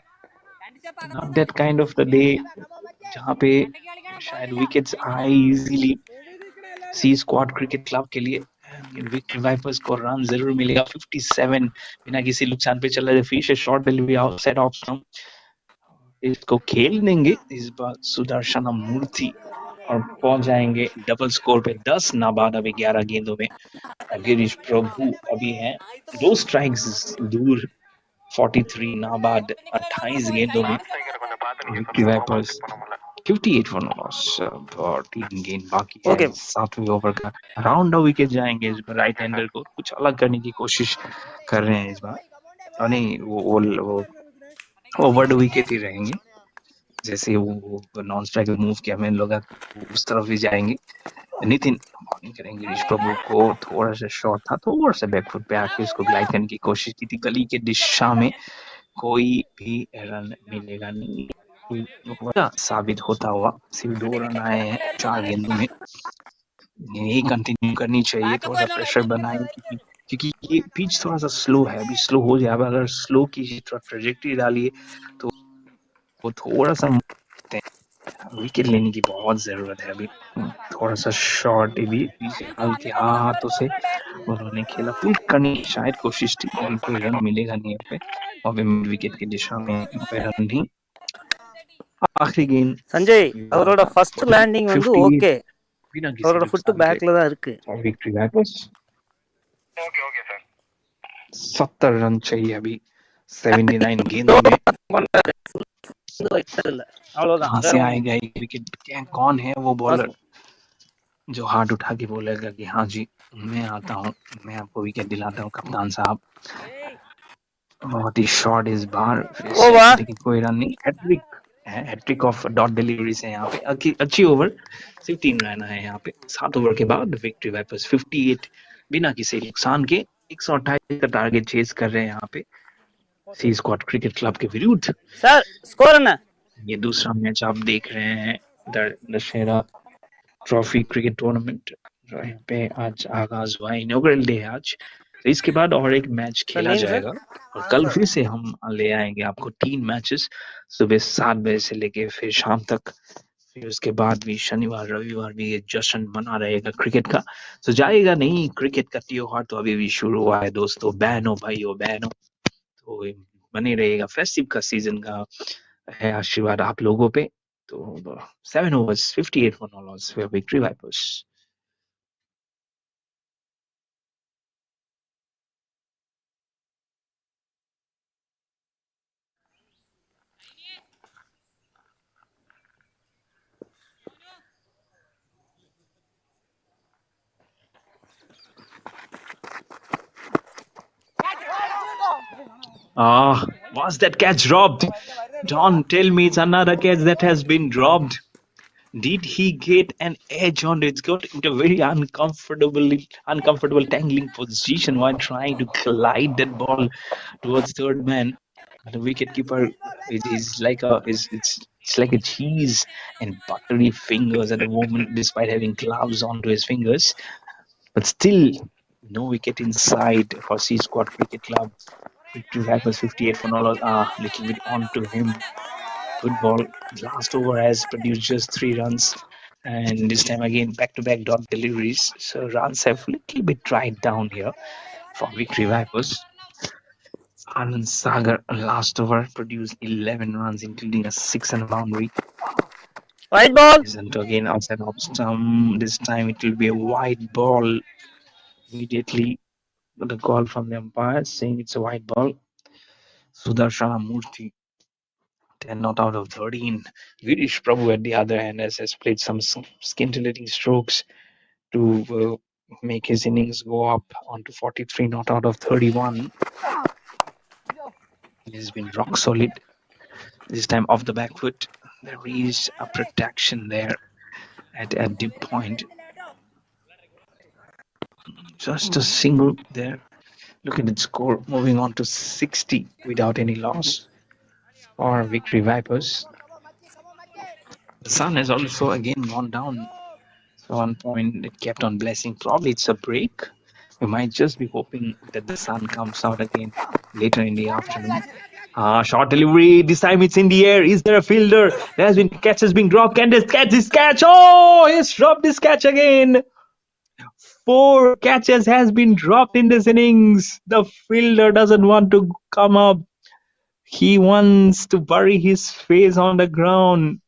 Not that kind of the day जहाँ पे शायद विकेट्स आए इजीली सी स्क्वाड क्रिकेट क्लब के लिए। विक्ट्री वाइपर्स को रन जरूर मिलेगा। 57 बिना किसी नुकसान पे चल रहा है। Fish short delivery outside off stump, इसको खेल देंगे इस बार सुदर्शन मूर्ति और पहुंच जाएंगे डबल स्कोर पे 10 नाबाद अभी 11 गेंदों में। गिरीश प्रभु अभी हैं 2 स्ट्राइक्स दूर। 43 नाबाद 28 गेंदों में Victory Vipers 58 for no loss और 3 गेंद बाकी है। Okay. 7वें ओवर का राउंड विकेट जाएंगे इस बार। राइट हैंडर को कुछ अलग करने की कोशिश कर रहे हैं इस बार, और नहीं वो वर्ड विकेट ही रहेंगे। जैसे वो नॉन स्ट्राइक मूव किया हमें लगा उस तरफ ही जाएंगे। नितिन बॉलिंग करेंगे। गिरीश प्रभु को थोड़ा सा शॉट था, थोड़ा सा बैकफुट पे आके उसको ग्लाइड करने की कोशिश की थी गली के दिशा में। कोई भी रन मिलेगा नहीं, साबित होता हुआ। सिर्फ 2 रन आए हैं 4 गेंदों में। यही कंटिन्यू करनी चाहिए, थोड़ा सा प्रेशर बनाए क्योंकि ये पिच थोड़ा सा स्लो है। अभी स्लो हो जाए, अगर स्लो की ट्रेजेक्टरी डालिए तो वो थोड़ा सा विकेट लेने की बहुत जरूरत है अभी। थोड़ा सा शॉर्ट भी हल्के हाथों से उन्होंने खेला, पुल करने की शायद कोशिश थी, लेकिन कोई रन मिलेगा नहीं यहाँ पे। और मिड विकेट की दिशा में कोई रन नहीं। आखिरी गेंद சஞ்சய் அவரோட ஃபர்ஸ்ட் லேண்டிங் வந்து 58 ஓகே, बिना किसी அவரோட ஃபுட் नुकसान के பேக்ல தான் இருக்கு. और विक्ट्री वाइपर्स 70 रन चाहिए अभी 79 गेंदों में। இல்ல அவ்வளவுதான். कहाँ से आएगा ये विकेट? कौन है वो बॉलर जो हाथ उठा के बोलेगा कि हाँ जी मैं आता हूँ, मैं आपको विकेट दिलाता हूँ कप्तान साहब। बहुत ही शॉर्ट इस बार फिर से, लेकिन कोई रन नहीं। हैट्रिक है, हैट्रिक ऑफ डॉट डिलीवरी से यहाँ पे अच्छी ओवर। सिर्फ 3 रन है यहाँ पे 7 ओवर के बाद। विक्ट्री वाइपर्स 58 बिना किसी नुकसान के 128 का टारगेट चेज कर रहे हैं यहाँ पे सी स्क्वाड क्रिकेट क्लब के विरुद्ध। சார் ஸ்கோர் என்ன? ये दूसरा मैच आप देख रहे हैं दशहरा ट्रॉफी क्रिकेट टूर्नामेंट जो यहाँ पे आज आगाज हुआ। इनॉग्रल डे है आज, तो इसके बाद और एक मैच खेला नहीं, सर। जाएगा और कल फिर से हम ले आएंगे आपको 3 मैचेस सुबह 7 बजे से लेके फिर शाम तक। फिर उसके बाद भी शनिवार रविवार भी ये जश्न मना रहेगा क्रिकेट का। तो जाएगा नहीं क्रिकेट का त्योहार, तो अभी भी शुरू हुआ है दोस्तों, बहनों भाइयों बहनों। तो बने रहेगा फेस्टिव का सीजन का है आशीर्वाद आप लोगों पे। तो 7 overs 58 for no loss for victory Vipers. Was that catch dropped? Don't tell me it's another catch that has been dropped. Did he get an edge on it? It's got into a very uncomfortable tangling position while trying to glide that ball towards third man. The wicket keeper is like it's like a cheese and buttery fingers at the moment, despite having gloves onto his fingers. But still, no wicket inside for C Squad Cricket Club. Victory Vipers 58 for no loss. Little bit onto him. Good ball. Last over has produced just 3 runs. And this time again, back-to-back dot deliveries. So runs have a little bit dried down here for Victory Vipers. Anand Sagar last over produced 11 runs, including a 6 and a boundary. White ball. Isn't again outside of stump. This time it will be a white ball. Immediately, the call from the umpire saying it's a white ball. Sudarshana Murthy, 10 not out of 13. Girish Prabhu at the other hand has played some scintillating strokes to make his innings go up onto 43 not out of 31. He has been rock solid. This time off the back foot. There is a protection there at deep point. Just a single there. Look at the score, moving on to 60 without any loss for Victory Vipers. The sun has also again gone down. So 1 point, it kept on blessing. Probably it's a break. We might just be hoping that the sun comes out again later in the afternoon. Short delivery. This time it's in the air. Is there a fielder? There has been catch has been dropped. Can this catch this catch? Oh, he's dropped this catch again. 4 catches has been dropped in this innings. The fielder doesn't want to come up. He wants to bury his face on the ground.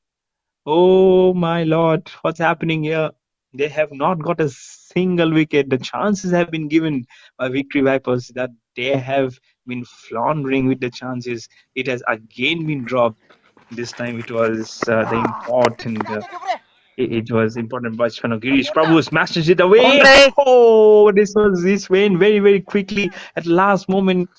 Oh my lord, what's happening here? They have not got a single wicket. The chances have been given by Victory Vipers that they have been floundering with the chances. It has again been dropped. This time it was it was important batsman of Girish Prabhu smashes it away. Boundary. Oh, this went very very quickly at last moment.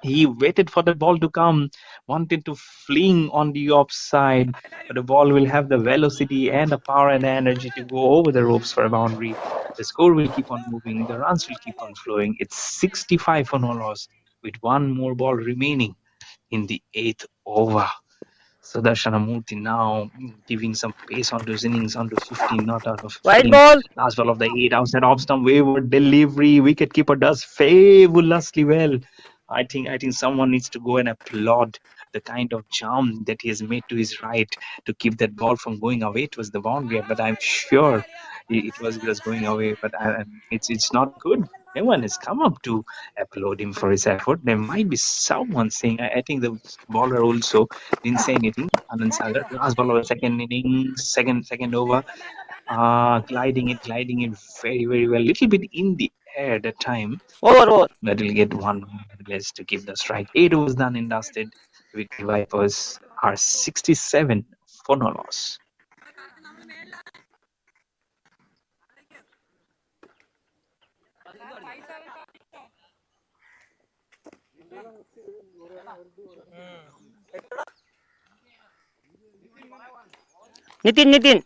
He waited for the ball to come, wanted to fling on the offside, but the ball will have the velocity and the power and the energy to go over the ropes for a boundary. The score will keep on moving, the runs will keep on flowing. It's 65 for no loss, with one more ball remaining in the eighth over. Sudarshanamurthy now giving some pace onto his innings, onto 15, not out of White 15. ball. Last ball of the 8, outside off stump, wayward delivery. Wicketkeeper does fabulously well. I think someone needs to go and applaud the kind of charm that he has made to his right to keep that ball from going away. It was the boundary, but I'm sure it was going away. But it's not good. No one has come up to applaud him for his effort. There might be someone saying. I think the bowler also didn't say anything. Anand Sagar, last ball of the second innings, second over, gliding it very very well. Little bit in the air that time, Over. but will get one less to keep the strike. 8 overs done and dusted. Victory Vipers are 67 for no loss. Nitin.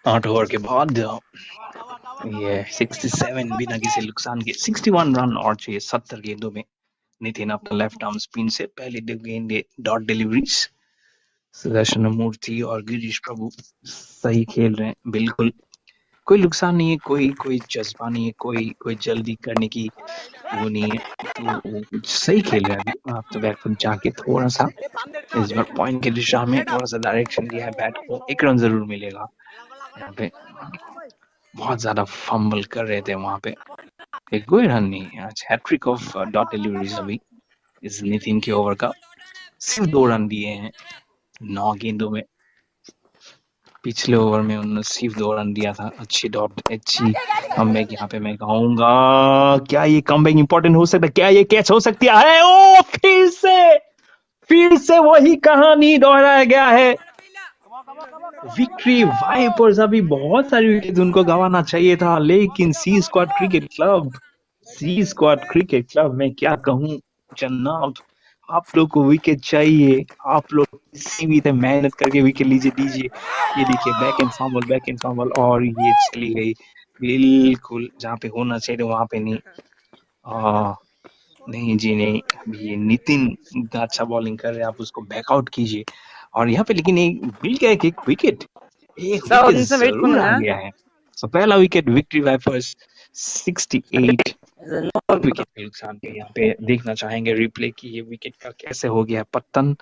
आठ over के बाद ये 67 बिना किसी नुकसान के 61 run और चाहिए 70 गेंदों में. नितिन अपना लेफ्ट आर्म स्पिन से पहले 2 गेंदे डॉट डिलीवरीज. सुदर्शन मूर्ति और गिरीश प्रभु सही खेल रहे हैं. बिल्कुल कोई नुकसान नहीं है, कोई जज्बा नहीं है, कोई जल्दी करने की वो नहीं है. तो सही खेल रहे हैं. अभी आप तो बैकफुट जाके थोड़ा सा इस बार पॉइंट की दिशा में थोड़ा सा डायरेक्शन दिया है बैट को. 1 रन जरूर मिलेगा. यहाँ पे बहुत ज्यादा फंबल कर रहे थे वहां पे. एक कोई रन नहीं. आज हैट्रिक ऑफ डॉट डिलीवरीज अभी इस नितिन के ओवर का. सिर्फ 2 रन दिए हैं 9 गेंदों में. पिछले ओवर में उन्होंने सिर्फ 2 रन दिया था. अच्छी कमबैक यहाँ पे मैं कहूंगा. क्या ये कमबैक इंपॉर्टेंट हो सकता है? क्या ये कैच हो सकती है? ओ फिर से वही कहानी दोहराया गया है. विक्ट्री वाइपर्स अभी बहुत सारी विकेट उनको गंवाना चाहिए था, लेकिन सी स्क्वाड क्रिकेट क्लब में क्या कहूं जनाब. आप लोग को विकेट चाहिए, आप लोग किसी भी तरह मेहनत करके विकेट दीजिए. ये देखिए बैक एंड फंबल और ये चली गई बिल्कुल जहाँ पे होना चाहिए वहां पे नहीं. नहीं जी नहीं. अभी ये नितिन इतना अच्छा बॉलिंग कर रहे हैं, आप उसको बैकआउट कीजिए. और यहाँ पे लेकिन एक मिल गया एक विकेट जरूर आ गया है. तो पहला विकेट विक्ट्री वाइपर्स 68. विकेट के नुकसान पे यहाँ पे देखना चाहेंगे रिप्ले की ये विकेट का कैसे हो गया पतन.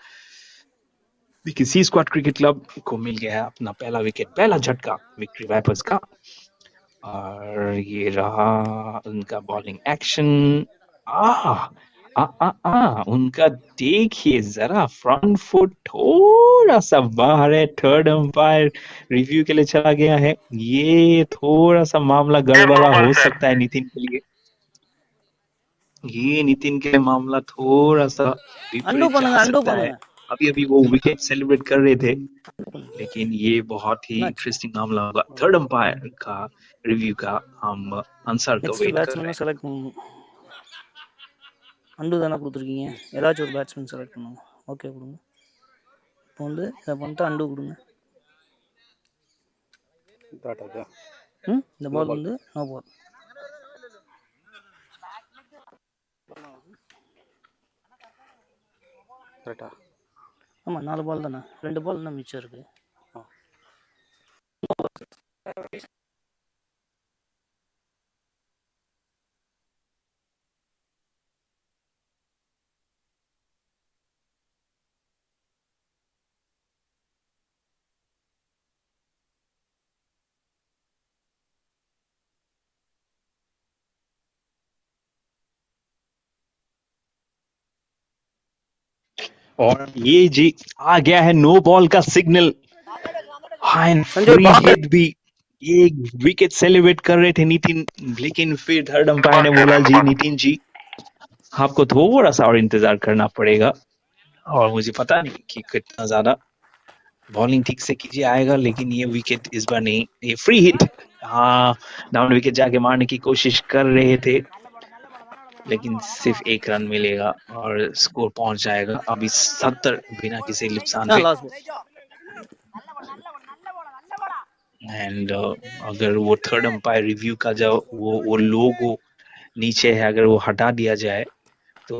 देखिए सी स्क्वाड क्रिकेट क्लब को मिल गया है अपना पहला विकेट, पहला झटका विक्ट्री वाइपर्स का। और ये रहा उनका बॉलिंग एक्शन। उनका देखिए जरा फ्रंट फुट थोड़ा सा बाहर है, थर्ड अंपायर रिव्यू के लिए चला गया है। ये थोड़ा सा मामला गड़बड़ा हो सकता है नितिन के लिए, ये नितिन के लिए मामला थोड़ा सा अनडू विपरीत जा பண்ணுங்க अनडू सकता है। பண்ணுங்க अभी अभी वो विकेट सेलिब्रेट कर रहे थे, लेकिन ये बहुत ही என்னாச்சு इंटरेस्टिंग मामला होगा। थर्ड अंपायर का रिव्यू का हम आंसर का நெக்ஸ்ட் वेट कर रहे பேட்ஸ்மேனை हैं। செலக்ட் பண்ணணும் அண்டு தானே கொடுத்துருக்கீங்க ஏதாச்சும் ஒரு பேட்ஸ்மேன் செலக்ட் பண்ணுங்க ஓகே கொடுங்க இப்போ வந்து இதை பண்ணிட்டு அண்டு கொடுங்க இந்த பால் வந்து நோ பால் கரெக்டா? ஆமாம் 4 பால் தானே, 2 பால் இன்னும் மிச்சம் இருக்குது. और ये जी आ गया है नो बॉल का सिग्नल। संजय फ्री बाहर हिट भी, ये विकेट सेलिब्रेट कर रहे थे नितिन, लेकिन फिर थर्ड अंपायर ने बोला जी नितिन जी आपको थोड़ा सा और इंतजार करना पड़ेगा। और मुझे पता नहीं कि कितना ज्यादा बॉलिंग ठीक से कीजिए आएगा, लेकिन ये विकेट इस बार नहीं, ये फ्री हिट। हाँ, डाउन विकेट जाके मारने की कोशिश कर रहे थे, लेकिन सिर्फ 1 रन मिलेगा और स्कोर पहुंच जाएगा अभी 70 बिना किसी नुकसान पे। लास्ट बॉल एंड अगर वो थर्ड अंपायर रिव्यू का जो वो लोगो नीचे है, अगर वो हटा दिया जाए तो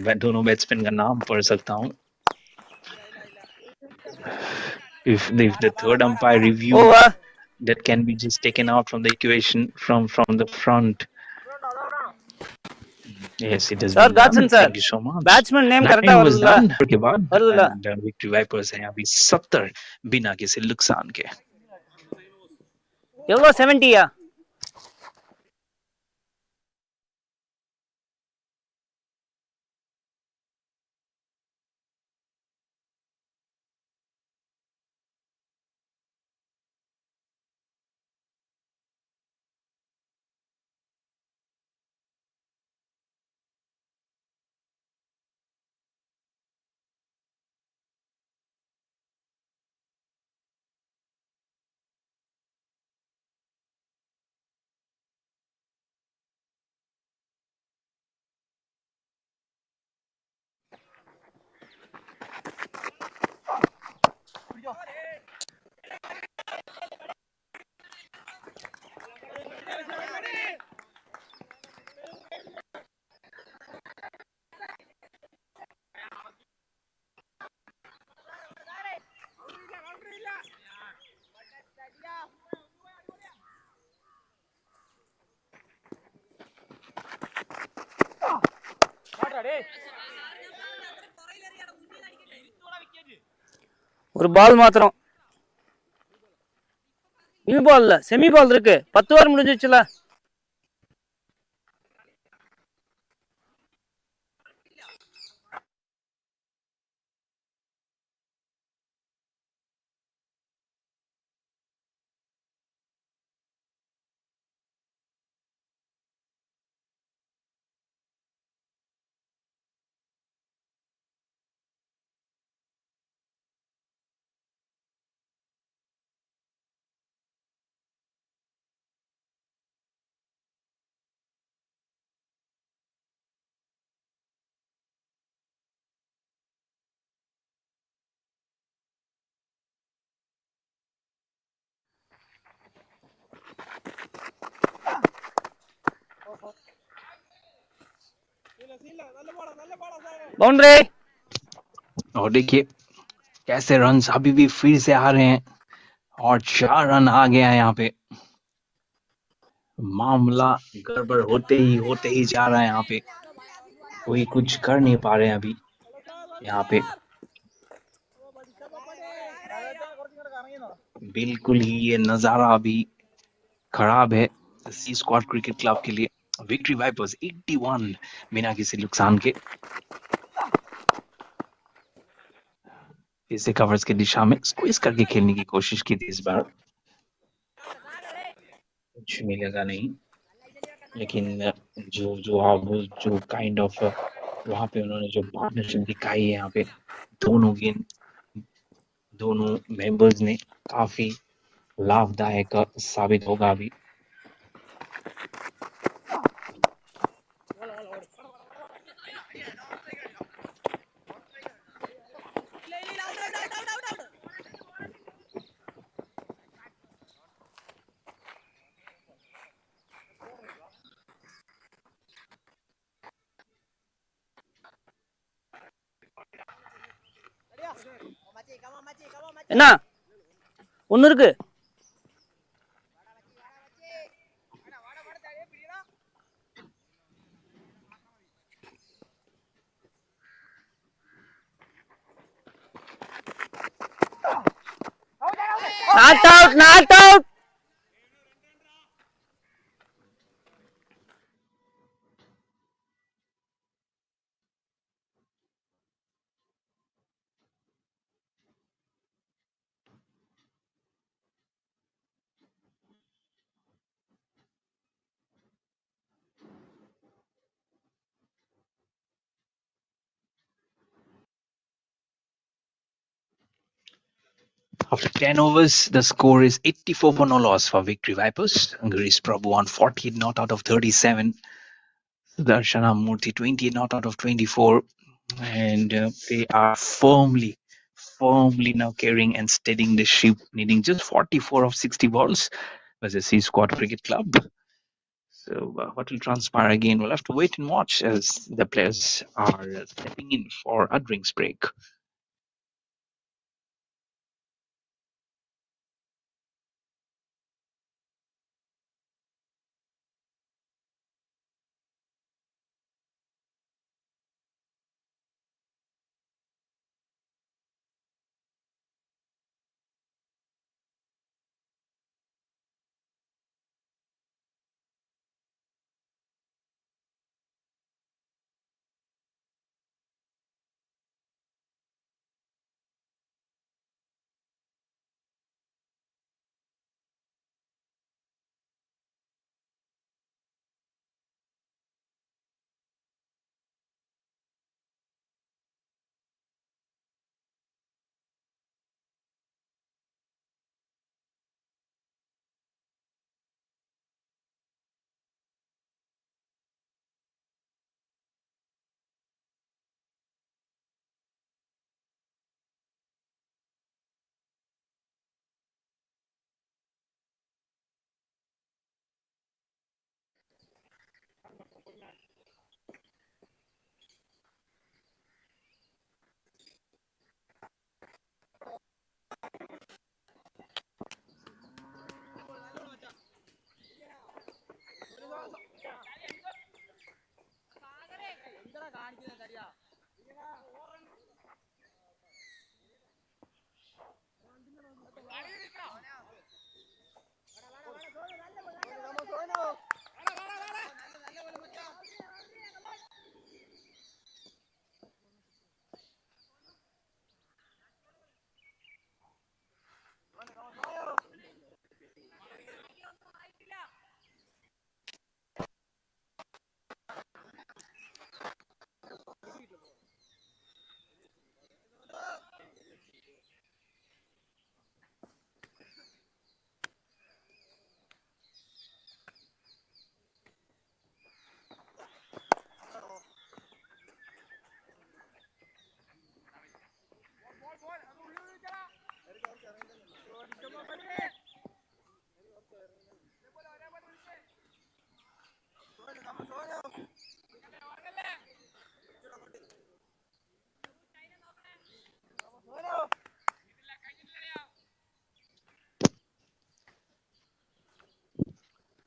मैं दोनों बैट्समैन का नाम पढ़ सकता हूँ। if the third umpire review over that can be just taken out from the equation from the front. Yes, it has sir been done. Batsman sir Thank you so much. Batsman name கரெக்டா 9 was வருதுல்ல done के बाद வருதுல்ல and victory vipers हैं अभी 70 बिना किसी नुकसान के। எவ்வளோ 70யா ஒரு பால் மாத்திரம் நியூ பால் இல்ல செமி பால் இருக்கு 10 ஓவர் முடிஞ்சிச்சுல बाउंड्री। और देखिए कैसे रन अभी भी फिर से आ रहे हैं और 4 रन आ गया है यहाँ पे। मामला गड़बड़ होते ही जा रहा है यहाँ पे, कोई कुछ कर नहीं पा रहे हैं अभी यहाँ पे। बिल्कुल ही ये नज़ारा अभी खराब है सी स्क्वाड क्रिकेट क्लब के लिए। विक्ट्री वाइपर्स 81 बिना किसी नुकसान के इसे कवर्स की दिशा में स्क्वीज करके खेलने की कोशिश की थी इस बार, कुछ मिलेगा नहीं। लेकिन जो काइंड ऑफ वहां पे उन्होंने जो पार्टनरशिप दिखाई है यहाँ पे दोनों गेंद दोनों मेंबर्स ने काफी लाभदायक साबित होगा अभी। என்ன ஒன்று இருக்கு. Not out, not out. After 10 overs, the score is 84 for no loss for Victory Vipers. Greece Prabhu on 48 not out of 37. Darshana Murthy 28 not out of 24. And they are firmly now carrying and steadying the ship, needing just 44 of 60 balls versus C Squad Cricket Club. So what will transpire again? We'll have to wait and watch as the players are stepping in for a drinks break.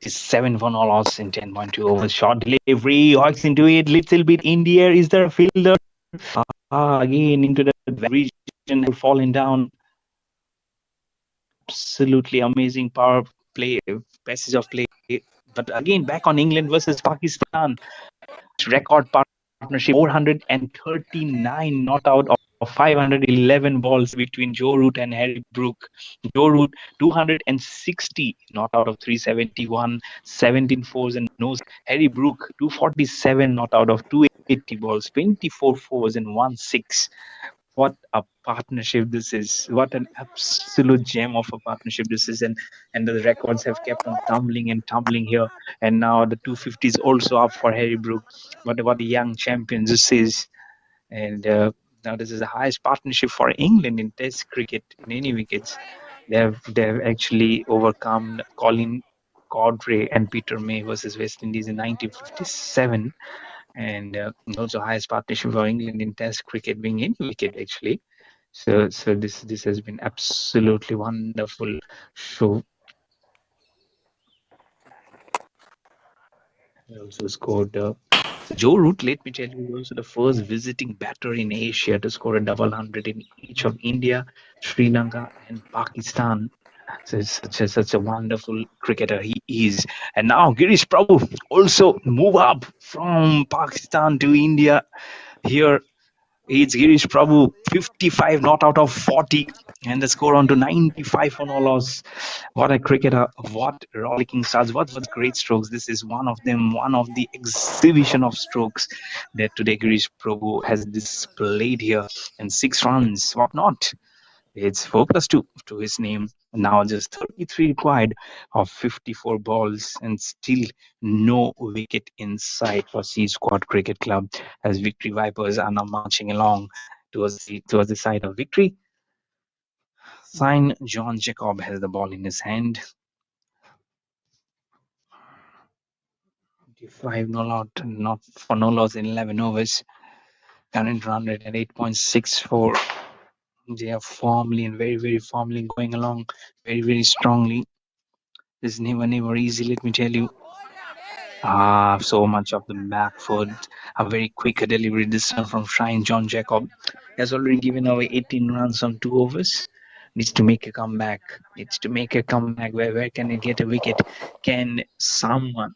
Is 7 for no loss in 10.2 overs. Short delivery, hawks into it, little bit in the air. Is there a fielder? Again into the region, falling down. absolutely amazing power play, passage of play. But again, back on England versus Pakistan, record partnership 439 not out of 511 balls between Joe Root and Harry Brook. Joe Root 260 not out of 371, 17 fours and nos. Harry Brook 247 not out of 280 balls, 24 fours and 1 6. What a partnership this is! What an absolute gem of a partnership this is! And the records have kept on tumbling and tumbling here. And now the 250 is also up for Harry Brook. What a young champion this is! And now this is the highest partnership for England in Test cricket in any wickets. They have actually overcome Colin Cordray and Peter May versus West Indies in 1957, and also highest partnership for England in Test cricket, being any wicket actually. So this has been absolutely wonderful show. He also scored. So Joe Root, let me tell you, was also the first visiting batter in Asia to score a double hundred in each of India, Sri Lanka, and Pakistan. So it's such a wonderful cricketer he is. And now Girish Prabhu also move up from Pakistan to India. Here it's Girish Prabhu, 55 not out of 40, and the score on to 95 for no loss. What a cricketer! What rollicking starts! What great strokes! This is one of them. One of the exhibition of strokes that today Girish Prabhu has displayed here. And 6 runs. What not? It's 4+2 to his name. Now just 33 required of 54 balls, and still no wicket in sight for C Squad Cricket Club, as Victory Vipers are now marching along towards the side of victory. Sign John Jacob has the ball in his hand. 25 no out, not for no loss in 11 overs. Current run rate at 8.64. They are firmly and very firmly going along very strongly. This is never easy, let me tell you. So much of the back foot. A very quick delivery this time from Shine John Jacob. Has already given away 18 runs on 2 overs. Needs to make a comeback. Where can he get a wicket? Can someone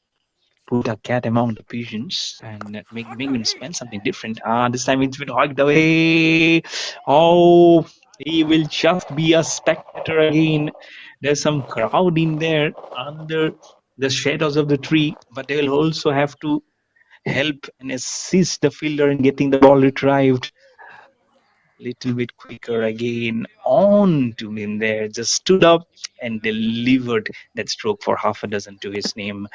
put a cat among the pigeons and make them spend something different? This time it's been hoiked away. Oh, he will just be a spectator again. There's some crowd in there under the shadows of the tree, but they will also have to help and assist the fielder in getting the ball retrieved. Little bit quicker again, on to him there, just stood up and delivered that stroke for half a dozen to his name.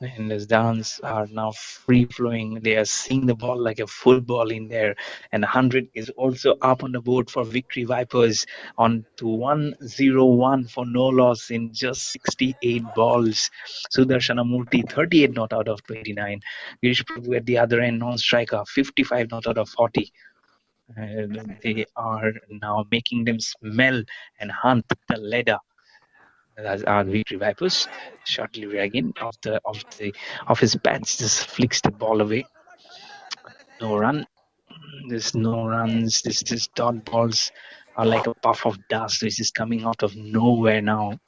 And his downs are now free flowing. They are seeing the ball like a football in there. And 100 is also up on the board for Victory Vipers on to 101 for no loss in just 68 balls. Sudarshanamurthy 38 not out of 29. Girish Prabhu at the other end, non-striker 55 not out of 40. They are now making them smell and hunt the ladder. As our Victory Vipers. Short delivery again of his bats, just flicks the ball away. No run. There's no runs. This dot balls are like a puff of dust which is coming out of nowhere now.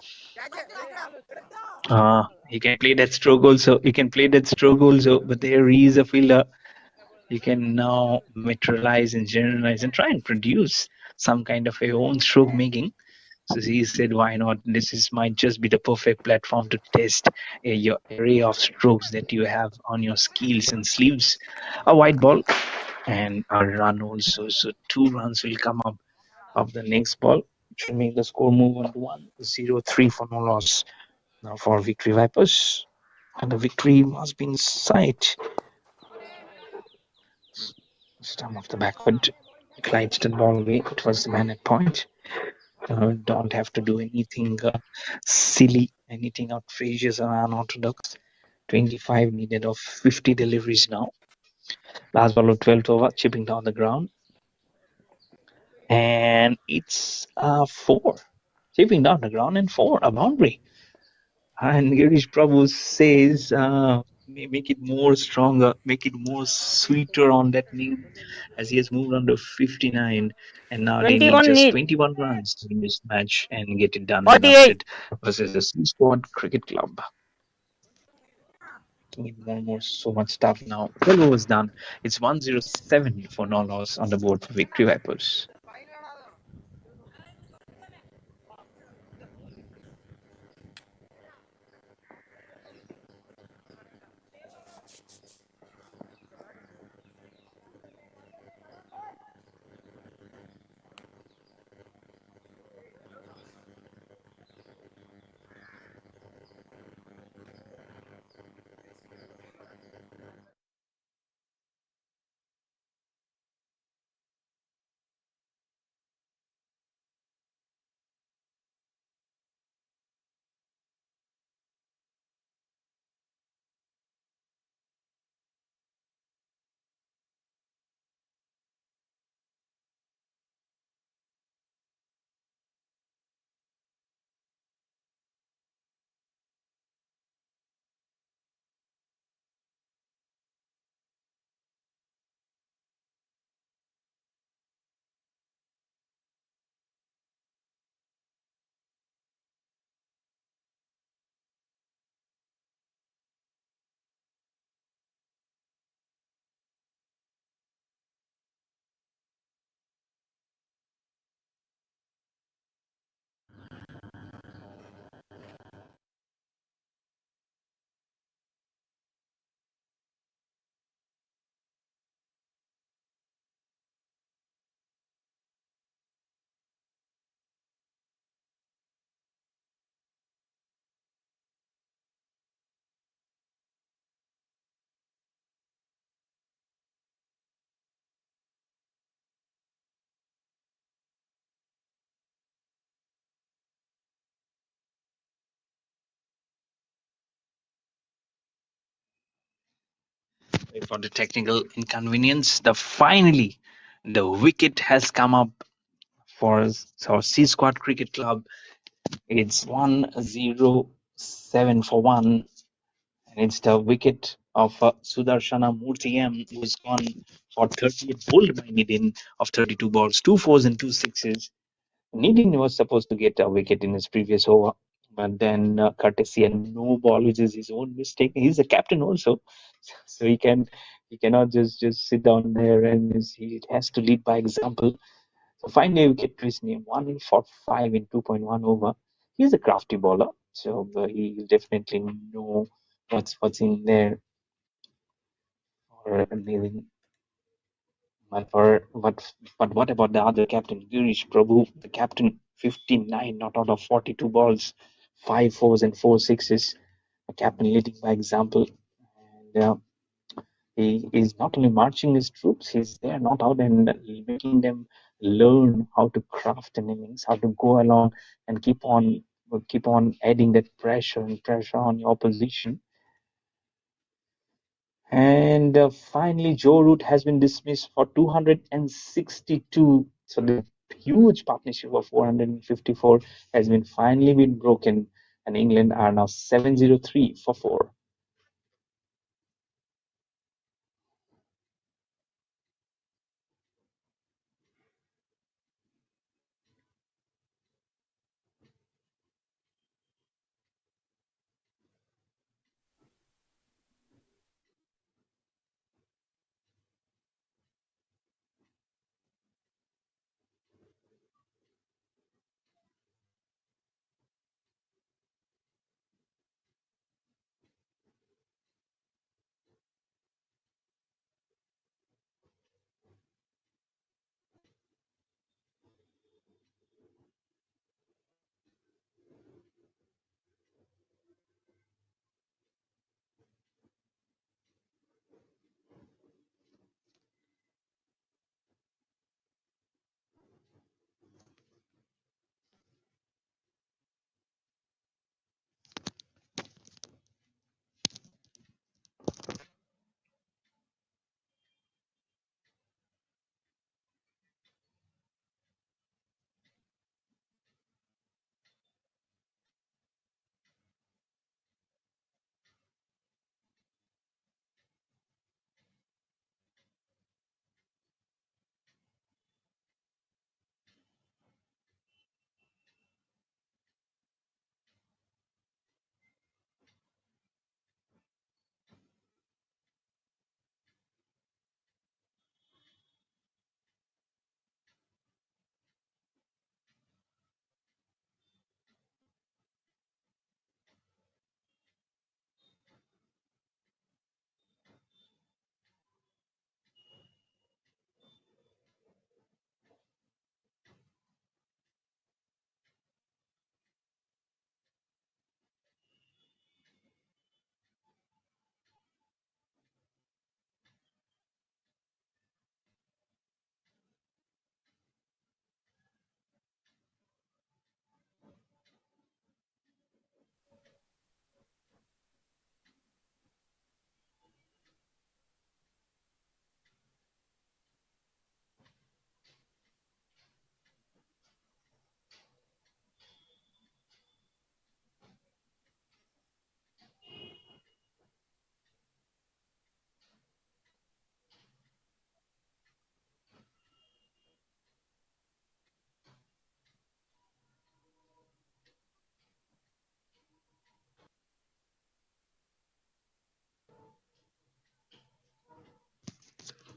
He can play that stroke also. But there is a fielder. You can now materialize and generalize and try and produce some kind of a own stroke making. So he said, why not? Might just be the perfect platform to test your array of strokes that you have on your skills and sleeves. A white ball and a run also. So 2 runs will come up of the next ball, which will make the score move on to 1-0-3 for no loss. Now for Victory Vipers. And the victory must be in sight. Stump of the backward. Glides the ball away. It was the man at point. Don't have to do anything silly, anything outrageous or unorthodox. 25 needed of 50 deliveries now. Last ball of 12th over, chipping down the ground. And it's 4. Chipping down the ground and 4, a boundary. And Girish Prabhu says make it more stronger, make it more sweeter on that name, as he has moved on to 59, and now they need 21 just need. 21 runs to win this match and get it done and 48. dusted versus the C Squad Cricket Club. Need more, so much stuff now. 12 overs done. It's 107 for no loss on the board for Victory Vipers. For the technical inconvenience, the wicket has come up for our C Squad Cricket Club. It's 107 for 1, and it's the wicket of Sudarshana Murthy M, who's gone for 38, bowled by Nidin of 32 balls, 2 4s and 2 6s. Nidin was supposed to get a wicket in his previous over, but then courtesy and no ball, which is his own mistake. He's a captain also, so he cannot just sit down there, and he has to lead by example. So finally, we get to his name 1 for 5 in 2.1 over. He's a crafty bowler, so he definitely know what's in there or anything. But what about the other captain, Girish Prabhu, the captain, 59 not out of 42 balls, 5 4s and 4 6s. A captain leading by example, and he is not only marching his troops, he's there not out and making them learn how to craft an innings, how to go along and keep on adding that pressure on your opposition. And finally, Joe Root has been dismissed for 262. So the huge partnership of 454 has been finally been broken, and England are now 703 for 4.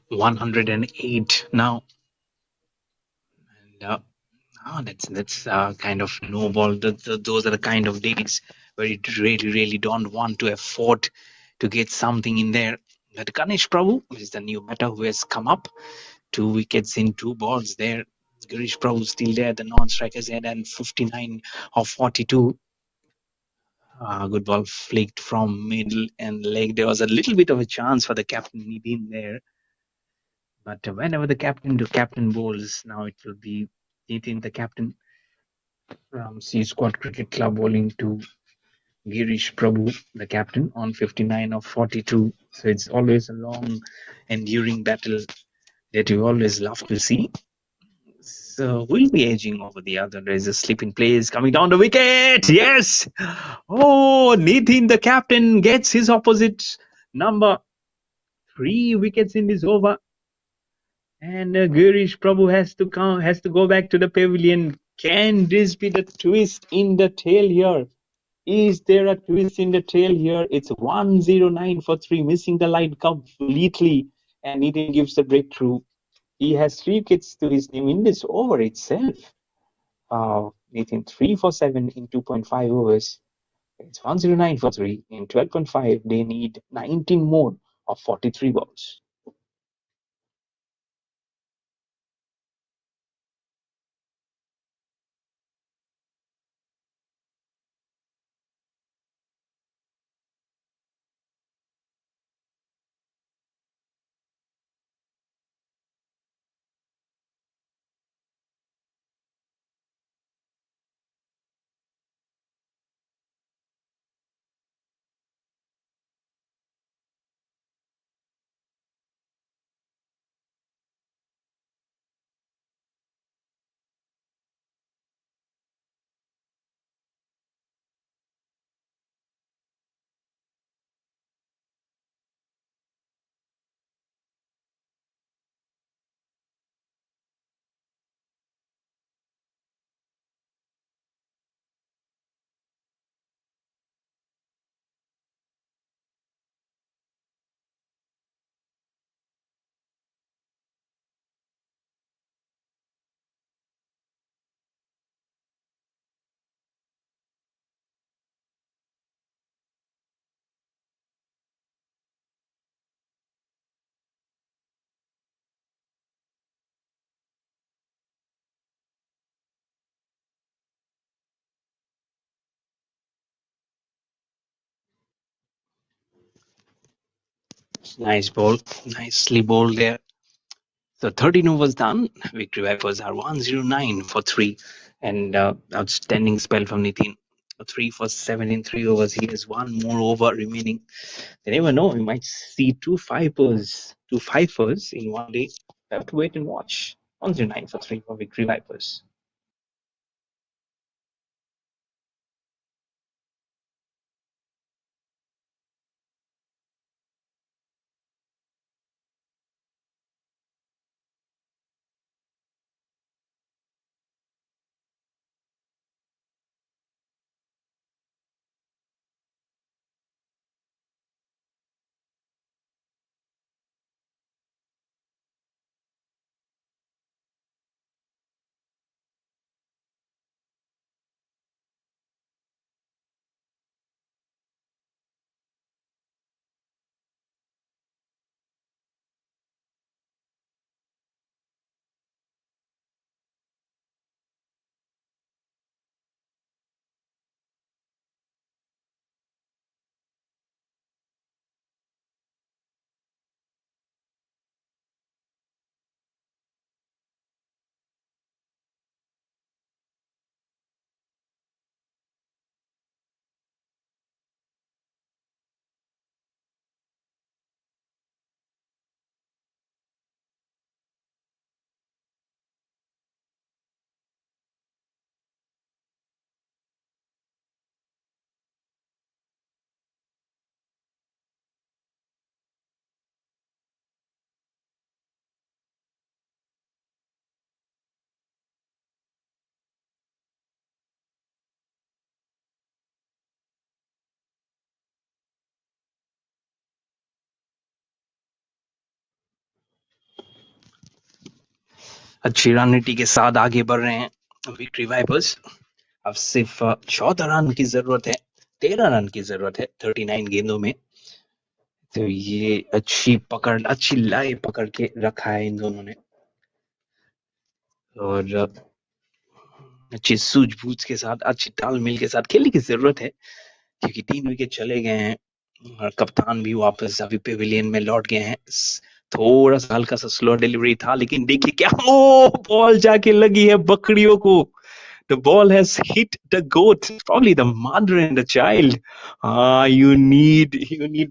108 now. And that's kind of no ball. Those are the kind of days where you really don't want to afford to get something in there. But Ganesh Prabhu is the new batter who has come up. 2 wickets in 2 balls there. Girish Prabhu still there, the non-strikers head, and 59 of 42. Good ball flicked from middle and leg. There was a little bit of a chance for the captain Nidin there. But whenever the captain bowls, now it will be Nitin, the captain from C Squad Cricket Club, bowling to Girish Prabhu, the captain, on 59 of 42. So it's always a long, enduring battle that you always love to see. So we'll be edging over the other. There's a slip in place coming down the wicket. Yes. Oh, Nitin, the captain, gets his opposite number. 3 wickets in this over. And Girish Prabhu has to go back to the pavilion. Can this be the twist in the tail here? Is there a twist in the tail here? It's 109 for 3, missing the line completely. And Nitin gives the breakthrough. He has 3 wickets to his name in this over itself. Nitin 3 for 7 in 2.5 overs. It's 109 for 3 in 12.5. They need 19 more of 43 balls. Nice ball. Nicely bowled there. So 13 overs done. Victory Vipers are 109 for 3. And outstanding spell from Nitin. 3 for 7 in 3 overs. He has one more over remaining. You never know. We might see two fifers in one day. We have to wait and watch. 109 for 3 for Victory Vipers. अच्छी रणनीति के साथ आगे बढ़ रहे हैं victory wipers. अब सिर्फ 14 रन की जरूरत है, 13 रन की जरूरत है 39 गेंदों में। तो ये अच्छी पकड़, अच्छी लय पकड़ के रखा है इन दोनों ने, और अच्छी सूझबूझ के साथ, अच्छी तालमेल के साथ खेलने की जरूरत है, क्योंकि 3 विकेट चले गए हैं और कप्तान भी वापस अभी पेविलियन में लौट गए हैं। थोड़ा सा हल्का सा स्लो डिलीवरी था, लेकिन देखिए क्या, ओ बॉल जाके लगी है बकरियों को। The ball has hit the goat, probably the mother and the child. You need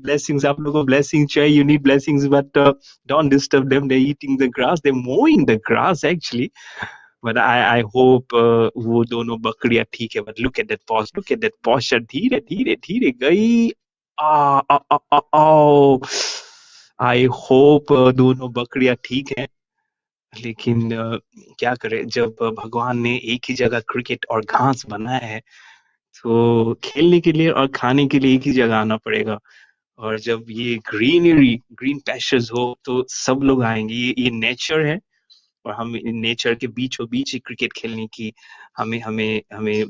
blessings. आप लोगों को blessings चाहिए. You need blessings, but don't disturb them. They're eating the grass. They're mowing the grass actually. But I hope वो दोनों बकरियां ठीक है. But look at that pause. Look at that posture. धीरे धीरे धीरे गई. I hope दोनों बकरियां ठीक हैं. लेकिन क्या करें, जब भगवान ने एक ही जगह क्रिकेट और घास बनाया है, तो खेलने के लिए और खाने के लिए एक ही जगह आना पड़ेगा। और जब ये ग्रीनरी, ग्रीन पैशेस हो, तो सब लोग आएंगे। ये नेचर है, और हम नेचर के बीचों बीच ही क्रिकेट खेलने की हमें हमें हमें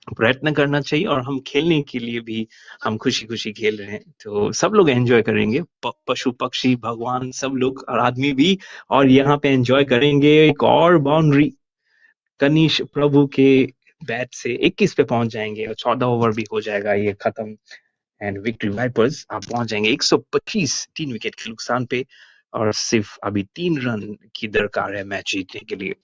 प्रयत्न करना चाहिए, और हम खेलने के लिए भी हम खुशी खुशी खेल रहे हैं, तो सब लोग एंजॉय करेंगे, पशु पक्षी भगवान सब लोग और आदमी भी, और यहाँ पे एंजॉय करेंगे। एक और बाउंड्री कनिष प्रभु के बैट से 21 पे पहुंच जाएंगे, और 14 ओवर भी हो जाएगा ये खत्म, एंड विक्ट्री वाइपर्स आप पहुंच जाएंगे 125 3 विकेट के नुकसान पे, और सिर्फ अभी 3 रन की दरकार है मैच जीतने के लिए।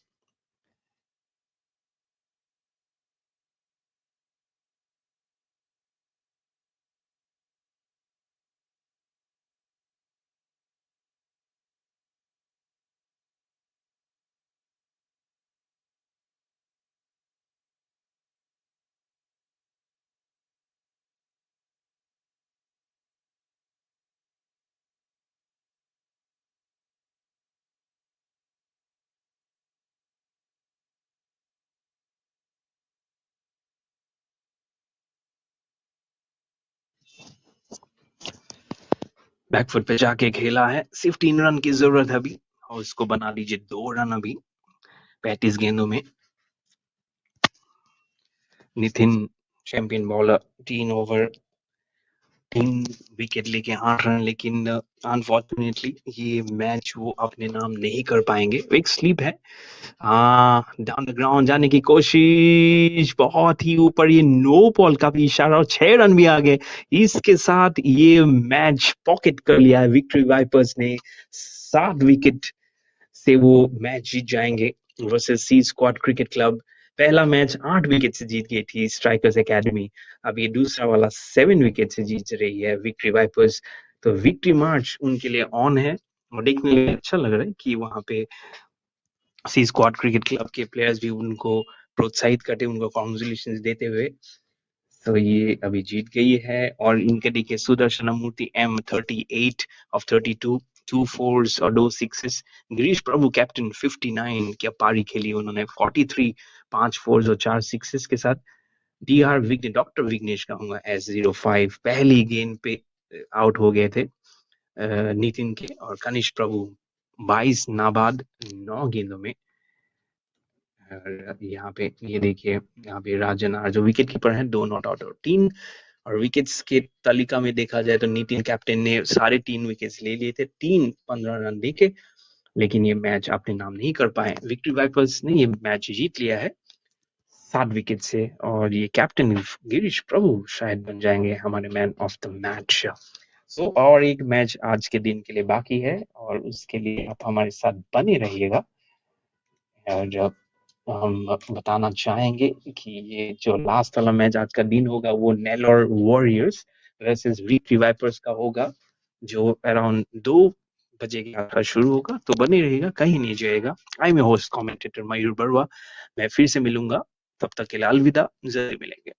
बैकफुट पे जाके खेला है, सिर्फ 3 रन की जरूरत है अभी, और उसको बना लीजिए 2 रन अभी 35 गेंदों में। Nitin champion bowler, 3 over 3 wicket लेके 8 रन, लेकिन अनफॉर्चुनेटली ये मैच वो अपने नाम नहीं कर पाएंगे। एक स्लीप है, डाउन द ग्राउंड जाने की कोशिश, बहुत ही ऊपर, ये नो बॉल का भी इशारा, और 6 रन भी आ गए। इसके साथ ये मैच पॉकेट कर लिया है विक्ट्री वाइपर्स ने। 7 विकेट से वो मैच जीत जाएंगे versus C Squad Cricket Club. पहला मैच 8 विकेट से जीत गई थी स्ट्राइकर्स एकेडमी, अब ये दूसरा वाला 7 विकेट से जीत रही है विक्ट्री वाइपर्स। तो विक्ट्री मार्च उनके लिए ऑन है, और देखने में अच्छा लग रहा है कि वहां पे सी स्क्वाड क्रिकेट क्लब के प्लेयर्स भी उनको प्रोत्साहित करते, उनको कॉन्ग्रेचुलेशन देते हुए। तो ये अभी जीत गई है, और इनके देखिए सुदर्शन मूर्ति M38 ऑफ 32, 2 फोर्स और 2 सिक्सेस। गिरीश प्रभु कैप्टन 59, क्या पारी खेली उन्होंने, 43, 5 फोर्स और 4 सिक्सेस के साथ। DR विघ्नेश, डॉक्टर विघ्नेश कहूंगा, S05 पहली गेंद पे आउट हो गए थे नितिन के, और कनिष प्रभु 22 नाबाद 9 गेंदों में। और यहाँ पे ये देखिए, यहाँ पे राजन आर जो विकेट कीपर हैं 2 नॉट आउट और 3, और विकेट्स के तालिका में देखा जाए तो नितिन कैप्टन ने सारे 3 विकेट्स ले लिए थे, 15 रन देके, लेकिन ये मैच अपने नाम नहीं कर पाए। विक्ट्री वाइपर्स ने ये मैच जीत लिया है 7 विकेट से, और ये कैप्टन गिरीश प्रभु शायद बन जाएंगे हमारे मैन ऑफ द मैच। सो और एक मैच आज के दिन के लिए बाकी है, और उसके लिए आप हमारे साथ बने रहिएगा। और हम बताना चाहेंगे कि ये जो लास्ट वाला मैच आज का दिन होगा, वो Nellore Warriors versus Victory Vipers का होगा, जो अराउंड 2 बजे के आसपास शुरू होगा। तो बने रहेगा, कहीं नहीं जाएगा। आई एम होस्ट कमेंटेटर मयूर बरुआ, मैं फिर से मिलूंगा, तब तक के लिए अलविदा, जल्दी मिलेंगे।